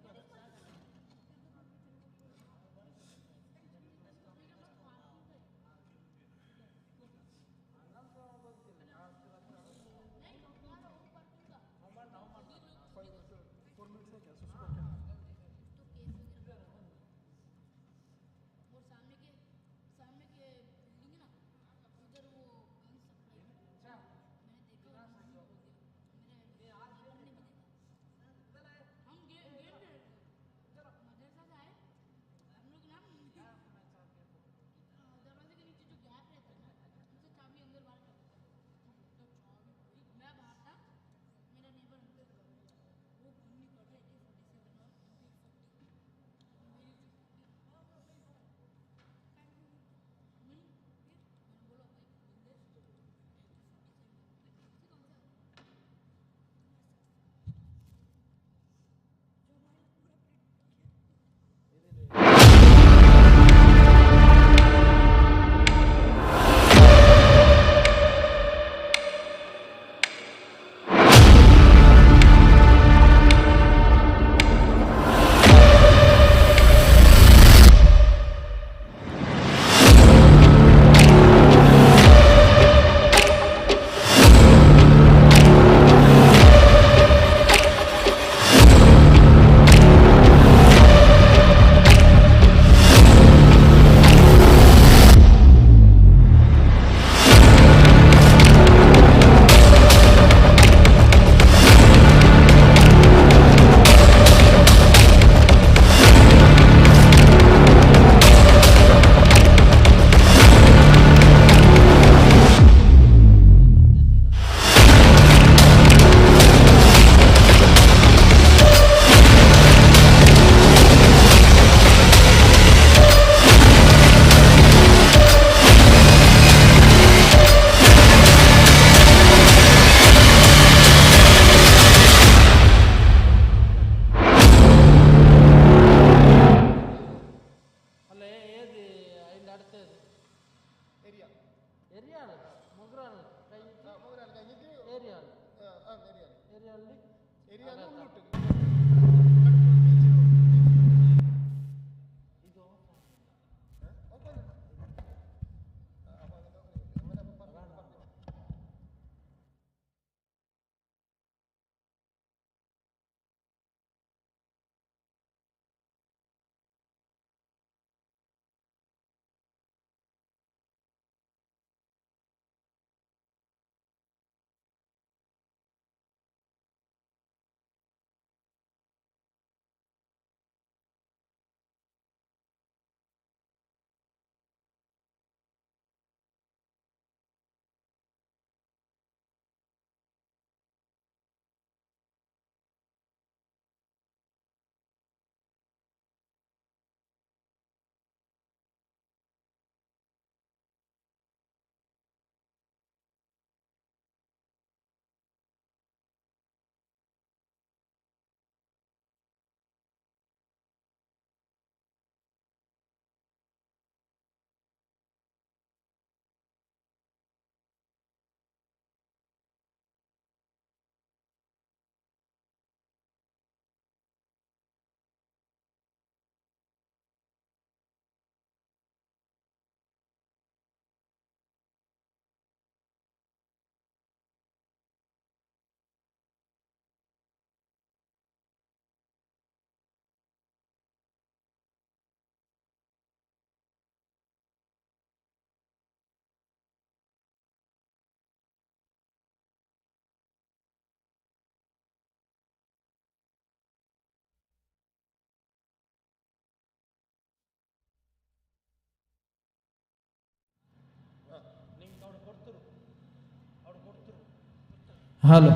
Hello.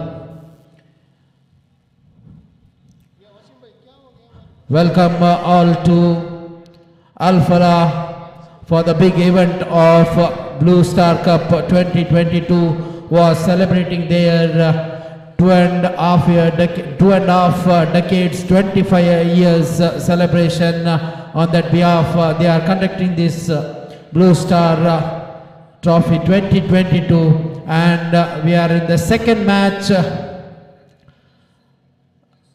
Welcome all to Al Falah for the big event of Blue Star Cup 2022 was celebrating their 2.5 decades, 25 years celebration. On that behalf, they are conducting this Blue Star Trophy 2022, and we are in the second match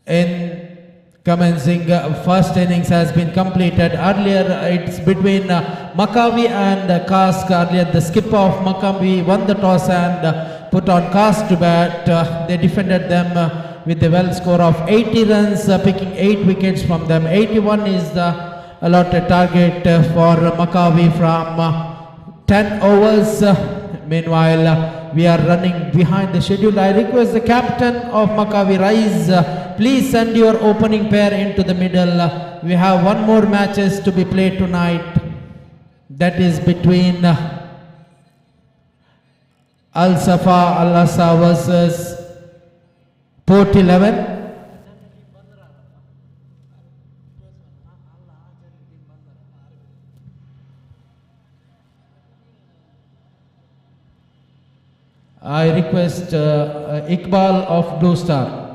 in commencing. First innings has been completed. Earlier it's between Maccabi and Kask. Earlier the skipper of Maccabi won the toss and put on Kask to bat. They defended them with a well score of 80 runs, picking 8 wickets from them. 81 is the allotted target for Maccabi from 10 overs. Meanwhile, we are running behind the schedule. I request the captain of Maccabi rise. Please send your opening pair into the middle. We have one more matches to be played tonight. That is between Al Safa Al Asa versus Port 11. I request Iqbal of Blue Star.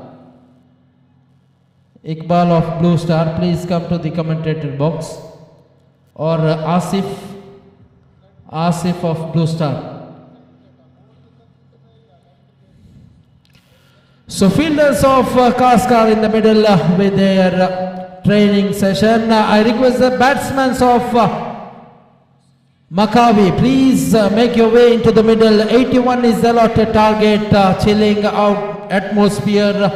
Iqbal of Blue Star, please come to the commentator box. Or Asif of Blue Star. So fielders of Kask are in the middle with their training session. I request the batsmen of Maccabi, please make your way into the middle. 81 is the allotted target, chilling out atmosphere.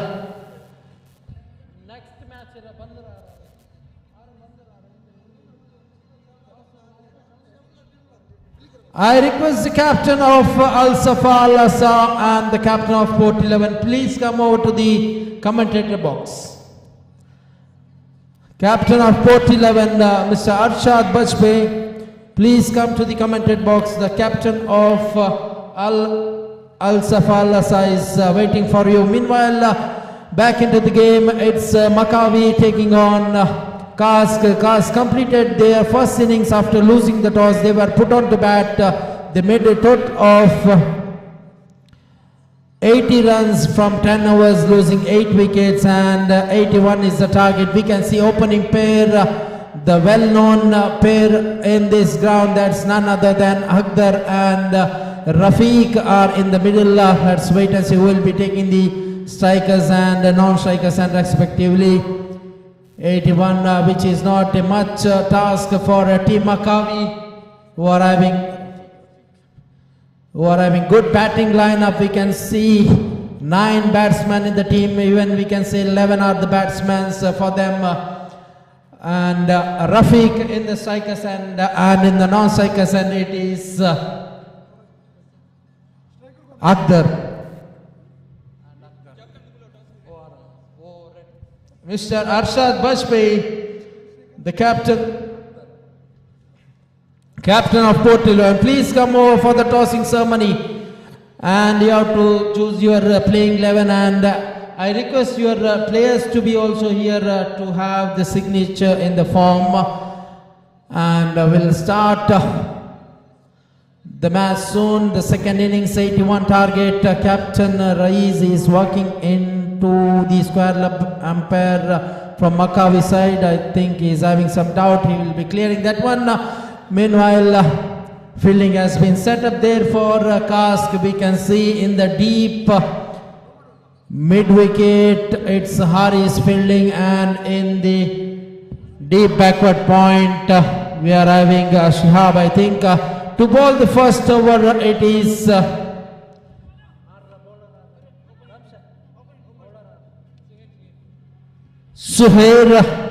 I request the captain of Al Safa Al Asa and the captain of Port 11, please come over to the commentator box. Captain of Port 11, Mr. Arshad Bajpayee, please come to the commentator box. The captain of Al Safa Al Asa is waiting for you. Meanwhile, back into the game, it's Maccabi taking on Kask. Kask completed their first innings after losing the toss. They were put on to bat. They made a total of 80 runs from 10 overs, losing 8 wickets, and 81 is the target. We can see opening pair, the well-known pair in this ground, that's none other than Akhdar and Rafiq are in the middle. Let's wait and see who will be taking the strikers and non-strikers and respectively. 81, which is not a much task for Team Maccabi, who are having good batting lineup. We can see 9 batsmen in the team, even we can say 11 are the batsmen for them. And Rafiq in the strikers and in the non-strikers, and it is Akhdar. Mr. Arshad Bajpayee, the captain of Port 11, please come over for the tossing ceremony, and you have to choose your playing 11, and I request your players to be also here to have the signature in the form, and we'll start the match soon. The second innings, 81 target. Captain Raiz is walking into the square leg umpire from Maccabi side. I think he's having some doubt. He will be clearing that one. Meanwhile, fielding has been set up there for Kask. We can see in the deep mid wicket, it's Haris fielding, and in the deep backward point, we are having Shihab. I think to bowl the first over, it is Suhair.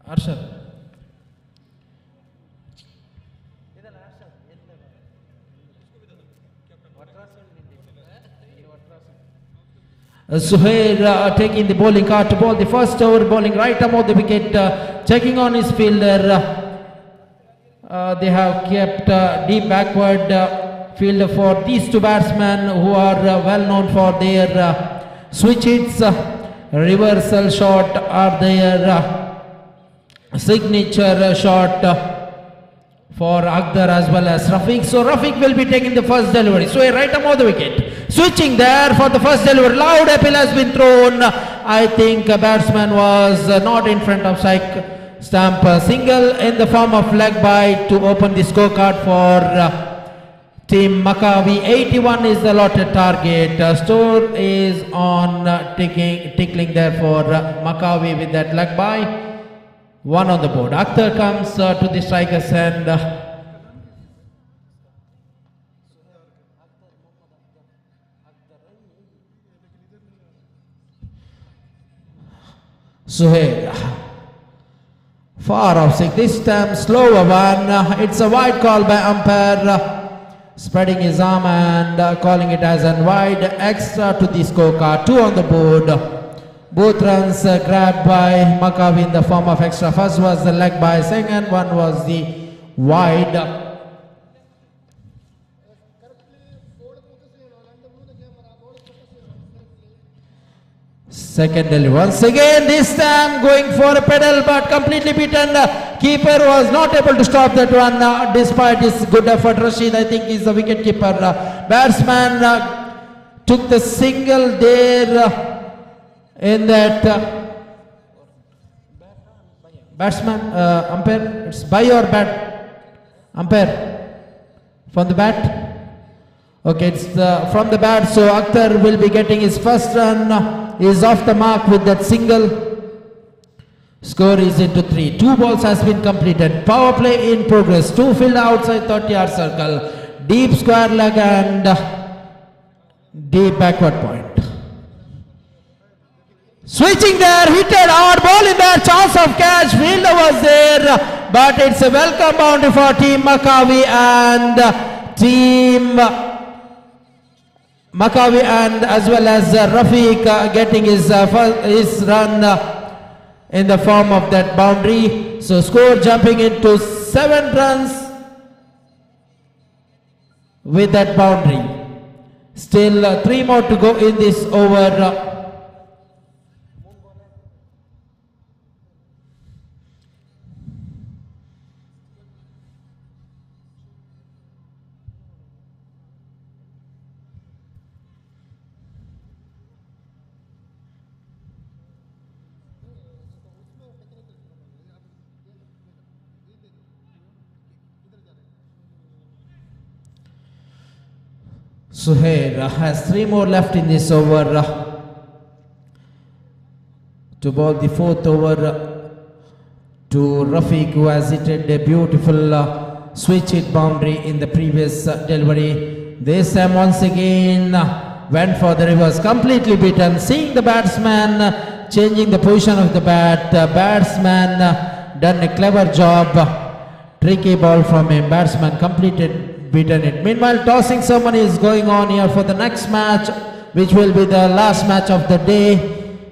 Arshad. Suhair taking the bowling card to bowl the first over, bowling right above the wicket, checking on his fielder. They have kept deep backward fielder for these two batsmen who are well known for their switch hits, reversal shot are their signature shot for Akhtar as well as Rafiq. So Rafiq will be taking the first delivery. So right above the wicket, switching there for the first delivery. Loud appeal has been thrown. I think a batsman was not in front of strike stamp. Single in the form of leg by to open the scorecard for Team Maccabi. 81 is the allotted target. Store is on tickling there for Maccabi with that leg by. One on the board. Akhtar comes to the striker's end. Suhair. Far off six. This time slower one. It's a wide call by umpire. Spreading his arm and calling it as a wide. Extra to the scorecard. 2 on the board. Both runs grabbed by Maccabi in the form of extra. First was the leg by, second one was the wide. Second delivery. Once again, this time going for a pedal but completely beaten. Keeper was not able to stop that one despite his good effort. Rashid, I think, is the wicket keeper. Batsman took the single there. In that batsman, umpire, it's by or bat? Umpire, from the bat? Okay, it's from the bat, so Akhtar will be getting his first run. He is off the mark with that single. Score is into 3. 2 balls has been completed. Power play in progress. 2 filled outside 30-yard circle. Deep square leg and deep backward point. Switching there, hit it hard, ball in there, chance of catch, fielder was there, but it's a welcome boundary for Team Maccabi and Team Maccabi and as well as Rafiq getting his run in the form of that boundary. So score jumping into 7 runs with that boundary. Still 3 more to go in this over. Suhair has 3 more left in this over to bowl the 4th over to Rafiq, who has hit a beautiful switch hit boundary in the previous delivery. This time once again went for the reverse, completely beaten. Seeing the batsman changing the position of the bat, batsman done a clever job. Tricky ball from him, batsman completed beaten it. Meanwhile, tossing ceremony is going on here for the next match, which will be the last match of the day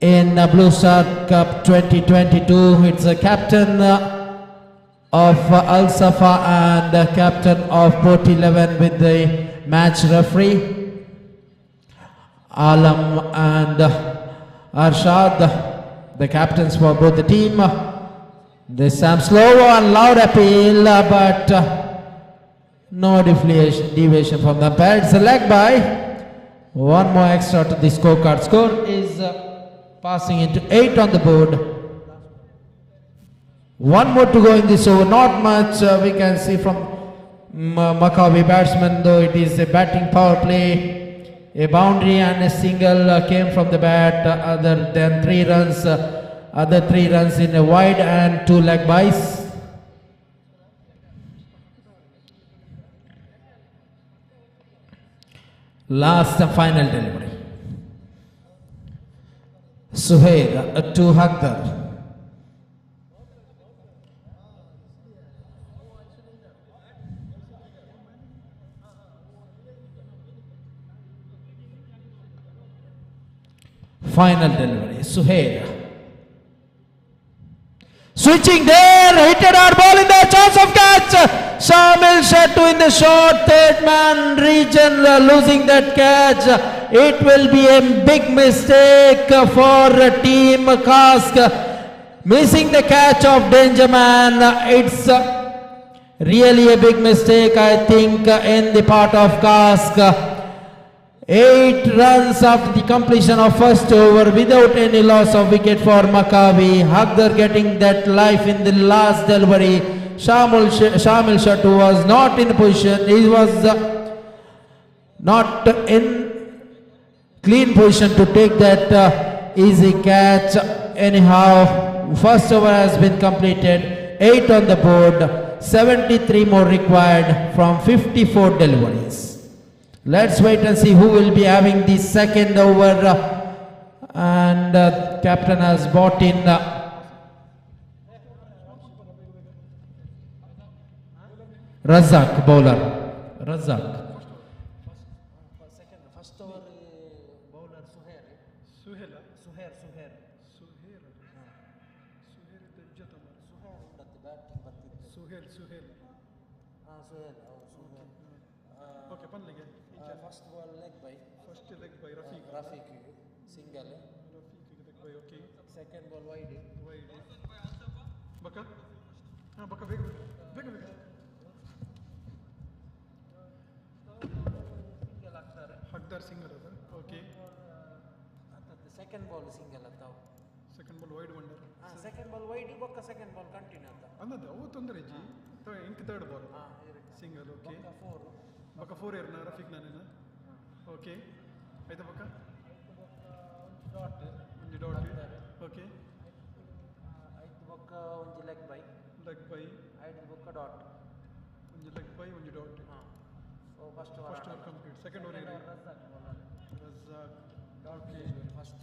in Blue Star Cup 2022. It's a captain of Al Safa and captain of Port 11 with the match referee Alam and Arshad, the captains for both the team. This time slow and loud appeal, but no deviation from the umpire. It's a leg by. 1 more extra to the scorecard. Score is passing into 8 on the board. 1 more to go in this over. Not much we can see from Maccabi batsman, though it is a batting power play. A boundary and a single came from the bat. Other than 3 runs, other 3 runs in a wide and 2 leg bys. Last and final delivery. Suhair to Akhtar. Final delivery. Suhail. Switching there, hit it hard ball in the chance of catch. Shamil Shetty in the short, third man region losing that catch. It will be a big mistake for Team Kask. Missing the catch of Danger Man. It's really a big mistake, I think, in the part of Kask. 8 runs after the completion of first over without any loss of wicket for Maccabi. Hagdar getting that life in the last delivery. Shamil Shetty was not in position. He was not in clean position to take that easy catch. Anyhow, first over has been completed. 8 on the board. 73 more required from 54 deliveries. Let's wait and see who will be having the second over. And captain has brought in Razak, bowler. Razak. First over bowler Suhair. Suhair. Suhair. Suhair Tejjat Amar. Suhail. Okay, pan lege. First ball leg by First leg by Rafiq. single. Rafiq leg by okay. Second ball wide. Wide. Baka? Ah, Baka bega. Hagdar single ada. Okay. The second ball single atta. Second ball wide wonder. Second ball wide baka second ball continue atta. Annada avu tondre ji. Inc third ball. Single okay. Baka 4 erna Rafiq nanena. Okay. Aida baka? Onji dot. Okay. leg by Leg by dot. onji leg by onji dot. So first First over complete. Second over Razak. Razak. Okay. First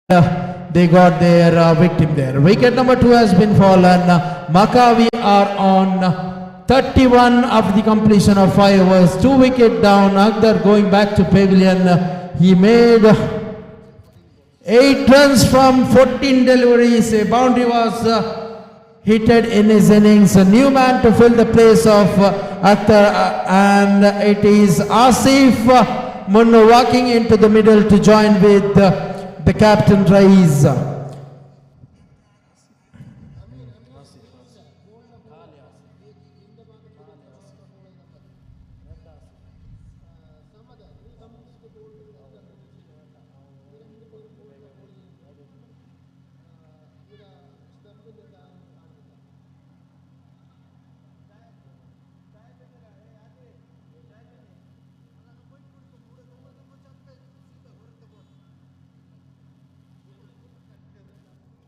they got their victim there. Wicket number 2 has been fallen. Maccabi are on 31 after the completion of 5 overs. 2 wicket down. Akhdar going back to pavilion. He made 8 runs from 14 deliveries. A boundary was hitted in his innings. A new man to fill the place of Akhtar, and it is Asif Munno walking into the middle to join with the captain Raiz.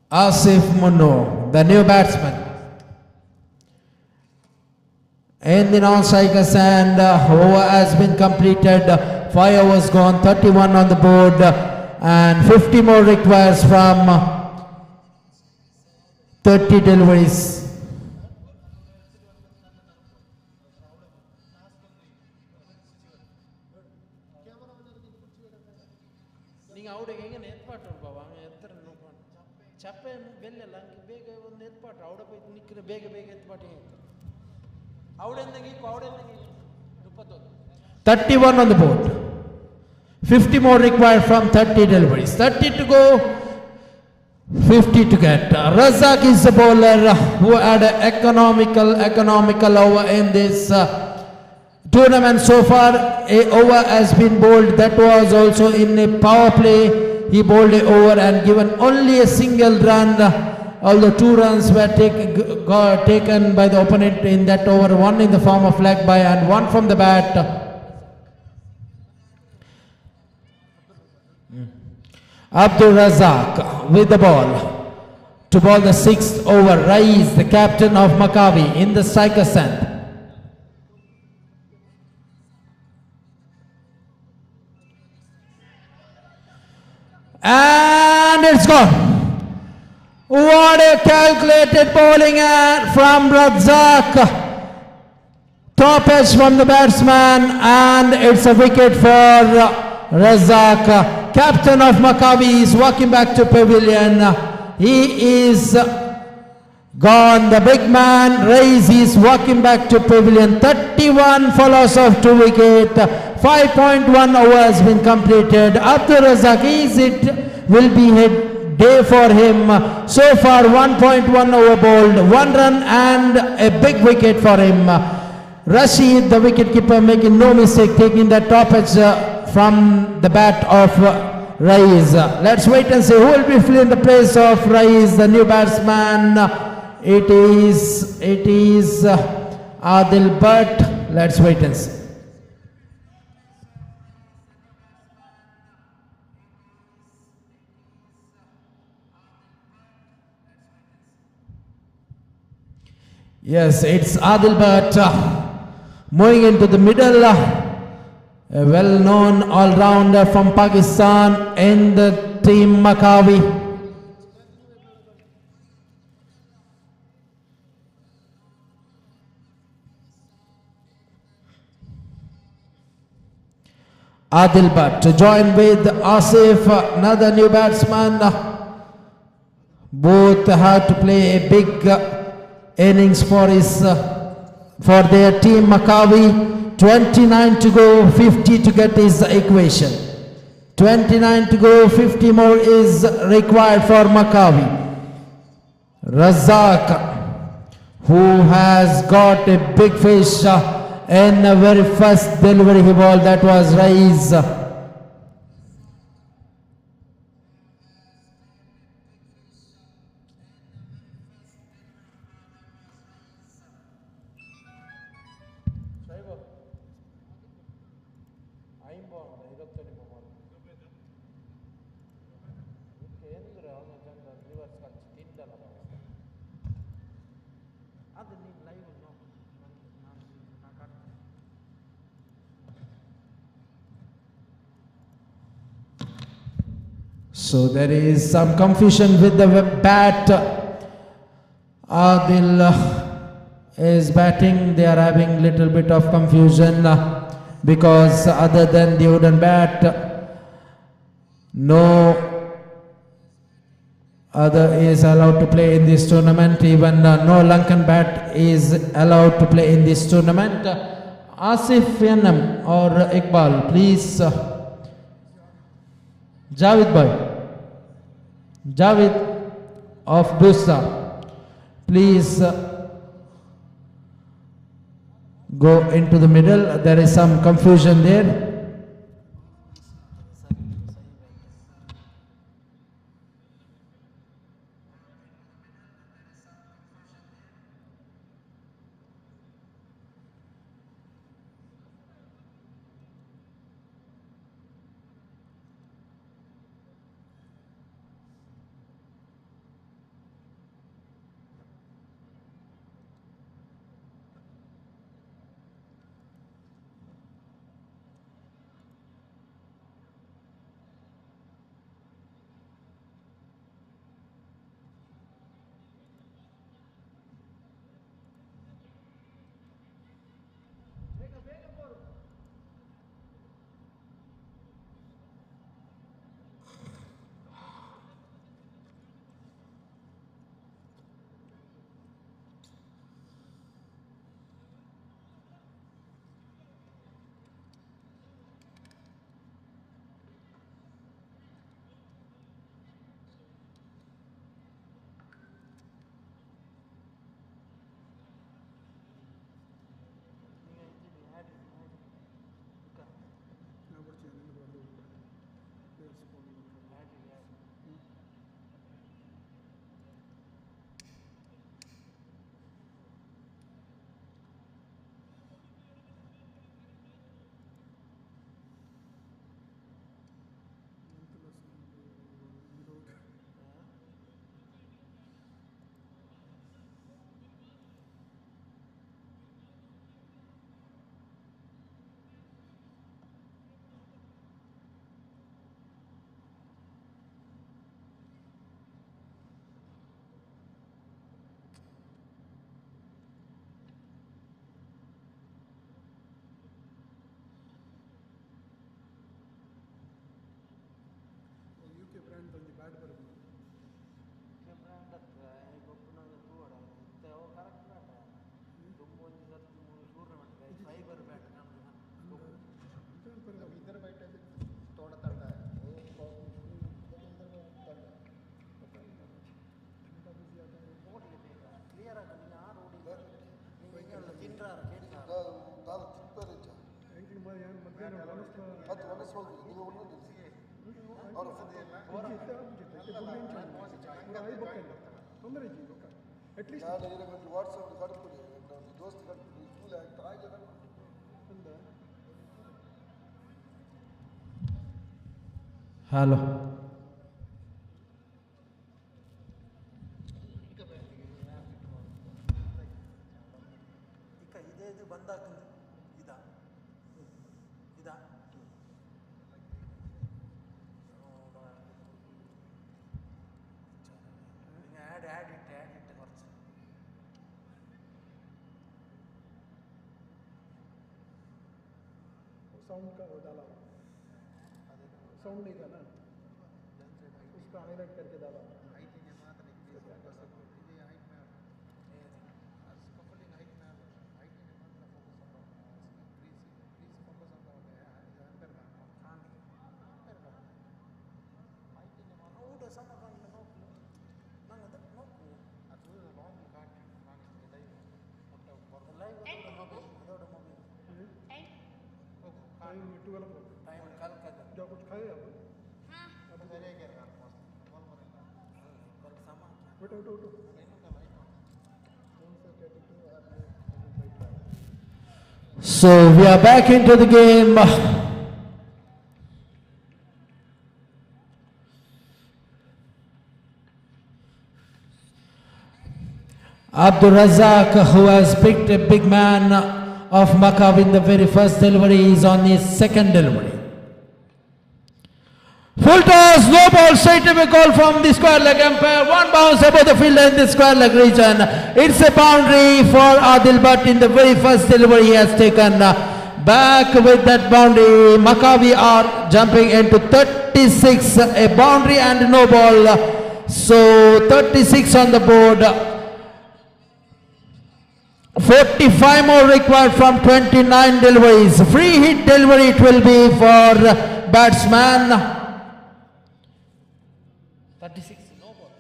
Asif Munno, the new batsman. In the non-strikers, and over has been completed. 5 overs gone, 31 on the board, and 50 more requires from 30 deliveries. "31 on the board, 50 more required from 30 deliveries. 30 to go, 50 to get. Razak is the bowler who had an economical over in this tournament so far. A over has been bowled, that was also in a power play. He bowled a over and given only a single run, although 2 runs were taken by the opponent in that over, 1 in the form of leg by and 1 from the bat. Abdul Razak with the ball to bowl the 6th over. Raiz, the captain of Maccabi, in the striker's end. And it's gone. What a calculated bowling from Razak. Top edge from the batsman, and it's a wicket for Razak. Captain of Maccabi is walking back to pavilion. He is gone. The big man, Raiz, is walking back to pavilion. 31 for loss of 2 wicket. 5.1 over has been completed. Abdul Razak, it will be a day for him. So far 1.1 over bowled, 1 run and a big wicket for him. Rashid, the wicketkeeper, making no mistake, taking the top edge from the bat of Raiz. Let's wait and see who will be filling the place of Raiz, the new batsman. It is Adil Bhatt. Let's wait and see. Yes, it's Adil Bhatt moving into the middle. A well-known all-rounder from Pakistan in the team Maccabi. Adil Bhatt to join with Asif, another new batsman. Both have to play a big innings for their team Maccabi. 29 to go, 50 to get is the equation. 29 to go, 50 more is required for Maccabi. Razak, who has got a big fish in the very first delivery he bowled, that was Raiz. So there is some confusion with the bat. Adil is batting. They are having little bit of confusion because other than the wooden bat, no other is allowed to play in this tournament. Even no Lankan bat is allowed to play in this tournament. Asif Yanam or Iqbal, please. Javed bhai, Javed of Busa, please go into the middle. There is some confusion there. Hello. Sound का वो डाला sound नहीं था ना उसका highlight करके डाला So we are back into the game. Abdul Razak, who has picked a big man of Maccabi in the very first delivery, is on his second delivery. Full toss, no ball, straight away call from the square leg umpire. One bounce above the fielder in the square leg region. It's a boundary for Adil Bhatt in the very first delivery he has taken. Back with that boundary. Maccabi are jumping into 36, a boundary and no ball. So 36 on the board. 45 more required from 29 deliveries. Free hit delivery it will be for batsman. 36, no ball.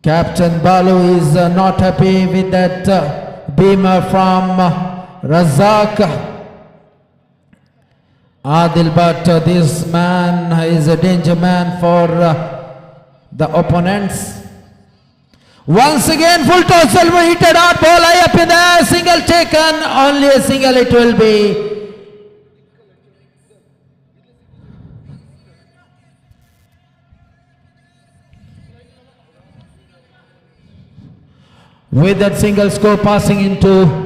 Captain Balu is not happy with that beamer from Razak. Adil Bhatt, this man is a danger man for the opponents. Once again, full toss, silver hit a dart ball high up in the air, single taken, only a single it will be. With that single score passing into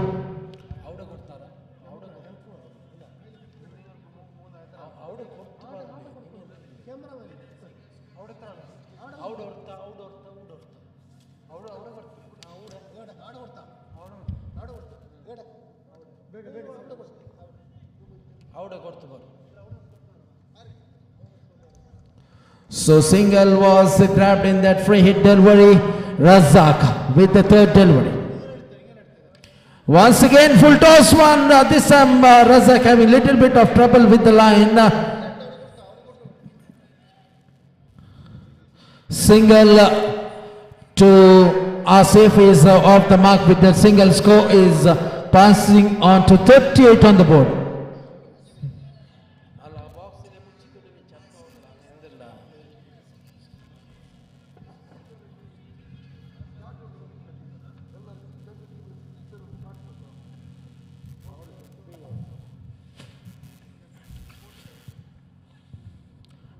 so single was grabbed in that free hit delivery. Razak with the third delivery. Once again full toss one. This time Razak having little bit of trouble with the line. Single to Asif is off the mark with the single score is passing on to 38 on the board.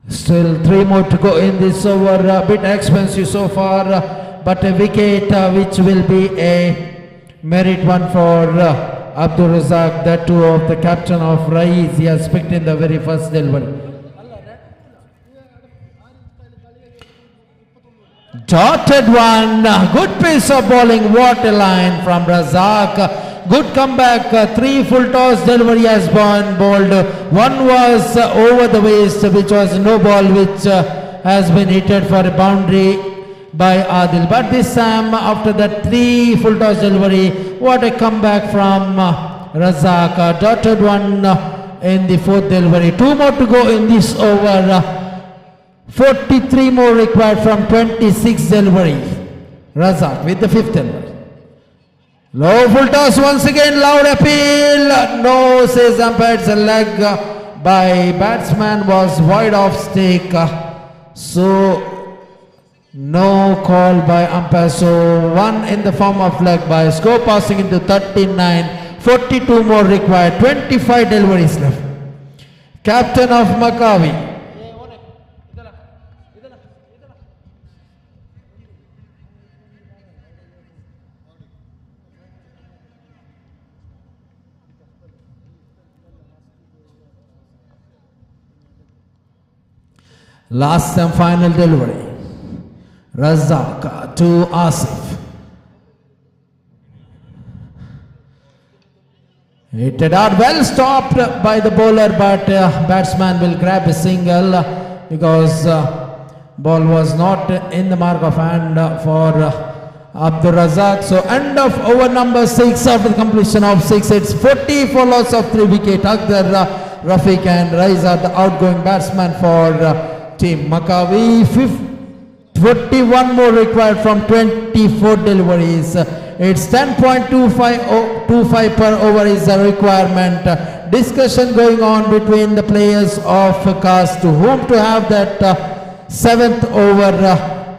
Still 3 more to go in this over, a bit expensive so far, but a wicket which will be a merit one for Abdul Razak, that too of the captain of Raiz. He has picked in the very first delivery. Dotted one, good piece of bowling, what a line from Razak. Good comeback, 3 full toss delivery has been bowled. One was over the waist, which was no ball, which has been hit for a boundary by Adil. But this time, after that 3 full toss delivery, what a comeback from Razak. Dotted one in the 4th delivery. 2 more to go in this over. 43 more required from 26 delivery. Razak with the 5th delivery. Low full toss once again, loud appeal. No, says umpire, it's a leg by batsman was wide off stake. So no call by umpire. So 1 in the form of leg by score passing into 39. 42 more required. 25 deliveries left. Captain of Maccabi. Last and final delivery. Razak to Asif. Hit it out, well stopped by the bowler, but batsman will grab a single because ball was not in the mark of hand for Abdul Razak. So end of over number 6 after the completion of 6. It's 40 for loss of 3 wicket. Akhdar, Rafiq and Raiz are the outgoing batsman for Team Maccabi. 41 more required from 24 deliveries. It's 10.25 per over is the requirement. Discussion going on between the players of cast to whom to have that 7th over.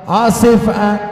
Asif and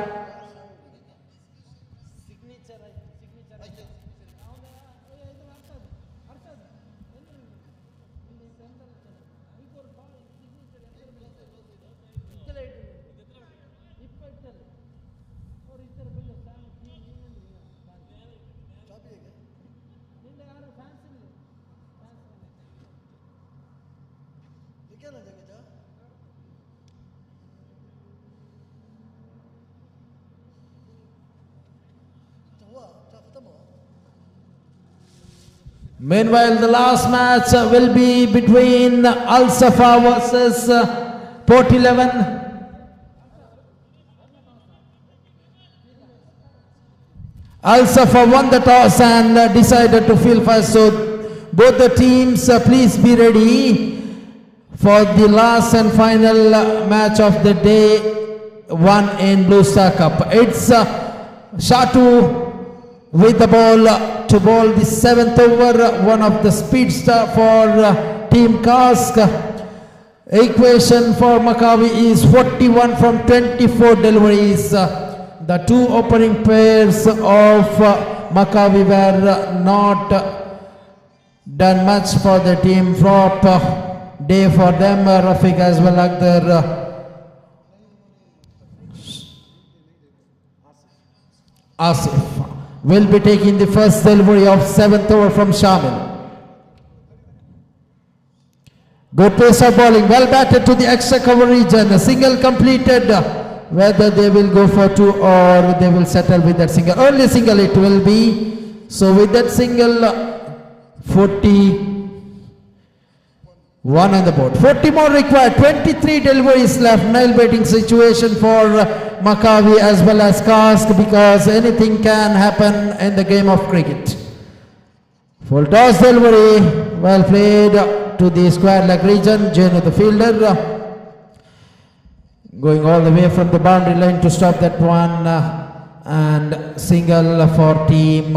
Meanwhile, the last match will be between Al Safa versus Port 11. Al Safa won the toss and decided to field first. So both the teams, please be ready for the last and final match of the day, one in Blue Star Cup. It's Shatu with the ball to bowl the 7th over, one of the speedster for Team Kask. Equation for Maccabi is 41 from 24 deliveries. The two opening pairs of Maccabi were not done much for the team. Flop day for them. Rafiq as well Akhdar. Asif will be taking the first delivery of 7th over from Shamil. Good pace of bowling, well batted to the extra cover region. A single completed. Whether they will go for two or they will settle with that single. Only single it will be. So with that single, 41 on the board. 40 more required. 23 deliveries left. Nail baiting situation for Maccabi as well as Kask, because anything can happen in the game of cricket. Full toss delivery. Well played to the square leg region. Jenu the fielder. Going all the way from the boundary line to stop that one, and single for Team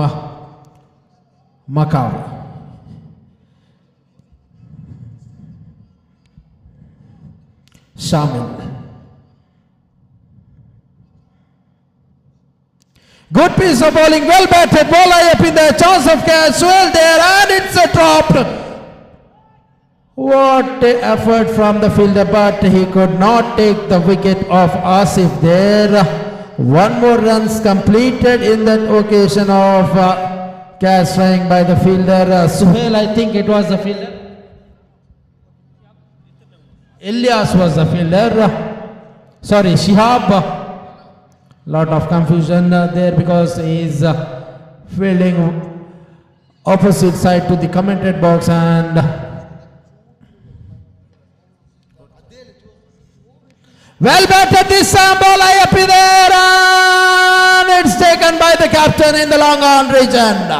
Maccabi. Shamil. Good piece of bowling, well batted, ball high up in the chance of catch, well there, and it's a drop. What a effort from the fielder, but he could not take the wicket of Asif there. One more runs completed in that occasion of catch trying by the fielder. Suhail, I think it was the fielder. Ilyas was the fielder. Sorry, Shihab. Lot of confusion there because he is fielding opposite side to the commented box, and well batted this time, ball high up in there, and it's taken by the captain in the long on region.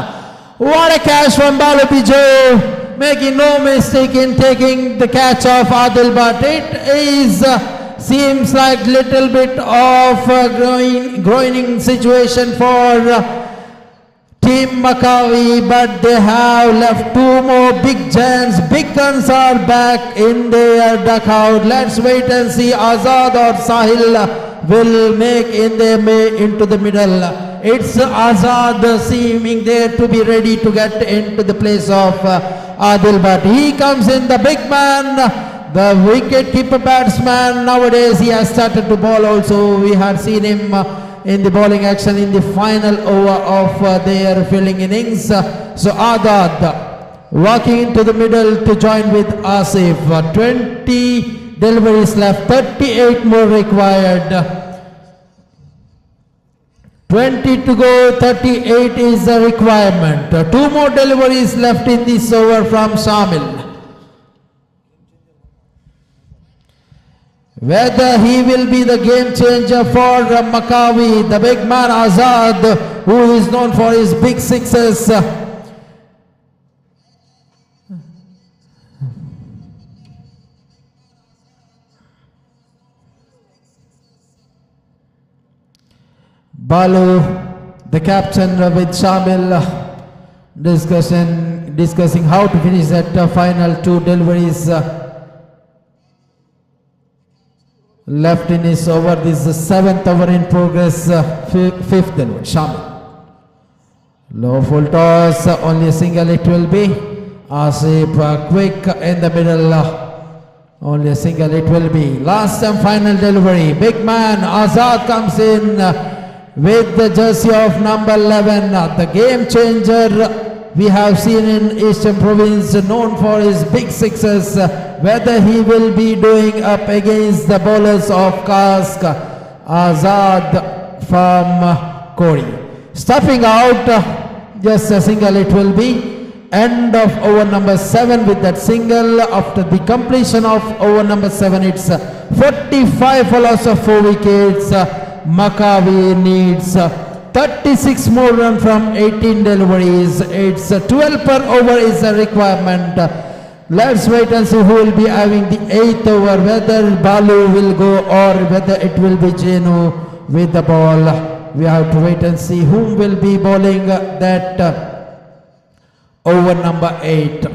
What a catch from Balu Bijou, making no mistake in taking the catch of Adil, but it is seems like little bit of groining situation for Team Maccabi, but they have left two more big giants. Big guns are back in their dugout. Let's wait and see. Azad or Sahil will make into the middle. It's Azad seeming there to be ready to get into the place of Adil, but he comes in, the big man, the wicket-keeper batsman. Nowadays he has started to bowl also. We have seen him in the bowling action in the final over of their fielding innings. So Adad walking into the middle to join with Asif. 20 deliveries left, 38 more required. 20 to go, 38 is the requirement. 2 more deliveries left in this over from Shamil. Whether he will be the game changer for Maccabi, the big man Azad, who is known for his big sixes. Balu, the captain with Shamil, discussing how to finish that final 2 deliveries left in his over. This is the 7th over in progress, 5th delivery. Shamil. Low full toss, only a single it will be. Asif quick in the middle, only a single it will be. Last and final delivery. Big man Azad comes in with the jersey of number 11, the game changer we have seen in Eastern Province, known for his big sixes, whether he will be doing up against the bowlers of Cask Azad from Kori. Stuffing out, just a single it will be. End of over number 7 with that single. After the completion of over number 7, it's 45 for loss of 4 wickets. Maccabi needs 36 more runs from 18 deliveries. It's 12 per over is the requirement. Let's wait and see who will be having the 8th over, whether Balu will go or whether it will be Jenu with the ball. We have to wait and see whom will be bowling that over number 8.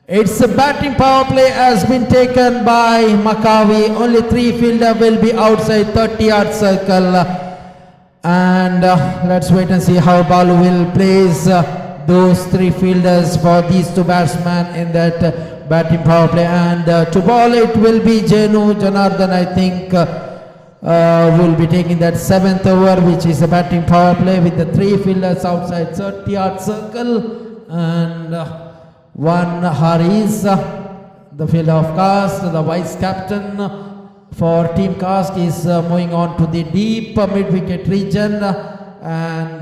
It's a batting power play has been taken by Maccabi. Only 3 fielder will be outside 30-yard circle. And let's wait and see how Balu will place those 3 fielders for these 2 batsmen in that batting power play. And to bowl it will be Jenu Janardhan, I think, will be taking that 7th over, which is a batting power play with the 3 fielders outside 30-yard circle. And one Haris, the fielder of Cask, the vice captain for Team Cask, is moving on to the deep mid-wicket region. And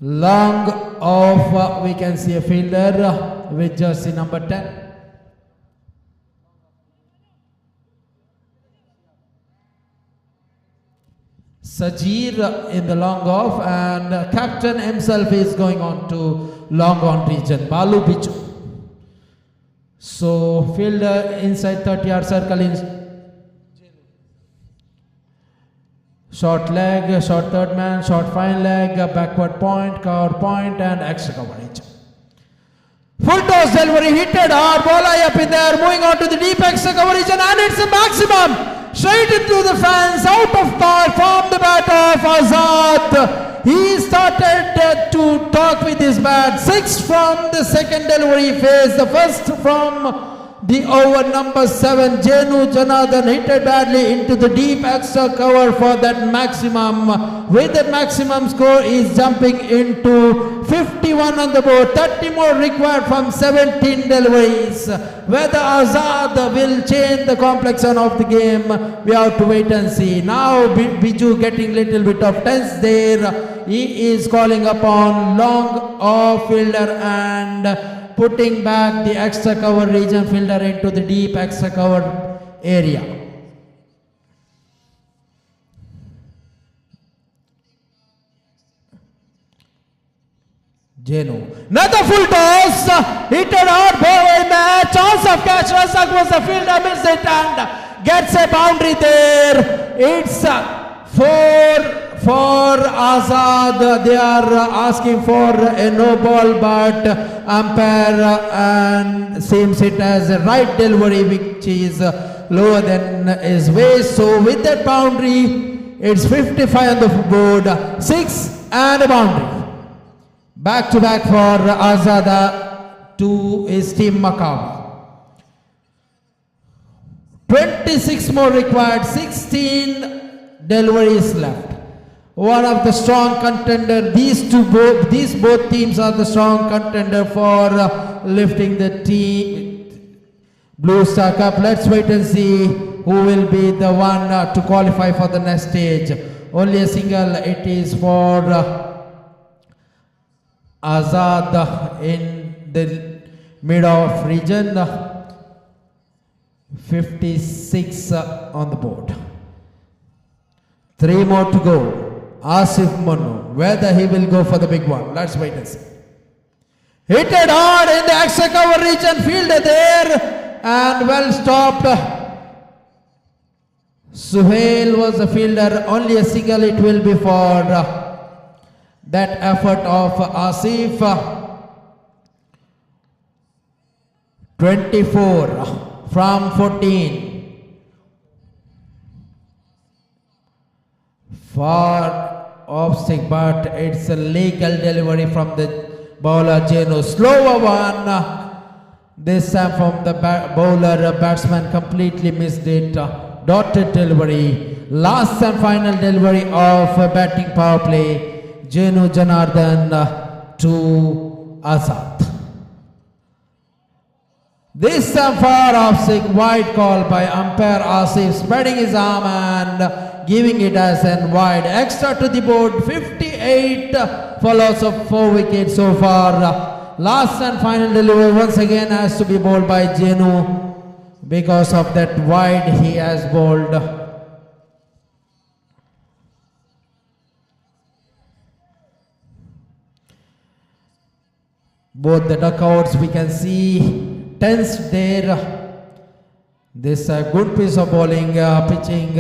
long off, we can see a fielder with jersey number 10. Sajir in the long off, and captain himself is going on to long on region, Balu Bichu. So fielder inside 30-yard circle in short leg, short third man, short fine leg, backward point, cover point and extra coverage. Full toss delivery, hit it hard, ball high up in there, moving on to the deep extra coverage, and it's a maximum. Straight into the fence, out of par from the bat of Azad. He started to talk with his bat. 6 from the second delivery phase. The first from the over number 7. Jenu Janardhan hit it badly into the deep extra cover for that maximum. With that maximum score, he is jumping into 51 on the board. 30 more required from 17 deliveries. Whether Azad will change the complexion of the game, we have to wait and see. Now Biju getting little bit of tense there. He is calling upon long off fielder and putting back the extra cover region fielder into the deep extra cover area. Jenu. Another full toss. Hit it hard ball in the chance of catch. Razak was the fielder, missed it and gets a boundary there. It's 4 for Azad. They are asking for a no ball, but umpire and seems it as a right delivery, which is lower than his waist. So with that boundary, it's 55 on the board, 6 and a boundary. Back to back for Azad to his team Maccabi. 26 more required, 16 deliveries left. One of the strong contender. These both teams are the strong contender for lifting the team Blue Star Cup. Let's wait and see who will be the one to qualify for the next stage. Only a single. It is for Azad in the mid-off region. 56 on the board. 3 more to go. Asif Manu, whether he will go for the big one. Let's wait and see. Hit it hard in the extra cover region, fielded there and well stopped. Suhail was the fielder, only a single it will be for that effort of Asif. 24 from 14. For off stick, but it's a legal delivery from the bowler Jenu. Slower one. This time from the bowler, batsman completely missed it. Dotted delivery. Last and final delivery of batting power play. Jenu Janardhan to Azad. This time far off sick, wide call by umpire Asif, spreading his arm and giving it as an wide. Extra to the board, 58 for loss of 4 wickets so far. Last and final delivery once again has to be bowled by Jenu. Because of that wide he has bowled. Both the duckouts we can see tensed there. This good piece of bowling, pitching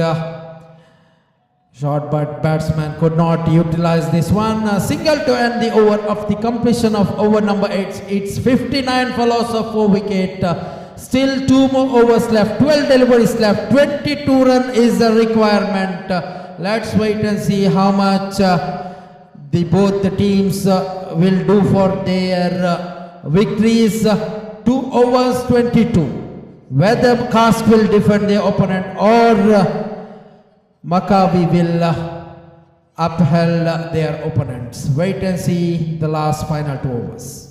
shot, but batsman could not utilize this one. Single to end the over of the completion of over number 8. It's 59 for loss of 4 wicket. Still 2 more overs left, 12 deliveries left, 22 run is the requirement. Let's wait and see how much both the teams will do for their victories. 2 overs 22. Whether Kask will defend their opponent or Maccabi will uphold their opponents. Wait and see the last final 2 overs.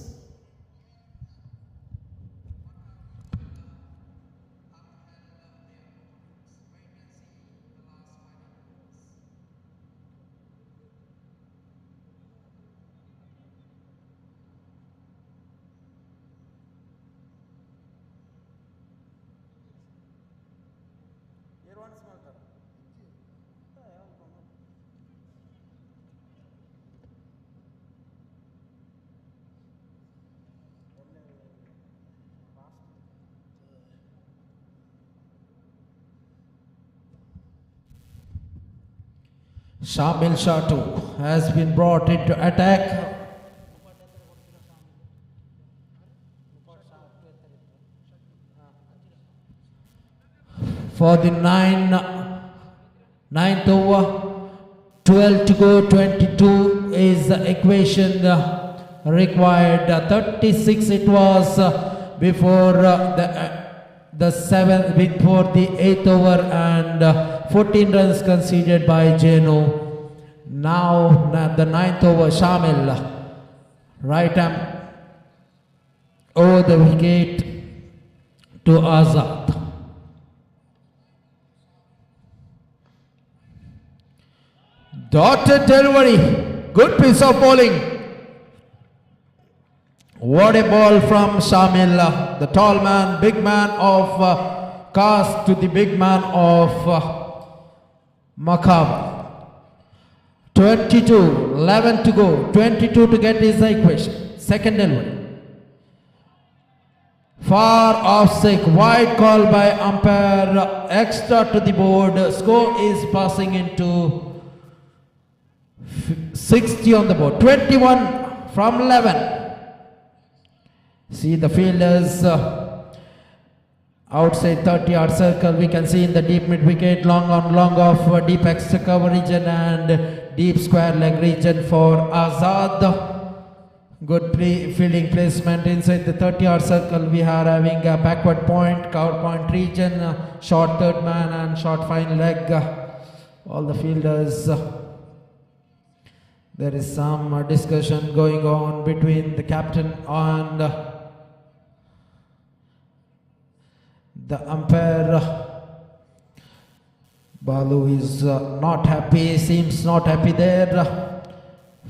Shamil Shatu has been brought into attack. For the ninth over, 12 to go, 22 is the equation required. 36 it was before the 7th, before the 8th over, and 14 runs conceded by Jenu. Now the 9th over, Shamil, right arm over the wicket to Azad. Dotted delivery, good piece of bowling. What a ball from Shamil, the tall man, big man of Kask to the big man of Maccabi. 22, 11 to go, 22 to get is the equation. Second delivery. Far off sick, wide call by umpire, extra to the board. Score is passing into 60 on the board, 21 from 11. See the fielders outside 30-yard circle. We can see in the deep mid wicket, long on long off, deep extra cover region and deep square leg region for Azad. Good fielding placement inside the 30-yard circle. We are having a backward point, cover point region, short third man and short fine leg. All the fielders. There is some discussion going on between the captain and the umpire. Balu is not happy, seems not happy there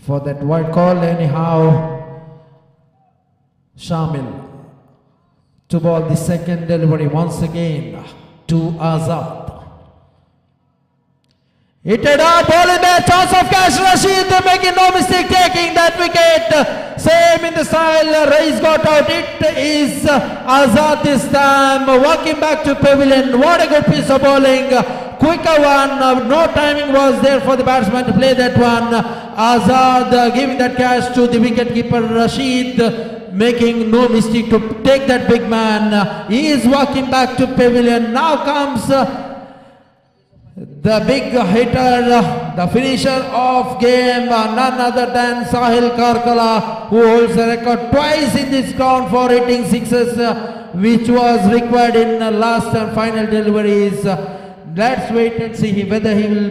for that wide call. Anyhow, Shamil to ball the second delivery once again to Azad. Hit it out, ball in there, chance of catch. Rashid making no mistake, taking that wicket. Same in the style, Reis got out. It is Azad this time, walking back to pavilion. What a good piece of bowling. Quicker one, no timing was there for the batsman to play that one. Azad giving that catch to the wicket-keeper Rashid, making no mistake to take that big man. He is walking back to pavilion. Now comes the big hitter the finisher of game, none other than Sahil Karkala, who holds the record twice in this ground for hitting sixes, which was required in last and final deliveries. Let's wait and see whether he will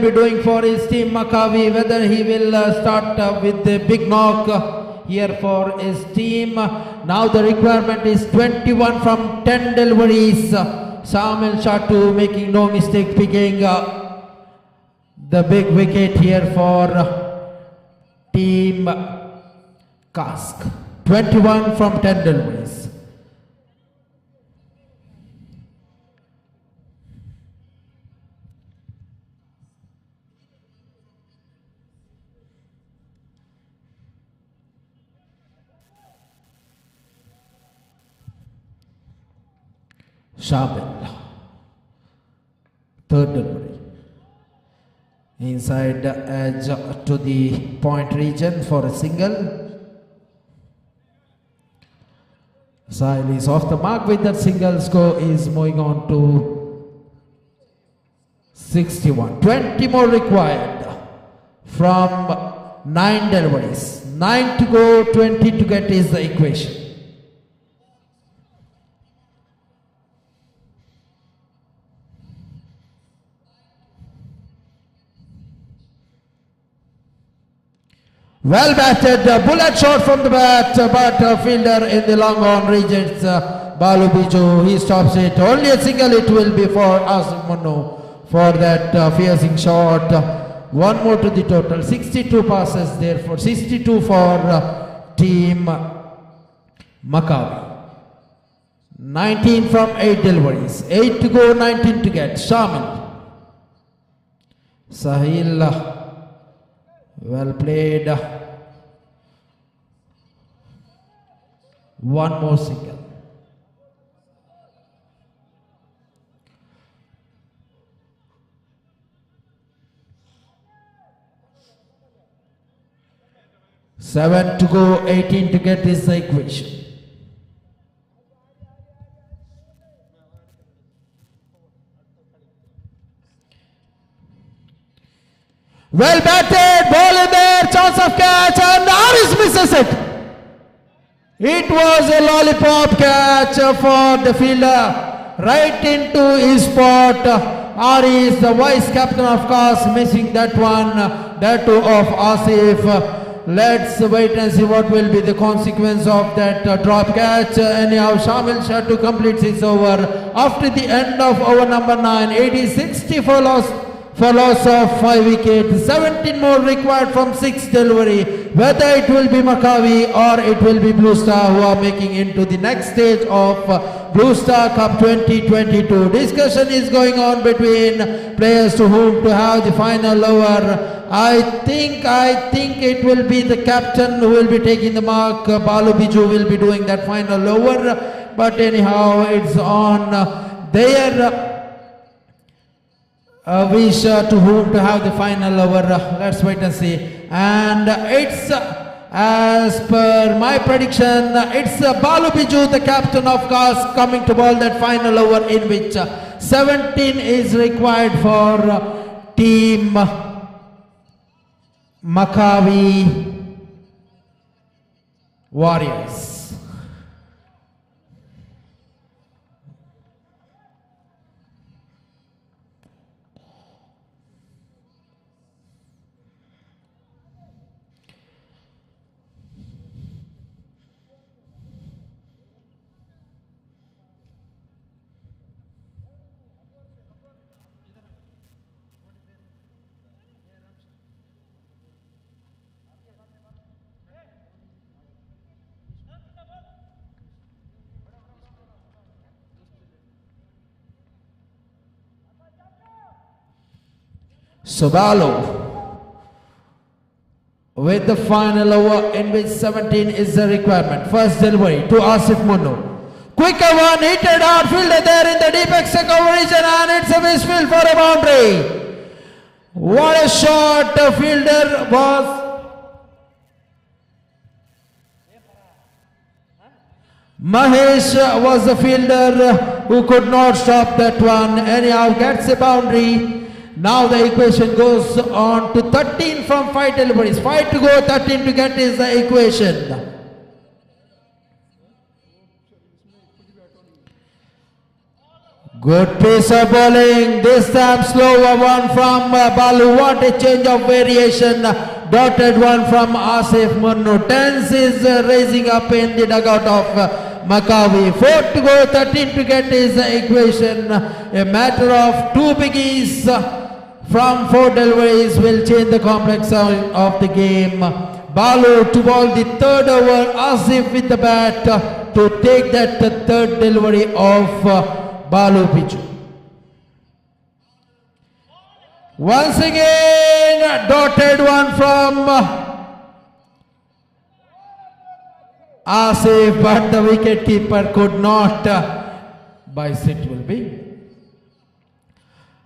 be doing for his team Maccabi, whether he will start with the big knock here for his team. Now the requirement is 21 from 10 deliveries. Shamil Shatu making no mistake, picking the big wicket here for team Cask. 21 from 10 deliveries. Shamil, third delivery, inside the edge to the point region for a single. Sahil is off the mark with that single. Score is moving on to 61. 20 more required from 9 deliveries. 9 to go, 20 to get is the equation. Well batted, bullet shot from the bat, but fielder in the long on regions, Balu Biju, he stops it. Only a single it will be for Asif Munno for that piercing shot. One more to the total, 62 passes therefore, 62 for team Maccabi. 19 from 8 deliveries, 8 to go, 19 to get. Shamil, Sahil, well played. One more single. Seven to go, 18 to get is the equation. Well batted, ball in there, chance of catch, and Aris misses it. It was a lollipop catch for the fielder, right into his spot. Aris, the vice captain of course, missing that one, that too of Asif. Let's wait and see what will be the consequence of that drop catch. Anyhow, Shamil Shatu completes his over after the end of over number 9. 80-60 for loss of 5 wickets. 17 more required from 6 delivery. Whether it will be Maccabi or it will be Blue Star who are making into the next stage of Blue Star Cup 2022. Discussion is going on between players to whom to have the final over. I think it will be the captain who will be taking the mark. Balu Biju will be doing that final over. But anyhow, it's on their wish to whom to have the final over. Let's wait and see. And it's as per my prediction, it's Balu Biju, the captain of course, coming to ball that final over, in which 17 is required for team Maccabi Warriors. So Balu with the final over, in which 17 is the requirement. First delivery to Asif Munno. Quicker one, hit it hard, fielded there in the deep extra cover region, and it's a misfield for a boundary. What a shot the fielder was. Mahesh was the fielder who could not stop that one. Anyhow, gets a boundary. Now the equation goes on to 13 from 5 deliveries. 5 to go, 13 to get is the equation. Good piece of bowling. This time slower one from Balu. What a change of variation. Dotted one from Asif Munnu. Tense is raising up in the dugout of Makavi. 4 to go, 13 to get is the equation. A matter of 2 biggies from 4 deliveries will change the complex of the game. Balu to bowl the third over. Asif with the bat to take that third delivery of Balu Pichu. Once again, dotted one from Asif, but the wicket keeper could not. Bice it will be.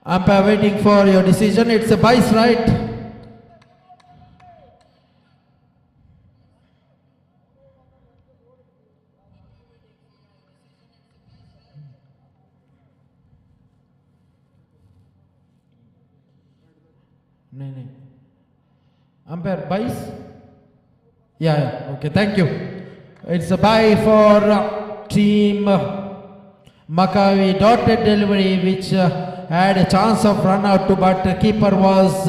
Umpire waiting for your decision. It's a bice, right? No. Umpire bice? Yeah, okay, thank you. It's a bye for team Makavi. Dotted delivery which had a chance of run out to, but the keeper was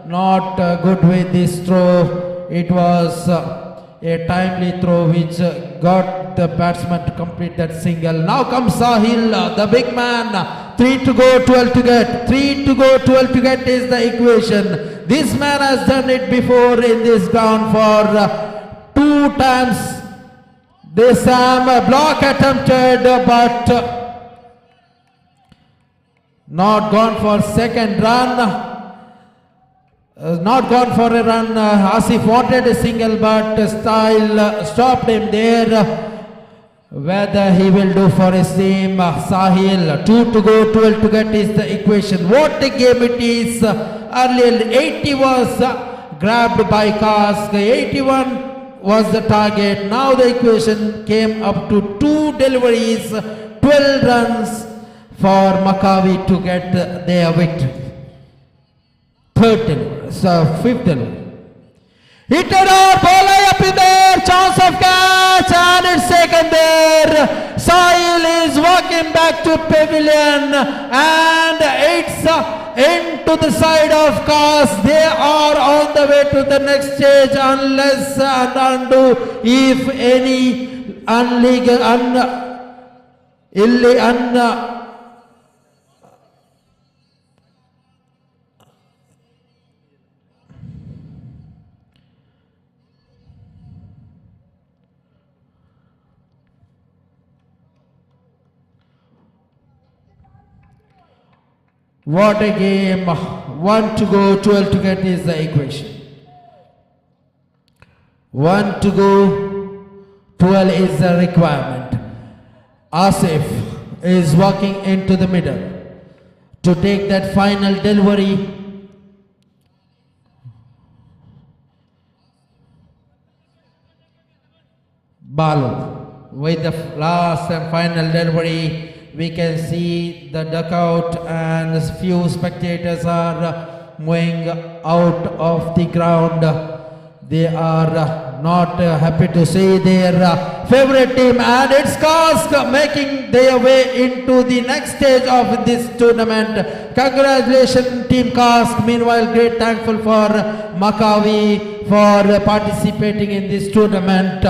not good with this throw. It was a timely throw which got the batsman to complete that single. Now comes Sahil, the big man. 3 to go, 12 to get. 3 to go, 12 to get is the equation. This man has done it before in this ground for 2 times. This time a block attempted, but not gone for second run. Not gone for a run. Asif wanted a single, but Style stopped him there. Whether he will do for his team. Sahil, 2 to go, 12 to get is the equation. What a game it is. Earlier 80 was grabbed by Kask. 81 was the target. Now the equation came up to 2 deliveries, 12 runs for Makavi to get their victory. Third delivery, fifth delivery. Hit it out, ball up in there, chance of catch, and it's taken there. Sahil is walking back to pavilion, and it's into the side of Kask. They are on the way to the next stage unless and undo if any What a game. 1 to go, 12 to get is the equation. 1 to go, 12 is the requirement. Asif is walking into the middle to take that final delivery. Balu with the last and final delivery. We can see the dugout and few spectators are moving out of the ground. They are not happy to see their favorite team, and it's Kask making their way into the next stage of this tournament. Congratulations Team Kask. Meanwhile, great thankful for Makavi for participating in this tournament.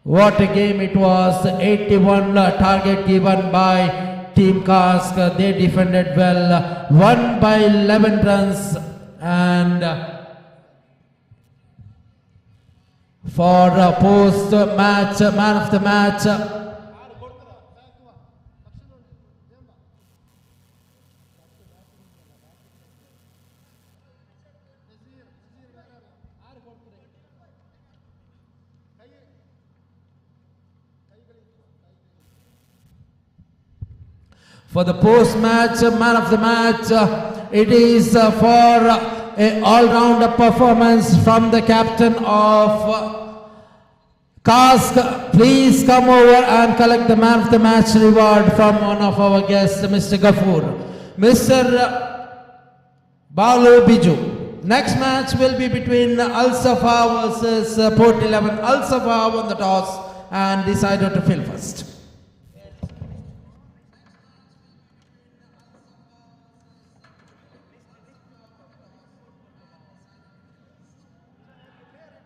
What a game it was. 81 target given by Team Kask. They defended well. Won by 11 runs, and for post match man of the match, for the post-match man of the match, It is for an all-round performance from the captain of Cask. Please come over and collect the man of the match reward from one of our guests, Mr. Ghafoor. Mr. Balu Biju. Next match will be between Al Safa versus Port 11. Al Safa won the toss and decided to field first.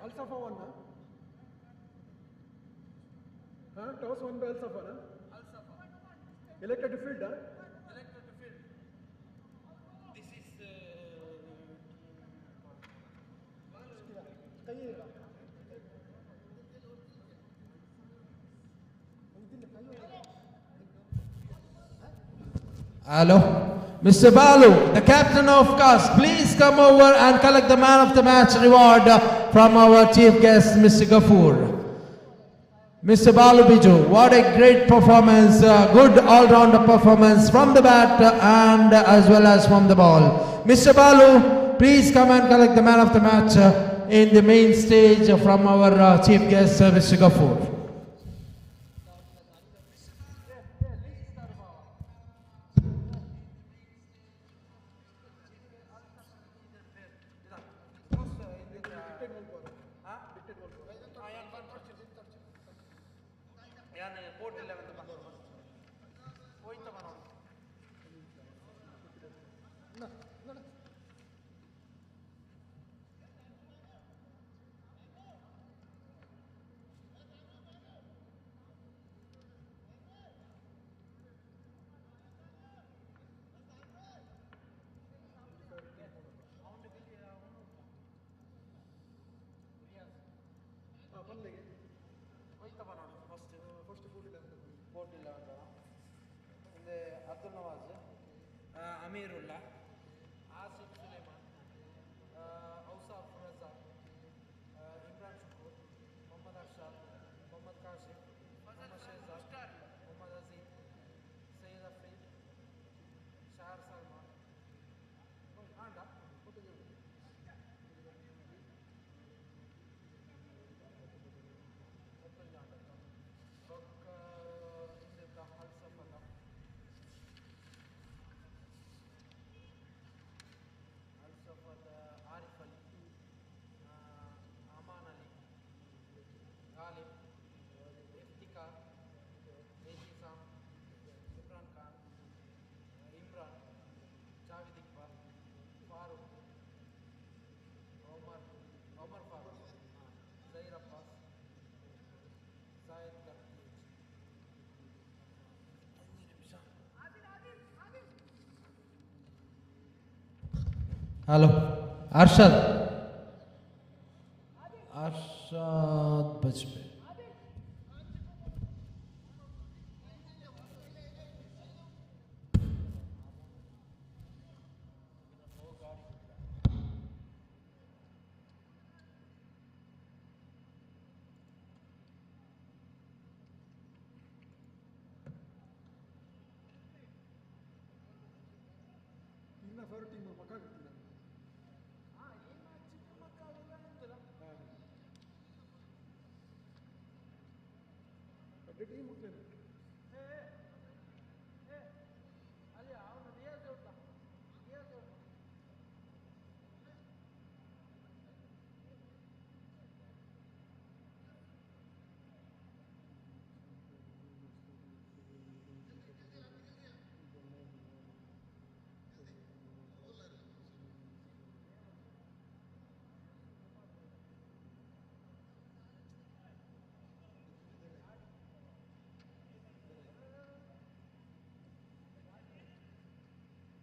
Al-Safa won, huh? Toss won by Al-Safa, huh? Elected to field, huh? Hello. Mr. Balu, the captain of Cask, please come over and collect the man of the match reward from our chief guest, Mr. Ghafoor. Mr. Balu Biju, what a great performance, good all-rounder performance from the bat and as well as from the ball. Mr. Balu, please come and collect the man of the match in the main stage from our chief guest, Mr. Ghafoor. Amirullah, Asif Suleiman, Awsaf Razak, Imran Shukur, Muhammad Arshad, Muhammad Kashif, Muhammad Shehzad, Muhammad Azim, Sayyid Afid, Shahar Salman, Arif Ali, Aman Ali, Ghalib, Iftikhar, Ehtisam, Imran Khan, Imran, Javed Iqbal, Farooq, Omar Farooq, Zahir Abbas, Zahid Gartij. Hello, Arshad. Arshad Bajpe. Favourite team ಮಕ್ಕ ಗೊತ್ತಿಲ್ಲ ಬಡ್ಡೆ team ಮುಗ್ಲೇನು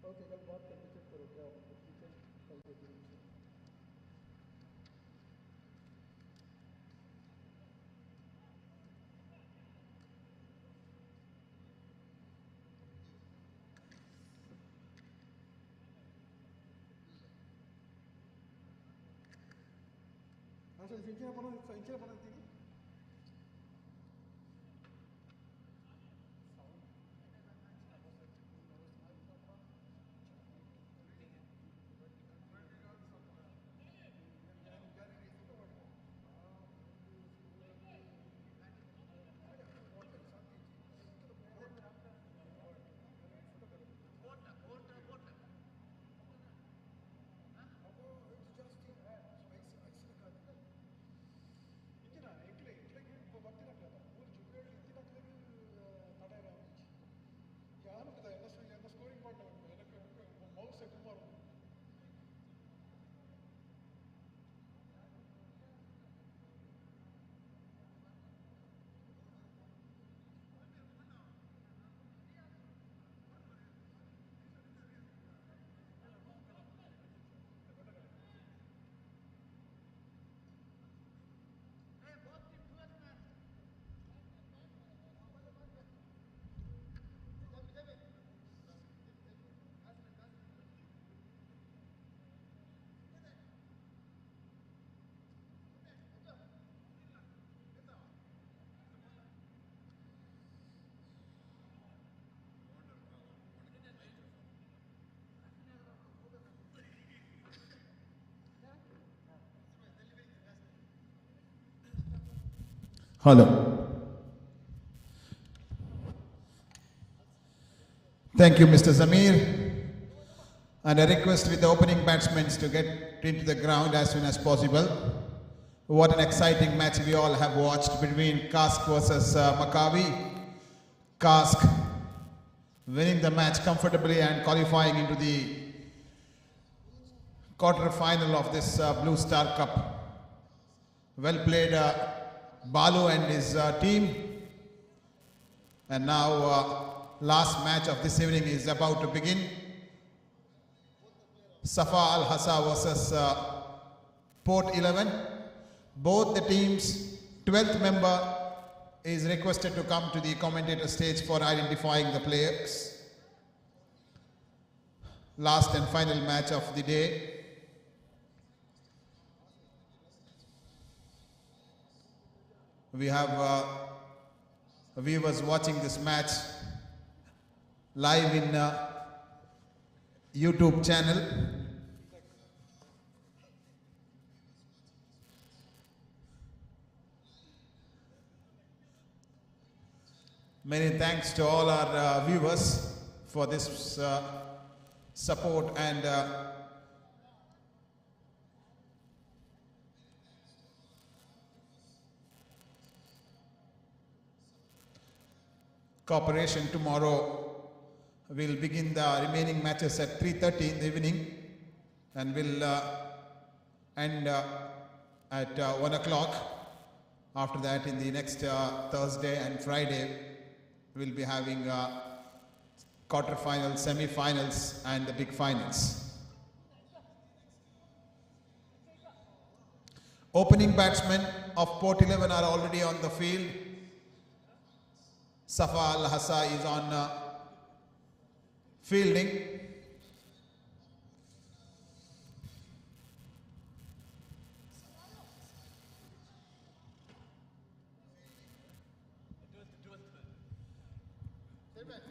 okay कल बात करके check करो क्या कल के दिन से असल इंचिನ ಪಣ ಇದ್ದೀನಿ Hello. Thank you, Mr. Zamir. And a request with the opening batsmen to get into the ground as soon as possible. What an exciting match we all have watched between Kask versus Maccabi. Kask winning the match comfortably and qualifying into the quarter final of this Blue Star Cup. Well played Balu and his team. And now last match of this evening is about to begin. Safa Al Hassa versus Port 11. Both the teams' 12th member is requested to come to the commentator stage for identifying the players. Last and final match of the day. We have viewers watching this match live in YouTube channel. Many thanks to all our viewers for this support and cooperation. Tomorrow we'll begin the remaining matches at 3:30 in the evening and we'll end at 1 o'clock. After that, in the next Thursday and Friday, we'll be having quarterfinals, semi-finals and the big finals. Opening batsmen of Port 11 are already on the field. Safa Al Hassa is on fielding.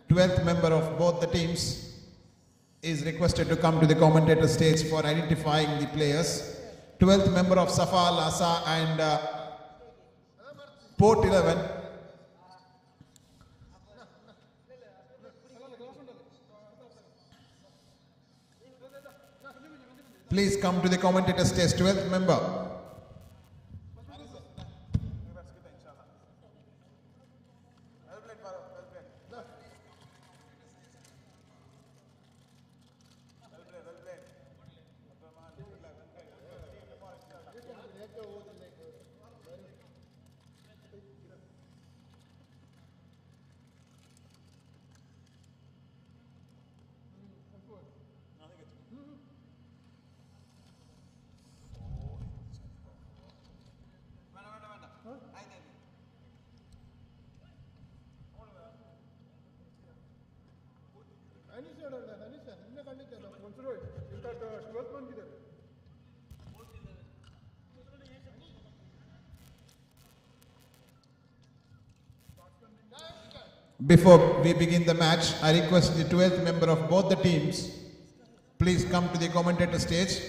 Twelfth member of both the teams is requested to come to the commentator stage for identifying the players. 12th member of Safa Al Hassa and Port 11. Please come to the commentator stage, 12th member. Before we begin the match, I request the 12th member of both the teams, please come to the commentator stage.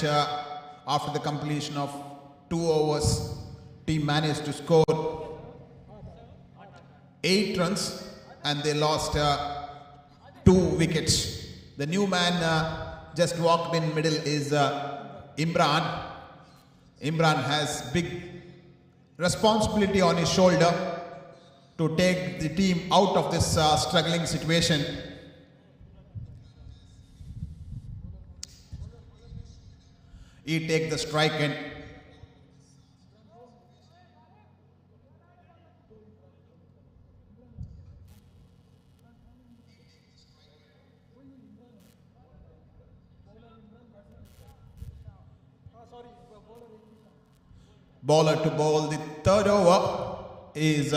after the completion of 2 overs, team managed to score 8 runs and they lost 2 wickets. The new man just walked in middle is Imran. Imran has big responsibility on his shoulder to take the team out of this struggling situation. He take the strike and bowler to bowl the 3rd over is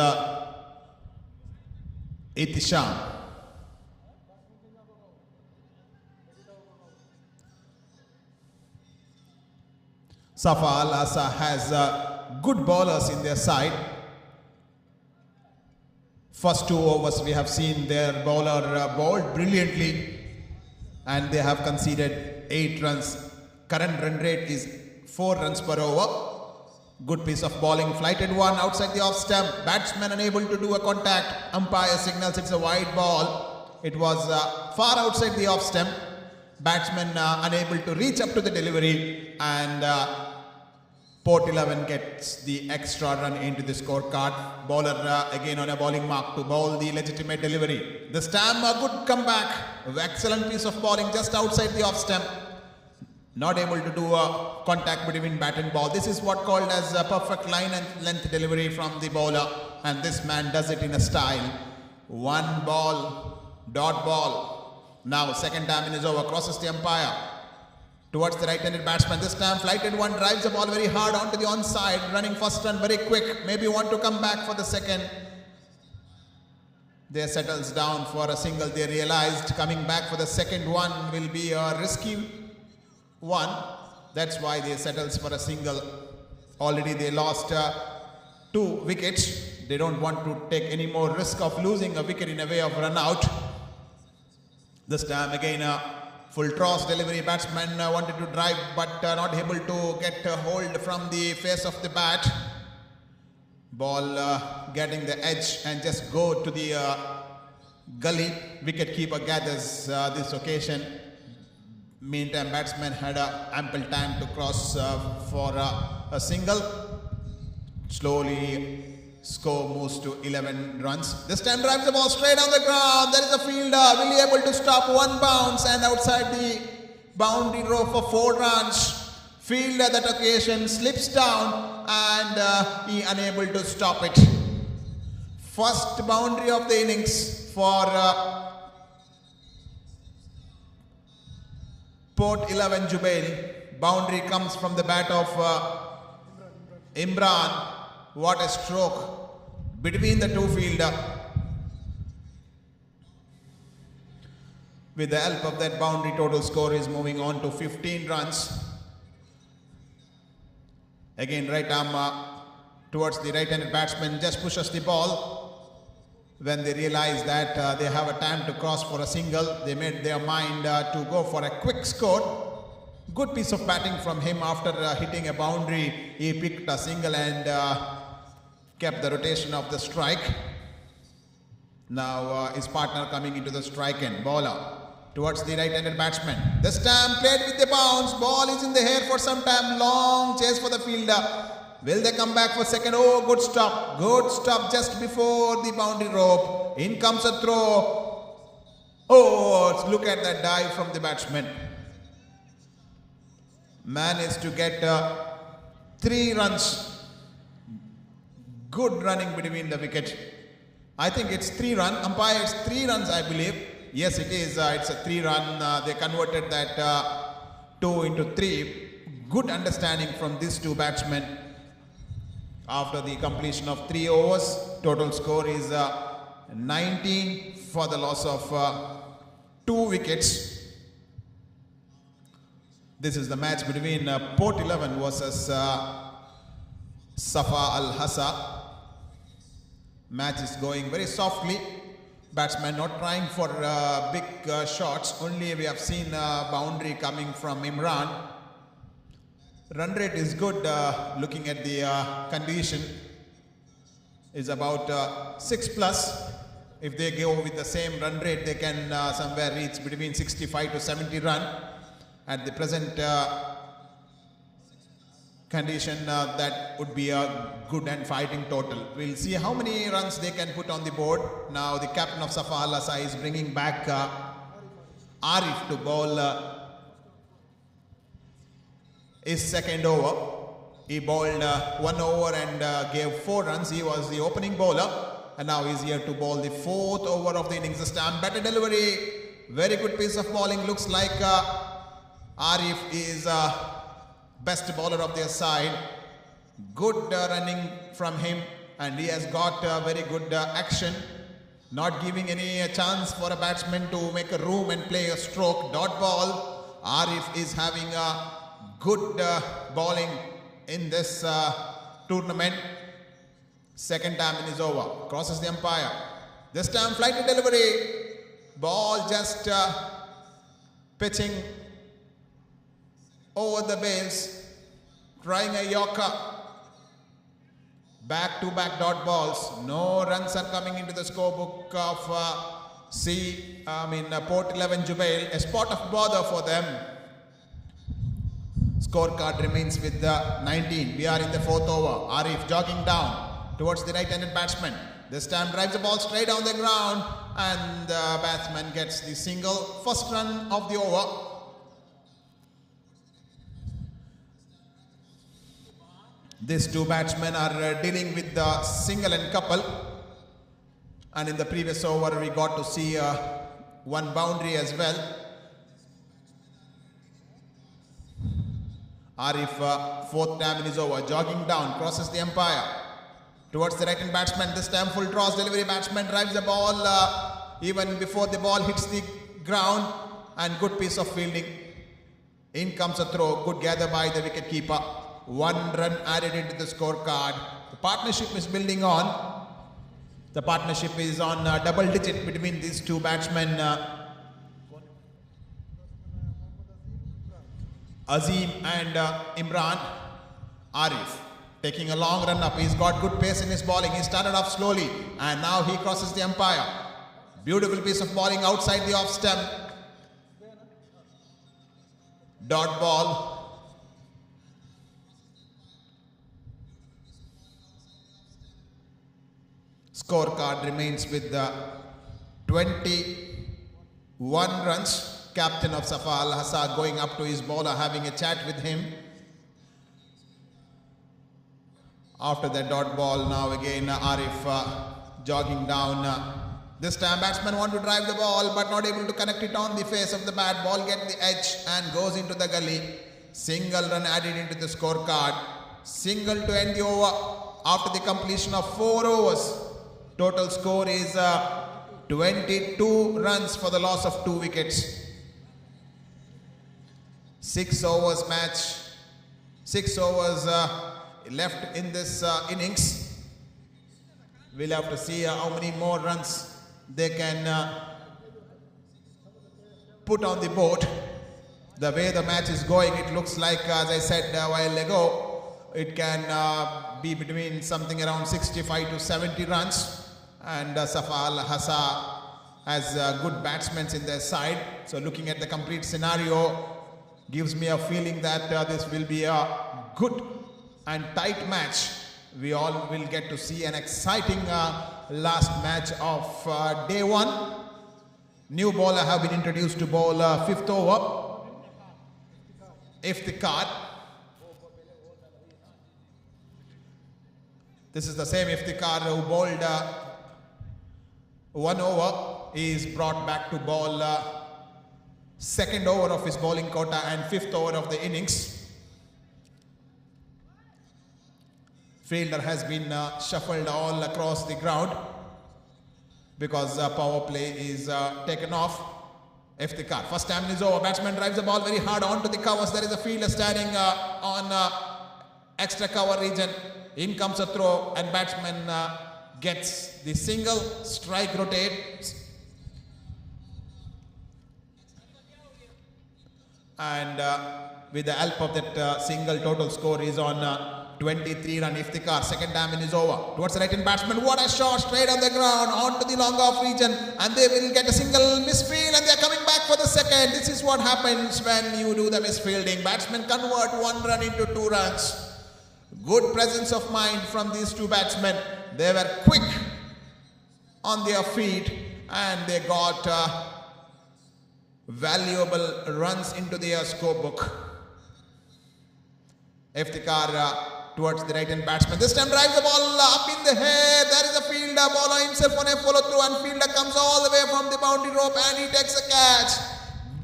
Ihtisham. Safa Al Asa has good bowlers in their side. First 2 overs we have seen their bowler bowled brilliantly and they have conceded 8 runs. Current run rate is 4 runs per over. Good piece of bowling, flighted one outside the off stump. Batsman unable to do a contact. Umpire signals it's a wide ball. It was far outside the off stump. Batsman unable to reach up to the delivery and Port 11 gets the extra run into the scorecard. Bowler again on a bowling mark to bowl the legitimate delivery. This time a good comeback. Excellent piece of bowling just outside the off stump. Not able to do a contact between bat and ball. This is what called as a perfect line and length delivery from the bowler. And this man does it in a style. 1 ball, dot ball. Now second time in his over, crosses the umpire. Towards the right-handed batsman. This time flighted one, drives the ball very hard onto the onside. Running first run very quick. Maybe want to come back for the second. They settles down for a single. They realized coming back for the second one will be a risky one. That's why they settles for a single. Already they lost 2 wickets. They don't want to take any more risk of losing a wicket in a way of run out. This time again full toss delivery. Batsman wanted to drive but not able to get a hold from the face of the bat. Ball getting the edge and just go to the gully. Wicket keeper gathers this occasion. Meantime, batsman had ample time to cross for a single. Slowly, score moves to 11 runs. This time drives the ball straight on the ground. There is a fielder. Will he able to stop one bounce and outside the boundary row for 4 runs. Fielder that occasion slips down and he unable to stop it. First boundary of the innings for Port 11 Jubail. Boundary comes from the bat of Imran. What a stroke between the 2 fielder. With the help of that boundary, total score is moving on to 15 runs. Again, right arm towards the right-handed batsman just pushes the ball. When they realize that they have a time to cross for a single, they made their mind to go for a quick score. Good piece of batting from him after hitting a boundary. He picked a single and kept the rotation of the strike. Now his partner coming into the strike end. Bowler towards the right-handed batsman. This time played with the bounce. Ball is in the air for some time. Long chase for the fielder. Will they come back for second? Oh, good stop. Good stop just before the boundary rope. In comes a throw. Oh, look at that dive from the batsman. Managed to get 3 runs. Good running between the wicket. I think it's 3 run. Umpire, it's 3 runs, I believe. Yes, it is. It's a 3 run. They converted that 2 into 3. Good understanding from these 2 batsmen. After the completion of 3 overs, total score is 19 for the loss of 2 wickets. This is the match between Port 11 versus Safa Al Hassa. Match is going very softly. Batsman not trying for big shots. Only we have seen boundary coming from Imran. Run rate is good, looking at the condition, is about 6 plus. If they go with the same run rate, they can somewhere reach between 65 to 70 run. At the present condition, that would be a good and fighting total. We'll see how many runs they can put on the board. Now the captain of Safa Al Hassa is bringing back Arif to bowl his second over. He bowled 1 over and gave 4 runs. He was the opening bowler, and now he's here to bowl the 4th over of the innings. The stamp better delivery, very good piece of bowling. Looks like Arif is best bowler of their side. Good running from him, and he has got very good action, not giving any chance for a batsman to make a room and play a stroke. Dot ball. Arif is having a good bowling in this tournament. Second time in his over. Crosses the umpire. This time flighty delivery. Ball just pitching over the bails. Trying a Yorker. Back-to-back dot balls. No runs are coming into the scorebook of Port 11 Jubail. A spot of bother for them. Scorecard remains with 19. We are in the 4th over. Arif jogging down towards the right-handed batsman. This time drives the ball straight down the ground, and the batsman gets the single. First run of the over. These two batsmen are dealing with the single and couple, and in the previous over we got to see one boundary as well. Arif, 4th time in his over, jogging down, crosses the umpire towards the right-hand batsman. This time full toss delivery, batsman drives the ball even before the ball hits the ground, and good piece of fielding. In comes a throw, good gather by the wicket keeper. 1 run added into the scorecard. The partnership is building on. The partnership is on double digit between these two batsmen. Azim and Imran. Arif taking a long run up. He's got good pace in his bowling. He started off slowly and now he crosses the umpire. Beautiful piece of bowling outside the off stump. Dot ball. Scorecard remains with 21 runs. Captain of Safa Al Hassa going up to his bowler, having a chat with him. After that dot ball, now again Arif jogging down. This time batsman want to drive the ball but not able to connect it on the face of the bat. Ball gets the edge and goes into the gully. Single run added into the scorecard. Single to end the over after the completion of 4 overs. Total score is 22 runs for the loss of 2 wickets. 6 overs match. 6 overs left in this innings. We'll have to see how many more runs they can put on the board. The way the match is going, it looks like, as I said a while ago, it can be between something around 65 to 70 runs. And Safa Al Hassa has good batsmen in their side. So looking at the complete scenario, gives me a feeling that this will be a good and tight match. We all will get to see an exciting last match of day 1. New bowler have been introduced to bowl 5th over. Iftikhar. This is the same Iftikhar who bowled 1 over. He is brought back to bowl 2nd over of his bowling quota and 5th over of the innings. Fielder has been shuffled all across the ground because power play is taken off. Iftikhar, first time is over. Batsman drives the ball very hard onto the covers. There is a fielder standing on extra cover region. In comes a throw and batsman gets the single. Strike rotate. And with the help of that single, total score is on 23 run. Iftikhar, second damage is over. Towards the right-hand batsman, what a shot, straight on the ground, onto the long off region, and they will get a single misfield, and they are coming back for the second. This is what happens when you do the misfielding. Batsmen convert 1 run into 2 runs. Good presence of mind from these two batsmen. They were quick on their feet, and they got valuable runs into their scorebook. Iftikhar towards the right-hand batsman. This time drives the ball up in the air. There is a fielder, bowler himself on a follow-through, and fielder comes all the way from the boundary rope and he takes a catch.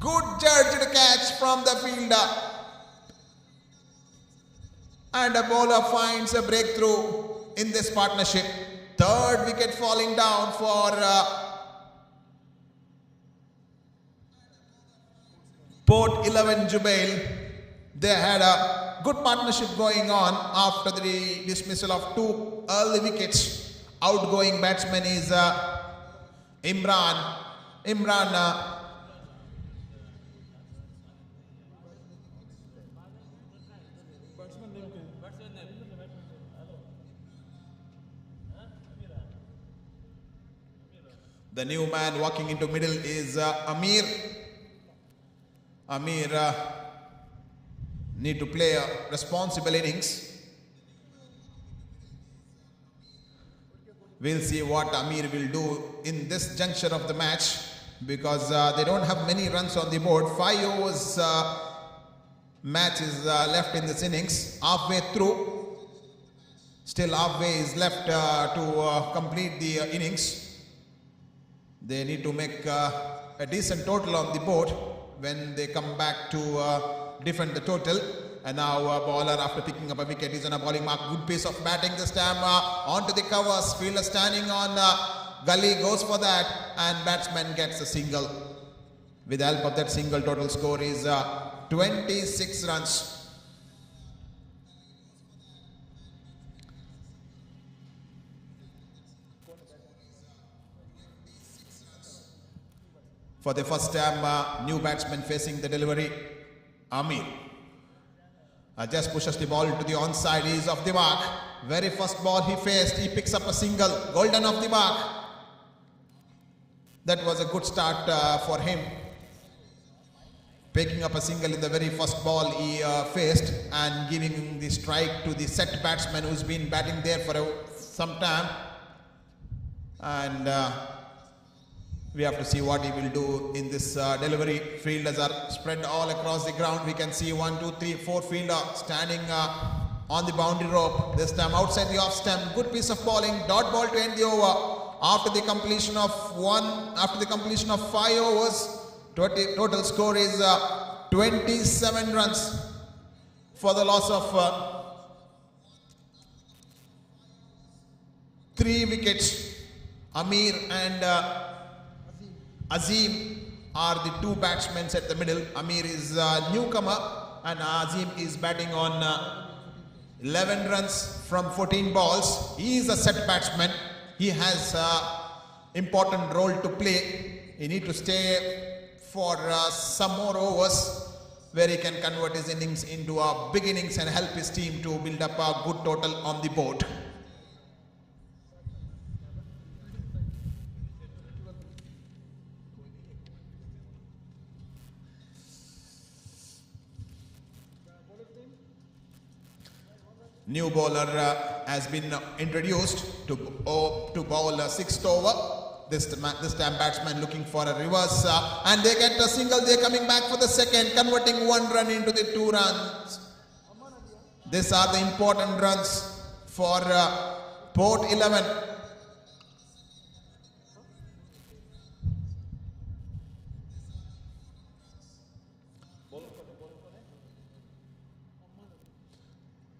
Good judged catch from the fielder. And a bowler finds a breakthrough in this partnership. Third wicket falling down for Port 11 Jubail. They had a good partnership going on after the dismissal of 2 early wickets. Outgoing batsman is Imran. The new man walking into middle is Amir. Amir need to play a responsible innings. We'll see what Amir will do in this juncture of the match, because they don't have many runs on the board. 5 overs match is left in this innings. Halfway through, still halfway is left to complete the innings. They need to make a decent total on the board when they come back to defend the total. And now bowler, after picking up a wicket, is on a bowling mark. Good piece of batting this time onto the covers. Fielder standing on gully goes for that, and batsman gets a single. With the help of that single, total score is 26 runs. For the first time, new batsman facing the delivery. Amir just pushes the ball to the onside. He is off the mark. Very first ball he faced, he picks up a single. Golden off the mark. That was a good start for him. Picking up a single in the very first ball he faced, and giving the strike to the set batsman who's been batting there for some time. And we have to see what he will do in this delivery. Fielders are spread all across the ground. We can see 1, 2, 3, 4 fielders standing on the boundary rope. This time outside the off stump. Good piece of bowling. Dot ball to end the over. After the completion of 5 overs, total score is 27 runs for the loss of 3 wickets. Amir and Azim are the 2 batsmen at the middle. Amir is a newcomer, and Azim is batting on 11 runs from 14 balls. He is a set batsman. He has an important role to play. He needs to stay for some more overs where he can convert his innings into a big innings and help his team to build up a good total on the board. New bowler has been introduced to bowl a 6th over. This time batsman looking for a reverse, and they get a single. They're coming back for the second, converting 1 run into the 2 runs. These are the important runs for Port 11.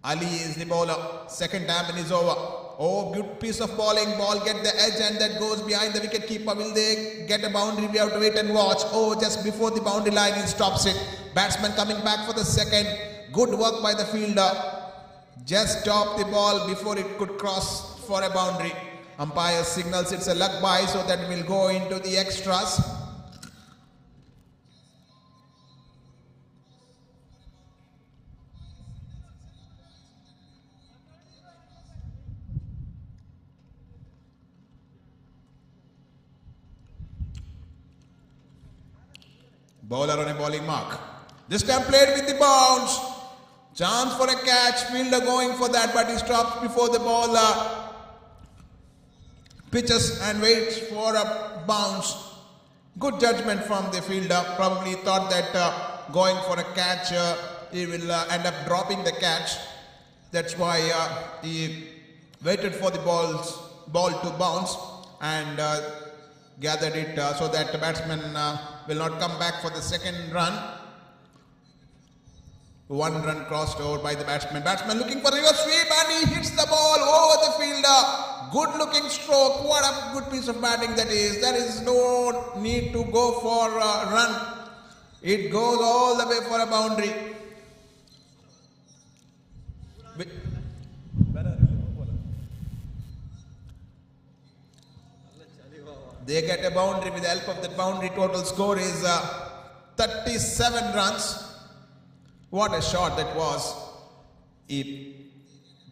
Ali is the bowler. Second damage is over. Oh, good piece of bowling. Ball get the edge, and that goes behind the wicket keeper. Will they get a boundary? We have to wait and watch. Oh, just before the boundary line, he stops it. Batsman coming back for the second. Good work by the fielder. Just stopped the ball before it could cross for a boundary. Umpire signals it's a luck bye, so that will go into the extras. Bowler on a bowling mark. This time played with the bounce. Chance for a catch. Fielder going for that, but he stops before the bowler pitches and waits for a bounce. Good judgment from the fielder. Probably thought that going for a catch, he will end up dropping the catch. That's why he waited for the ball to bounce and gathered it so that the batsman will not come back for the second run. 1 run crossed over by the batsman. Batsman looking for a reverse sweep and he hits the ball over the fielder. Good looking stroke. What a good piece of batting that is. There is no need to go for a run. It goes all the way for a boundary. They get a boundary. With the help of the boundary, total score is 37 runs. What a shot that was. He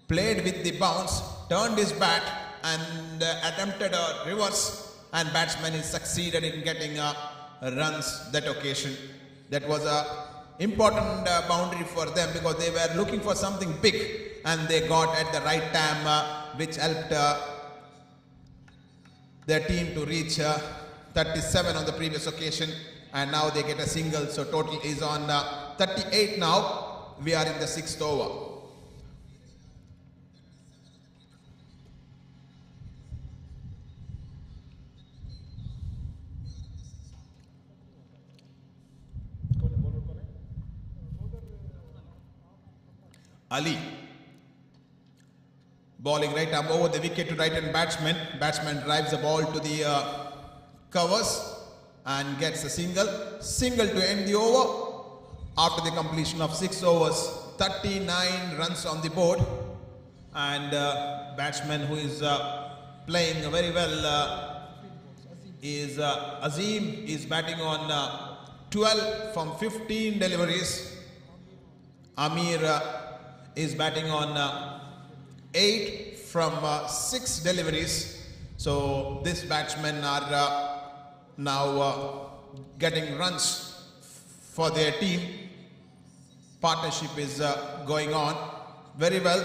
played with the bounce, turned his bat and attempted a reverse, and batsman is succeeded in getting runs that occasion. That was a important boundary for them because they were looking for something big and they got at the right time, which helped their team to reach 37 on the previous occasion, and now they get a single, so total is on 38 now. We are in the 6th over. Ali bowling right arm over the wicket to right hand batsman. Batsman drives the ball to the covers and gets a single. Single to end the over. After the completion of 6 overs, 39 runs on the board, and batsman who is playing very well is Azim is batting on 12 from 15 deliveries. Amir is batting on 8 from 6 deliveries. So these batsmen are now getting runs for their team. Partnership is going on very well.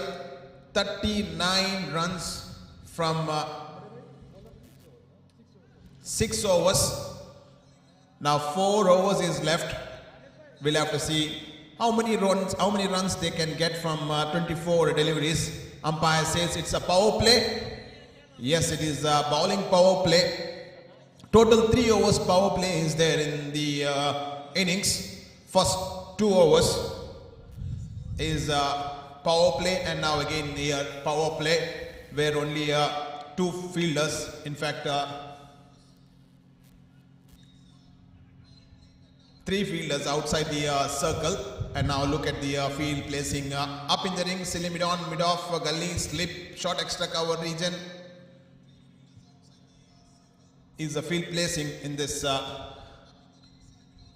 39 runs from 6 overs. Now 4 overs is left. We'll have to see how many runs they can get from 24 deliveries. Umpire says it's a power play. Yes, it is a bowling power play. Total 3 overs power play is there in the innings. First 2 overs is power play, and now again here power play where only 2 fielders, in fact 3 fielders outside the circle. And now look at the field placing up in the ring. Silly mid-on, mid-off, gully, slip, short extra cover region is the field placing in this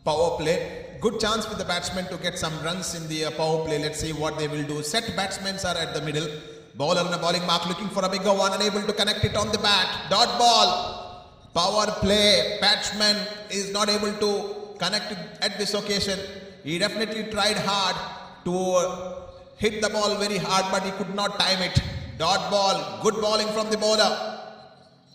power play. Good chance for the batsmen to get some runs in the power play. Let's see what they will do. Set batsmen are at the middle. Bowler on a bowling mark looking for a bigger one, unable to connect it on the bat. Dot ball. Power play. Batsman is not able to connect it at this occasion. He definitely tried hard to hit the ball very hard, but he could not time it. Dot ball. Good bowling from the bowler.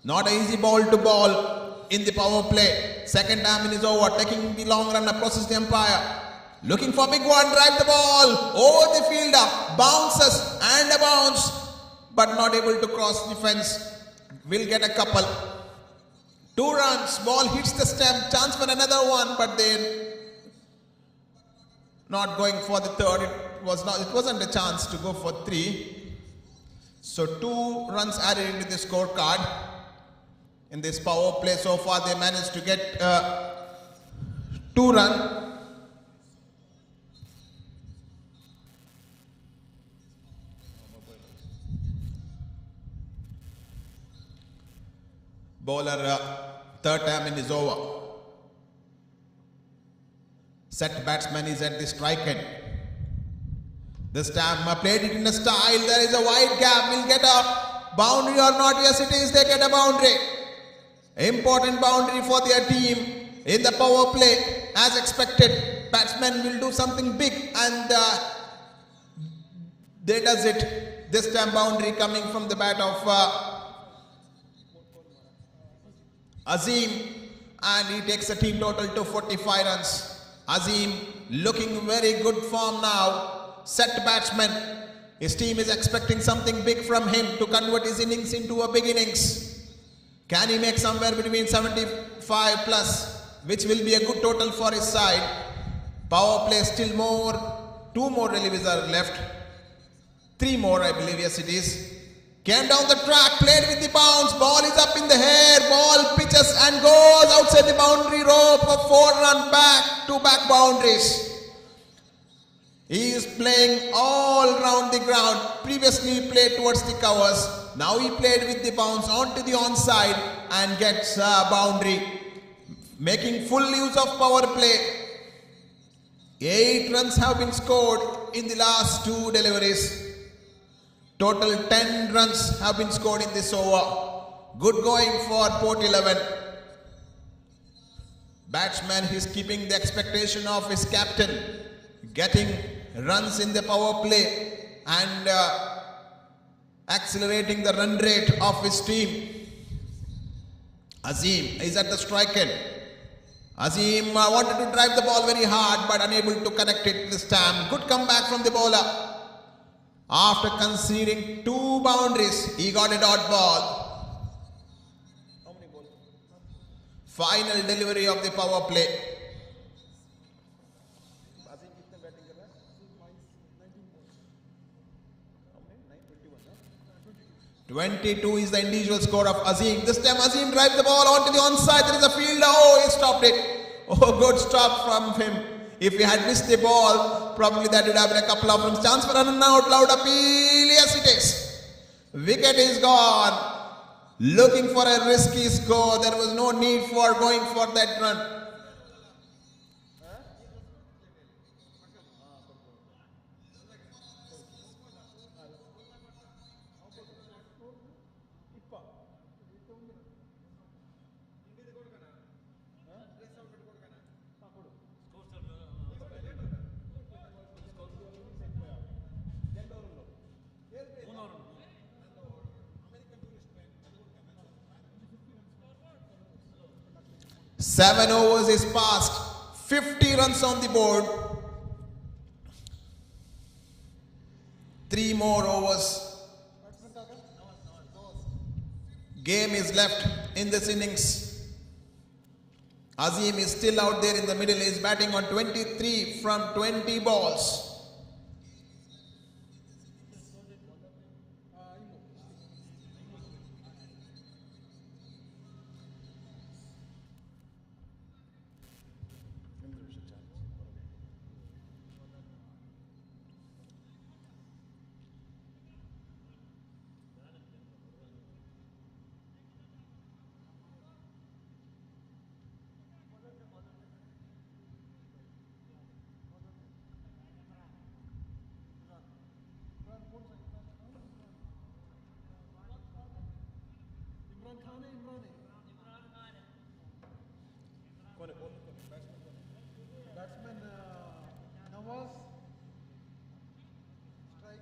Not an easy ball to bowl in the power play. Second time in his over, taking the long run across the umpire. Looking for big one, drive the ball over the fielder, bounces and a bounce, but not able to cross the fence. Will get a couple. 2 runs, ball hits the stump, chance for another one, but then not going for the third. It wasn't a chance to go for 3. So 2 runs added into the scorecard. In this power play so far, they managed to get 2 runs. Bowler third time in his over. Set batsman is at the strike end. This time played it in a style. There is a wide gap. Will get a boundary or not? Yes, it is. They get a boundary. Important boundary for their team. In the power play, as expected, batsman will do something big and they does it. This time boundary coming from the bat of Azim, and he takes a team total to 45 runs. Azim looking very good form now. Set batsman. His team is expecting something big from him to convert his innings into a big innings. Can he make somewhere between 75 plus, which will be a good total for his side? Power play still more. 2 more relievers are left. 3 more, I believe. Yes, it is. Came down the track, played with the bounce. Ball is up in the air. Ball pitches and goes outside the boundary rope for 4-run back to back boundaries. He is playing all round the ground. Previously he played towards the covers. Now he played with the bounce onto the onside and gets a boundary. Making full use of power play. 8 runs have been scored in the last 2 deliveries. Total 10 runs have been scored in this over. Good going for Port 11. Batsman is keeping the expectation of his captain, getting runs in the power play and accelerating the run rate of his team. Azim is at the strike end. Azim wanted to drive the ball very hard but unable to connect it this time. Good comeback from the bowler. After conceding 2 boundaries, he got a dot ball. Final delivery of the power play. 22 is the individual score of Azim. This time Azim drives the ball onto the onside. There is a fielder. Oh, he stopped it. Oh, good stop from him. If he had missed the ball, probably that would have been a couple of runs. Chance for an out. Loud appeal. Yes, it is. Wicket is gone. Looking for a risky score. There was no need for going for that run. Seven overs is passed. 50 runs on the board. 3 more overs. Game is left in this innings. Azim is still out there in the middle. He is batting on 23 from 20 balls. Batsman Nawaz. Strike.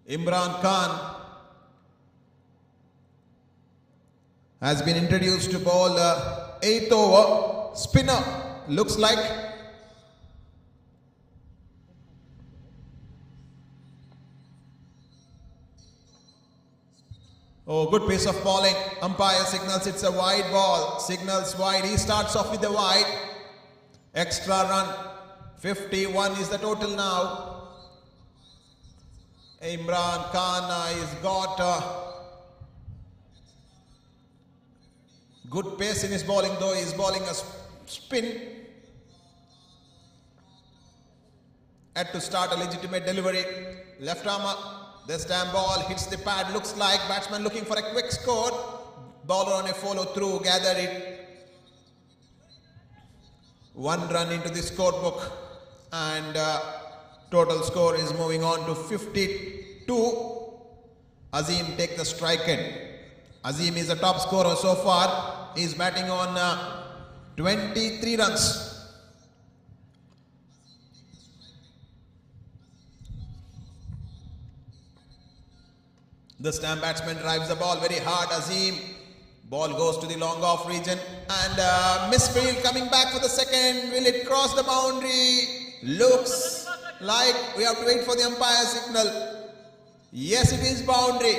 Imran Khan has been introduced to bowl 8th over. Spinner looks like. Oh, good pace of bowling. Umpire signals it's a wide ball. Signals wide. He starts off with the wide. Extra run. 51 is the total now. Imran Khan has got good pace in his bowling, though he is bowling a spin. Had to start a legitimate delivery. Left arm This time ball hits the pad. Looks like batsman looking for a quick score. Bowler on a follow through. Gather it. 1 run into the scorebook. And total score is moving on to 52. Azim take the strike in. Azim is the top scorer so far. He is batting on 23 runs. This time batsman drives the ball very hard. Azim. Ball goes to the long off region. And misfield coming back for the second. Will it cross the boundary? Looks like we have to wait for the umpire signal. Yes, it is boundary.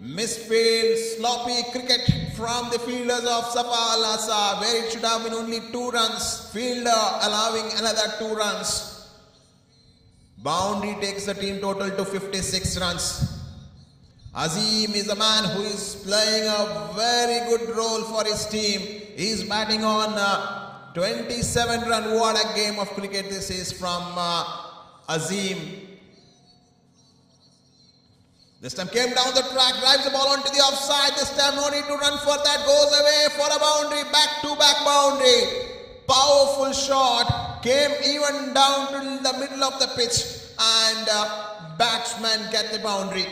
Misfield, sloppy cricket from the fielders of Safa Al Hassa, where it should have been only 2 runs. Fielder allowing another 2 runs. Boundary takes the team total to 56 runs. Azim is a man who is playing a very good role for his team. He is batting on 27 run. What a game of cricket this is from Azim. This time came down the track, drives the ball onto the offside. This time no need to run for that. Goes away for a boundary, back-to-back boundary. Powerful shot. Came even down to the middle of the pitch. And batsman get the boundary.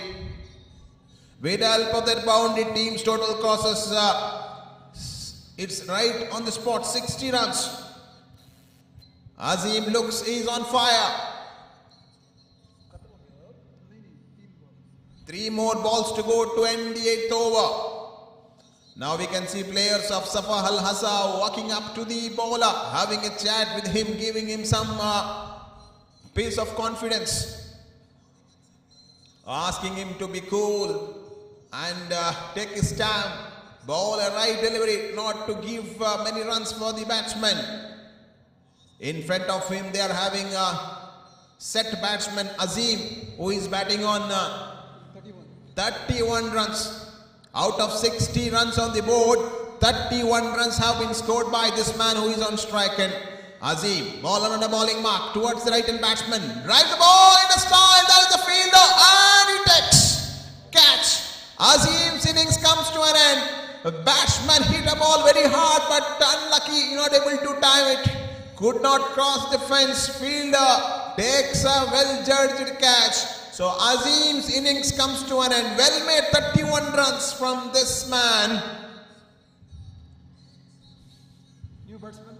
With the help of that boundary, team's total crosses. It's right on the spot, 60 runs. Azim looks, he's on fire. 3 more balls to go to end the 8th over. Now we can see players of Safa Al Hassa walking up to the bowler, having a chat with him, giving him some piece of confidence, asking him to be cool and take his time, bowl a right delivery, not to give many runs for the batsman. In front of him they are having a set batsman Azim, who is batting on 31 runs. Out of 60 runs on the board, 31 runs have been scored by this man who is on strike end. Azim, ball on a bowling mark towards the right hand batsman. Drives the ball in the style, there is the fielder and he takes catch. Azim's innings comes to an end. The batsman hit a ball very hard but unlucky, not able to time it. Could not cross the fence. Fielder takes a well-judged catch. So Azim's innings comes to an end. Well made 31 runs from this man. New batsman.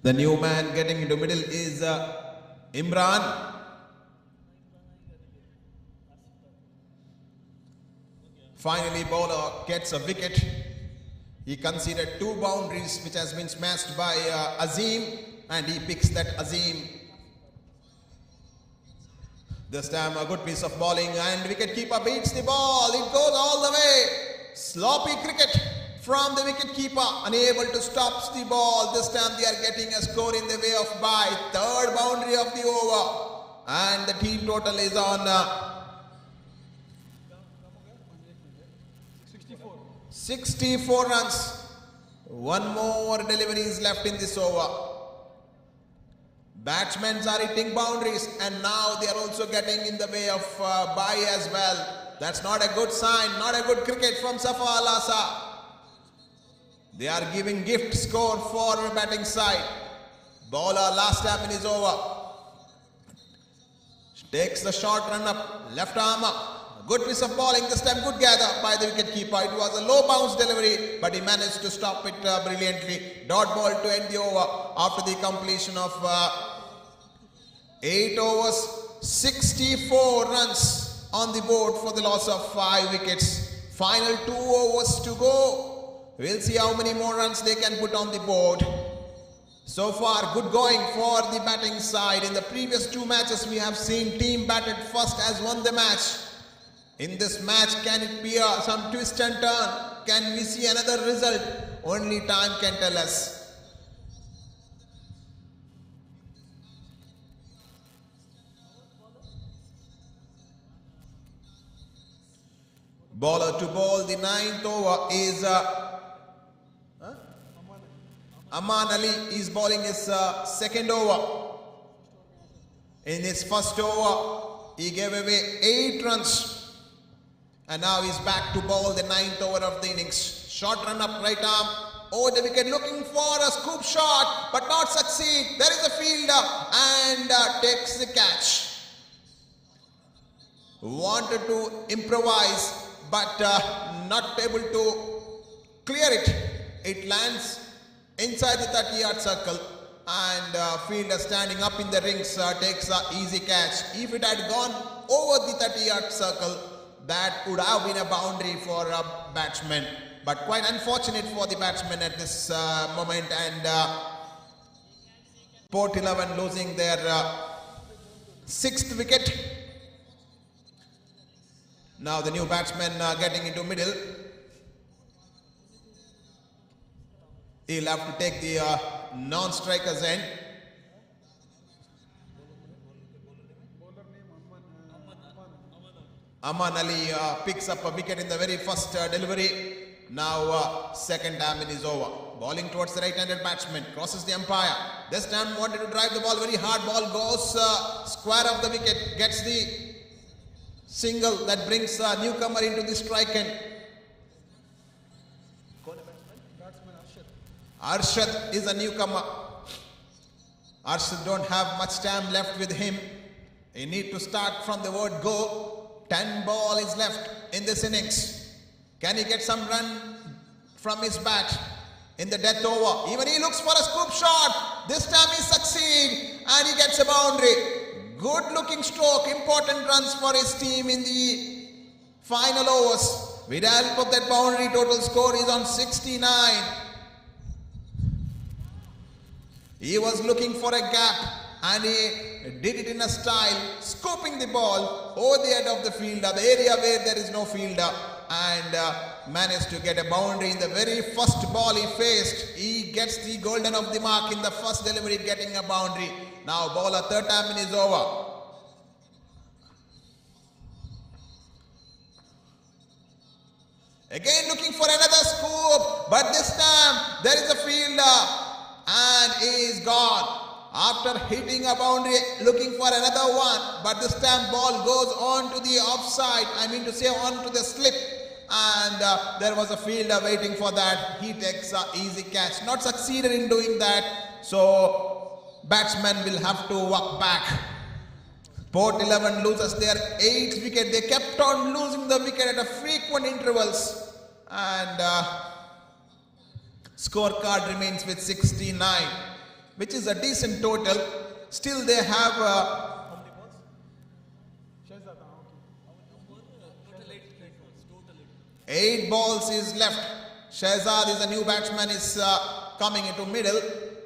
The new man getting into middle is Imran. Finally, bowler gets a wicket. He conceded 2 boundaries which has been smashed by Azim, and he picks that Azim. This time a good piece of bowling and wicketkeeper beats the ball. It goes all the way. Sloppy cricket from the wicketkeeper, unable to stop the ball. This time they are getting a score in the way of bye. 3rd boundary of the over. And the team total is on 64 runs. 1 more delivery is left in this over. Batsmen are hitting boundaries and now they are also getting in the way of bye as well. That's not a good sign, not a good cricket from Safa Al Hassa. They are giving gift score for batting side. Bowler last time in his over. Takes the short run up, left arm up. Good piece of bowling, this time good gather by the wicketkeeper. It was a low bounce delivery, but he managed to stop it brilliantly. Dot ball to end the over after the completion of 8 overs, 64 runs on the board for the loss of 5 wickets. Final 2 overs to go. We'll see how many more runs they can put on the board. So far, good going for the batting side. In the previous two matches, we have seen team batted first has won the match. In this match, can it be some twist and turn? Can we see another result? Only time can tell us. Bowler to bowl, the 9th over is Aman Ali is bowling his second over. In his first over, he gave away 8 runs. And now he's back to bowl the 9th over of the innings. Short run up right arm. Over the wicket, looking for a scoop shot, but not succeed. There is a fielder and takes the catch. Wanted to improvise, but not able to clear it. It lands inside the 30-yard circle, and fielder standing up in the rings takes an easy catch. If it had gone over the 30-yard circle, that would have been a boundary for a batsman. But quite unfortunate for the batsman at this moment, and Port 11 losing their 6th wicket. Now the new batsman getting into middle. He'll have to take the non-striker's end. Aman Ali picks up a wicket in the very first delivery. Now second damage is over. Bowling towards the right-handed batsman. Crosses the umpire. This time wanted to drive the ball very hard. Ball goes square of the wicket. Gets the single that brings a newcomer into the strike end. Arshad is a newcomer. Arshad don't have much time left with him. He need to start from the word go. 10 ball is left in this innings. Can he get some run from his bat in the death over? Even he looks for a scoop shot. This time he succeeds and he gets a boundary. Good looking stroke. Important runs for his team in the final overs. With the help of that boundary, total score is on 69. He was looking for a gap and he did it in a style, scooping the ball over the head of the fielder, the area where there is no fielder, and managed to get a boundary in the very first ball he faced. He gets the golden of the mark in the first delivery, getting a boundary. Now bowler, third time is over. Again looking for another scoop, but this time there is a fielder and he is gone. After hitting a boundary, looking for another one, but this time ball goes on to the offside, on to the slip, and there was a fielder waiting for that. He takes an easy catch. Not succeeded in doing that, so batsman will have to walk back. Port 11 loses their 8th wicket. They kept on losing the wicket at frequent intervals, and scorecard remains with 69, which is a decent total. Still they have 8 balls is left. Shahzad is a new batsman, is coming into middle.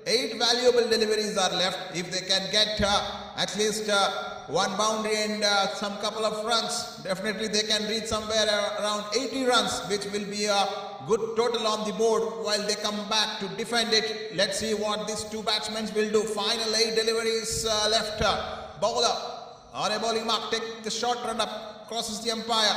8 valuable deliveries are left. If they can get at least one boundary and some couple of runs, definitely they can reach somewhere around 80 runs, which will be a good total on the board while they come back to defend it. Let's see what these two batsmen will do. Final 8 deliveries left. Bowler on a bowling mark, take the short run up, crosses the umpire.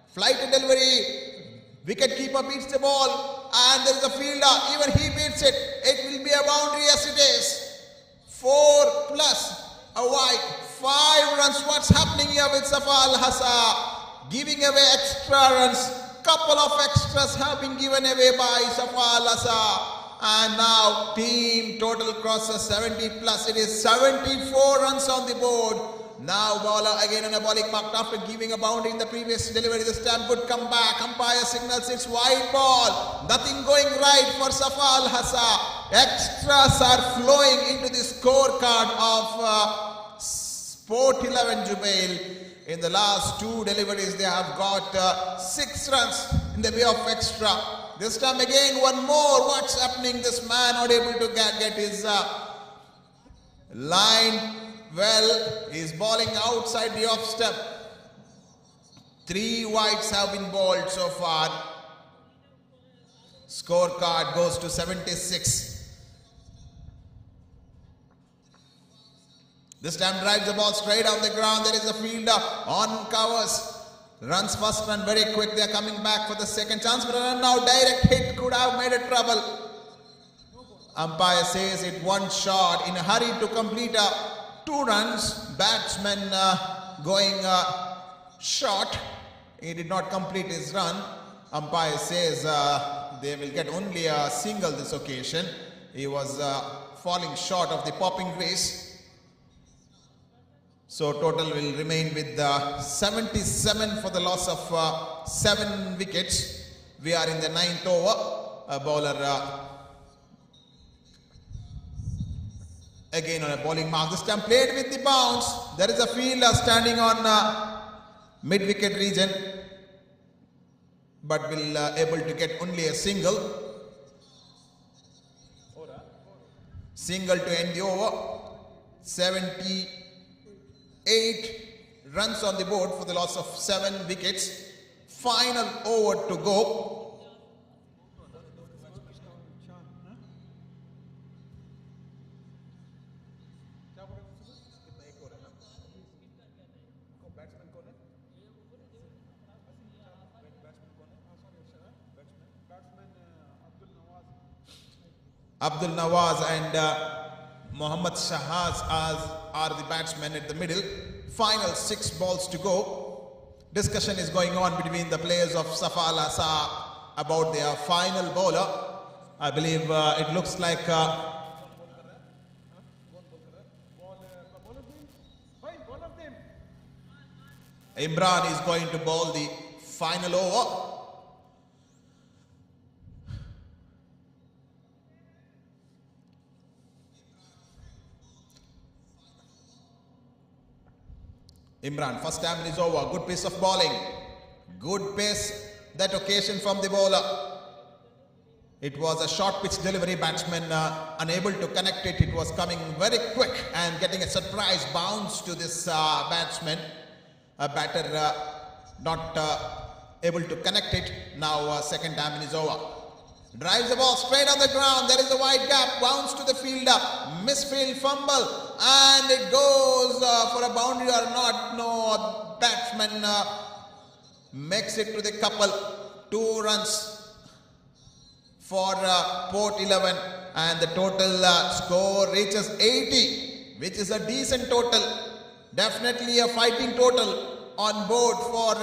Flight delivery, wicket keeper beats the ball, and there is a fielder, even he beats it. It will be a boundary as it is. 4 plus a wide, 5 runs. What's happening here with Safa Al Hassa? Giving away extra runs. Couple of extras have been given away by Safa Al Hassa, and now team total crosses 70 plus. It is 74 runs on the board. Now bowler again on a bowling mark after giving a boundary in the previous delivery. This time good comeback. Umpire signals it's wide ball. Nothing going right for Safa Al Hassa. Extras are flowing into the scorecard of Port 11 Jubail. In the last 2 deliveries, they have got 6 runs in the way of extra. This time again, one more. What's happening? This man not able to get his line well. He's bowling outside the off step. 3 wides have been bowled so far. Scorecard goes to 76. This time drives the ball straight on the ground. There is a fielder on covers. Runs first run very quick. They are coming back for the second chance. But a run now. Direct hit could have made a trouble. Umpire says it one shot. In a hurry to complete 2 runs. Batsman going short. He did not complete his run. Umpire says they will get only a single this occasion. He was falling short of the popping crease. So total will remain with 77 for the loss of 7 wickets. We are in the 9th over. A bowler again on a bowling mark. This time played with the bounce. There is a fielder standing on mid-wicket region, but will able to get only a single. Single to end the over. 78 runs on the board for the loss of 7 wickets. Final over to go. Abdul Nawaz and Mohammad Shahaz are the batsmen at the middle. Final 6 balls to go. Discussion is going on between the players of Safa Al Asa about their final bowler. I believe it looks like Imran is going to bowl the final over. Imran, first time is over. Good piece of bowling. Good pace that occasion from the bowler. It was a short pitch delivery. Batsman unable to connect it. It was coming very quick and getting a surprise bounce to this batsman. A batter not able to connect it. Now second time is over. Drives the ball straight on the ground. There is a wide gap. Bounce to the fielder. Misfield fumble. And it goes for a boundary or not. No, batsman makes it to the couple. 2 runs for Port 11. And the total score reaches 80, which is a decent total. Definitely a fighting total on board for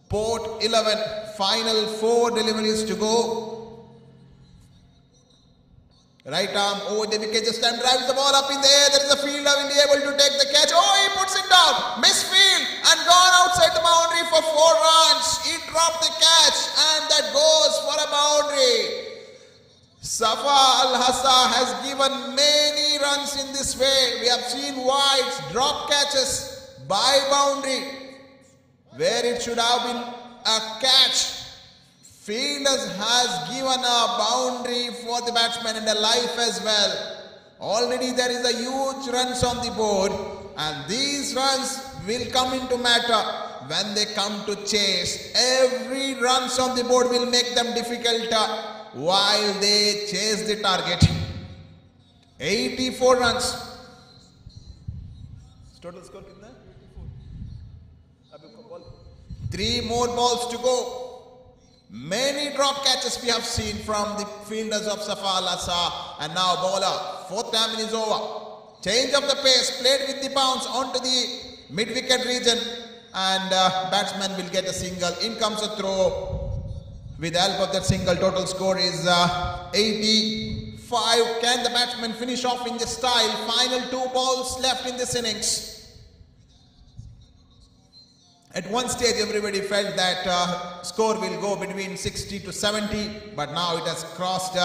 Port 11. Final 4 deliveries to go. Right arm over the wicket, just time drives the ball up in the air. There is a fielder, will be able to take the catch. Oh, he puts it down. Misfield and gone outside the boundary for 4 runs. He dropped the catch and that goes for a boundary. Safa Al Hassa has given many runs in this way. We have seen wides, drop catches by boundary where it should have been a catch. Fielders has given a boundary for the batsman and a life as well. Already there is a huge runs on the board and these runs will come into matter when they come to chase. Every runs on the board will make them difficult while they chase the target. 84 runs. Total score kitna? 3 more balls to go. Many drop catches we have seen from the fielders of Safa Al Asa. And now bowler, 4th time is over. Change of the pace, played with the bounce onto the mid-wicket region. And batsman will get a single. In comes a throw. With the help of that single, total score is 85. Can the batsman finish off in this style? Final 2 balls left in this innings. At one stage, everybody felt that score will go between 60 to 70, but now it has crossed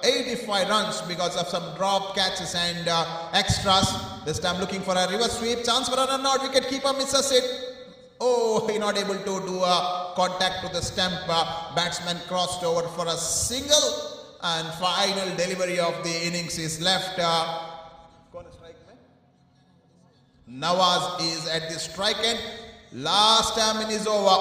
85 runs because of some drop catches and extras. This time looking for a reverse sweep. Chance for a run out. Wicket keeper misses it. Oh, he not able to do a contact to the stump. Batsman crossed over for a single, and final delivery of the innings is left. Nawaz is at the strike end. Last time is over.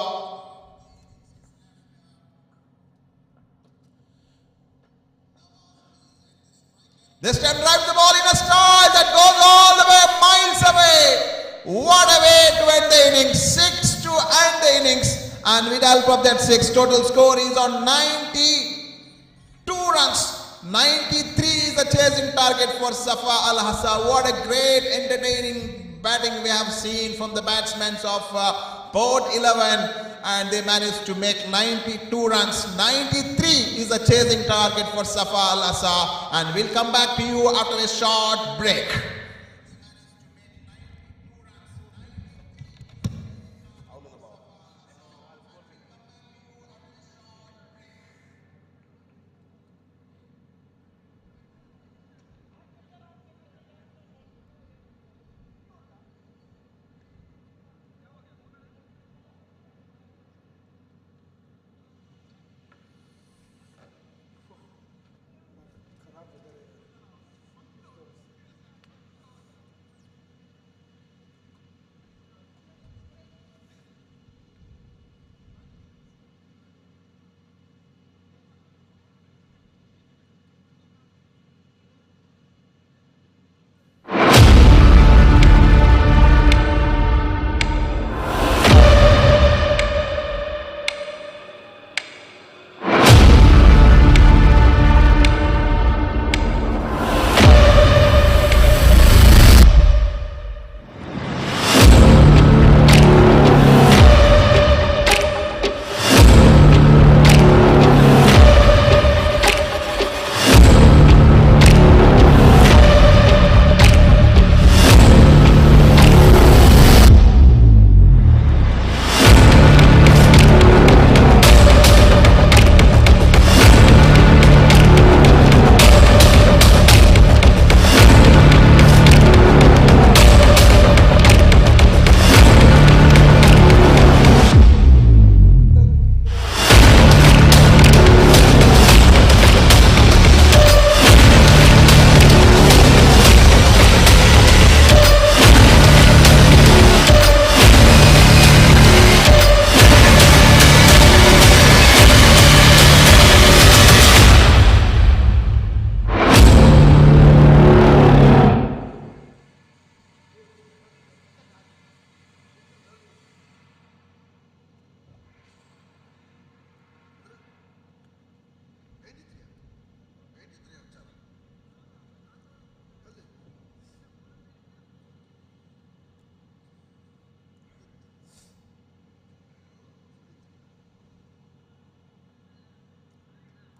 This time drives the ball in a style that goes all the way miles away. What a way to end the innings. 6 to end the innings. And with the help of that 6, total score is on 92 runs. 93 is the chasing target for Safa Al Hassa. What a great entertaining batting we have seen from the batsmen of Port 11. And they managed to make 92 runs. 93 is the chasing target for Safa Al Hassa. And we'll come back to you after a short break.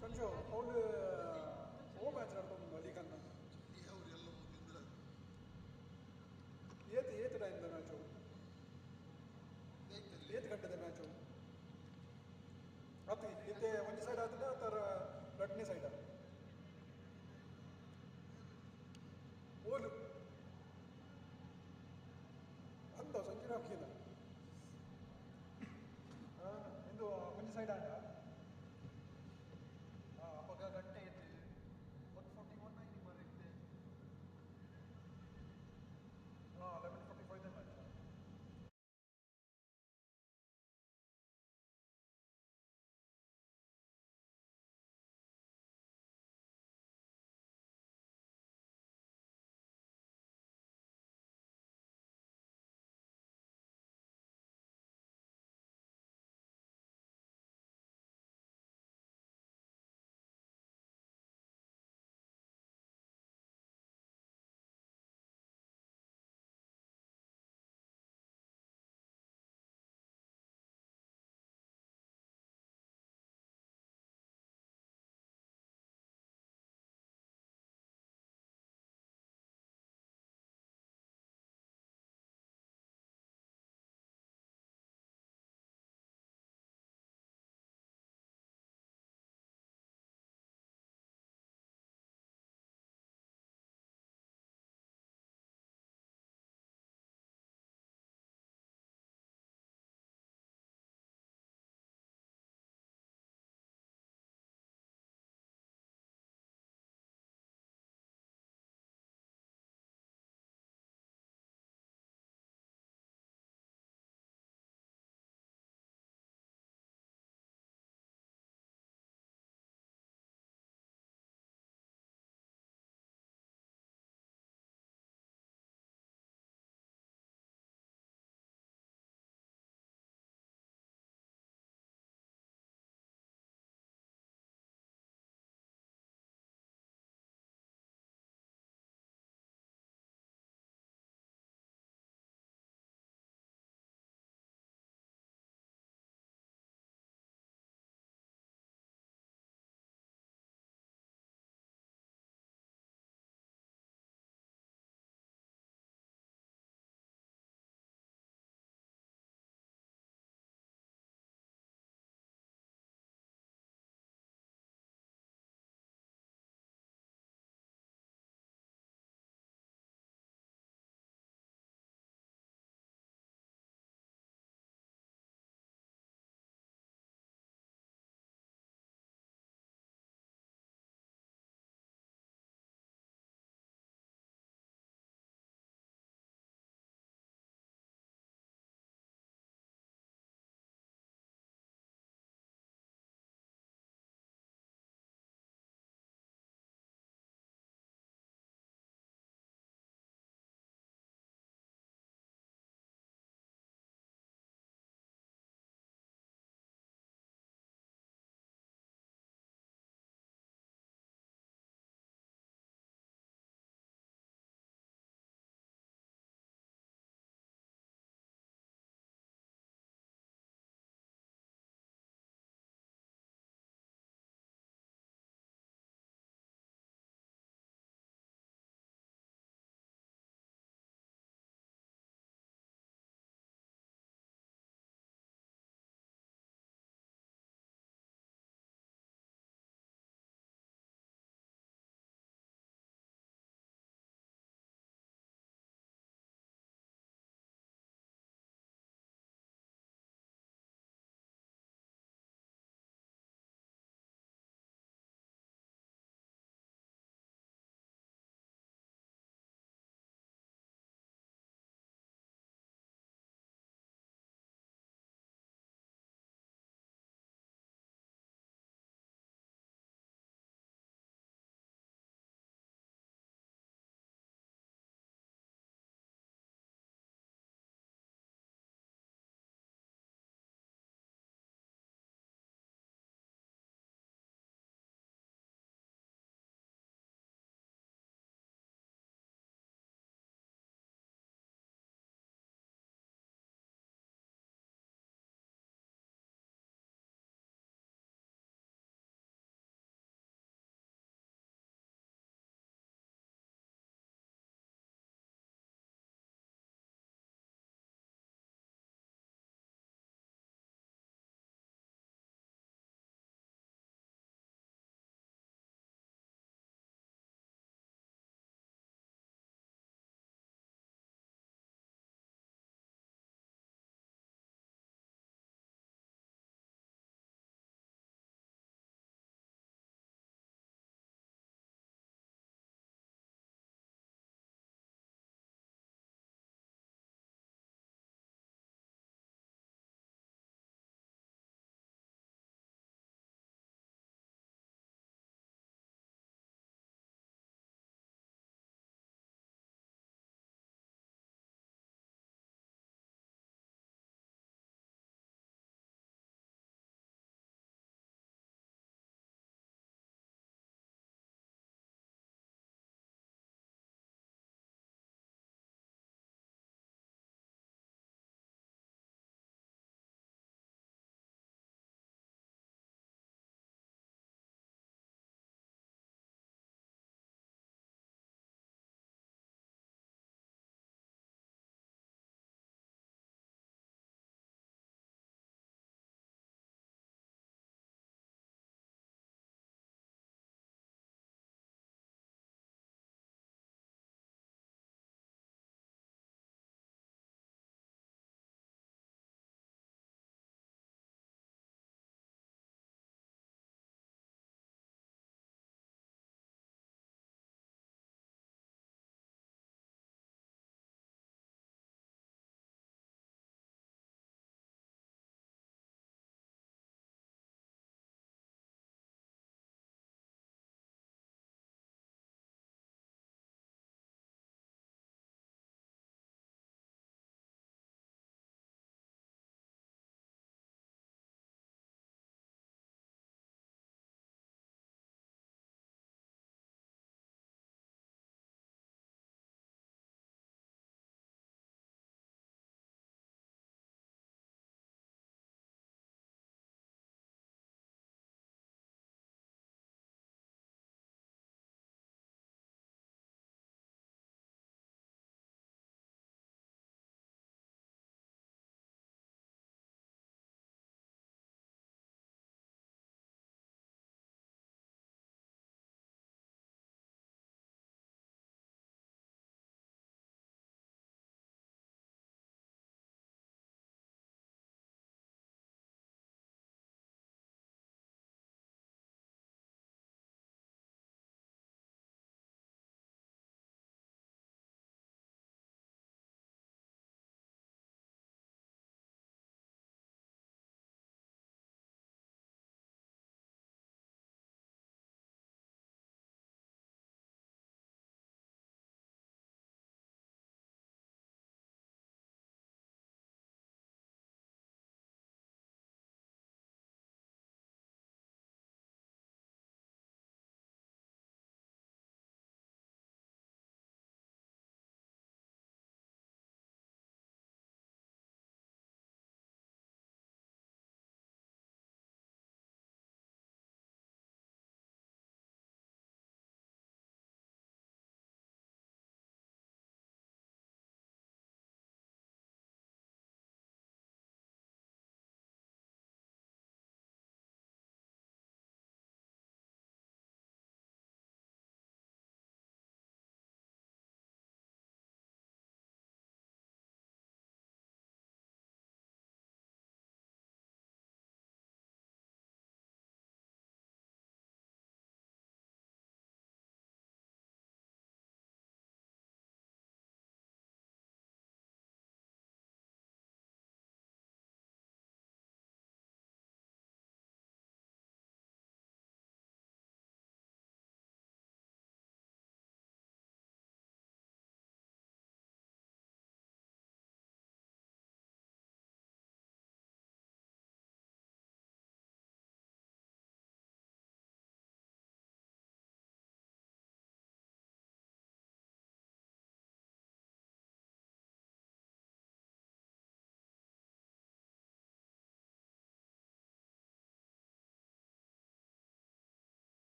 Sanju ಅವಳು ಓ match ಆಡ್ಕೊಂಡು league ಅನ್ನ ಏತ್ ಟೈಮ್ದ match ಏತ್ ಗಂಟೆದ match ಅತಿ ಇತ್ತೆ ಒಂದು side ಆತದ ತರ ರಡ್ನೇ side ಓಲು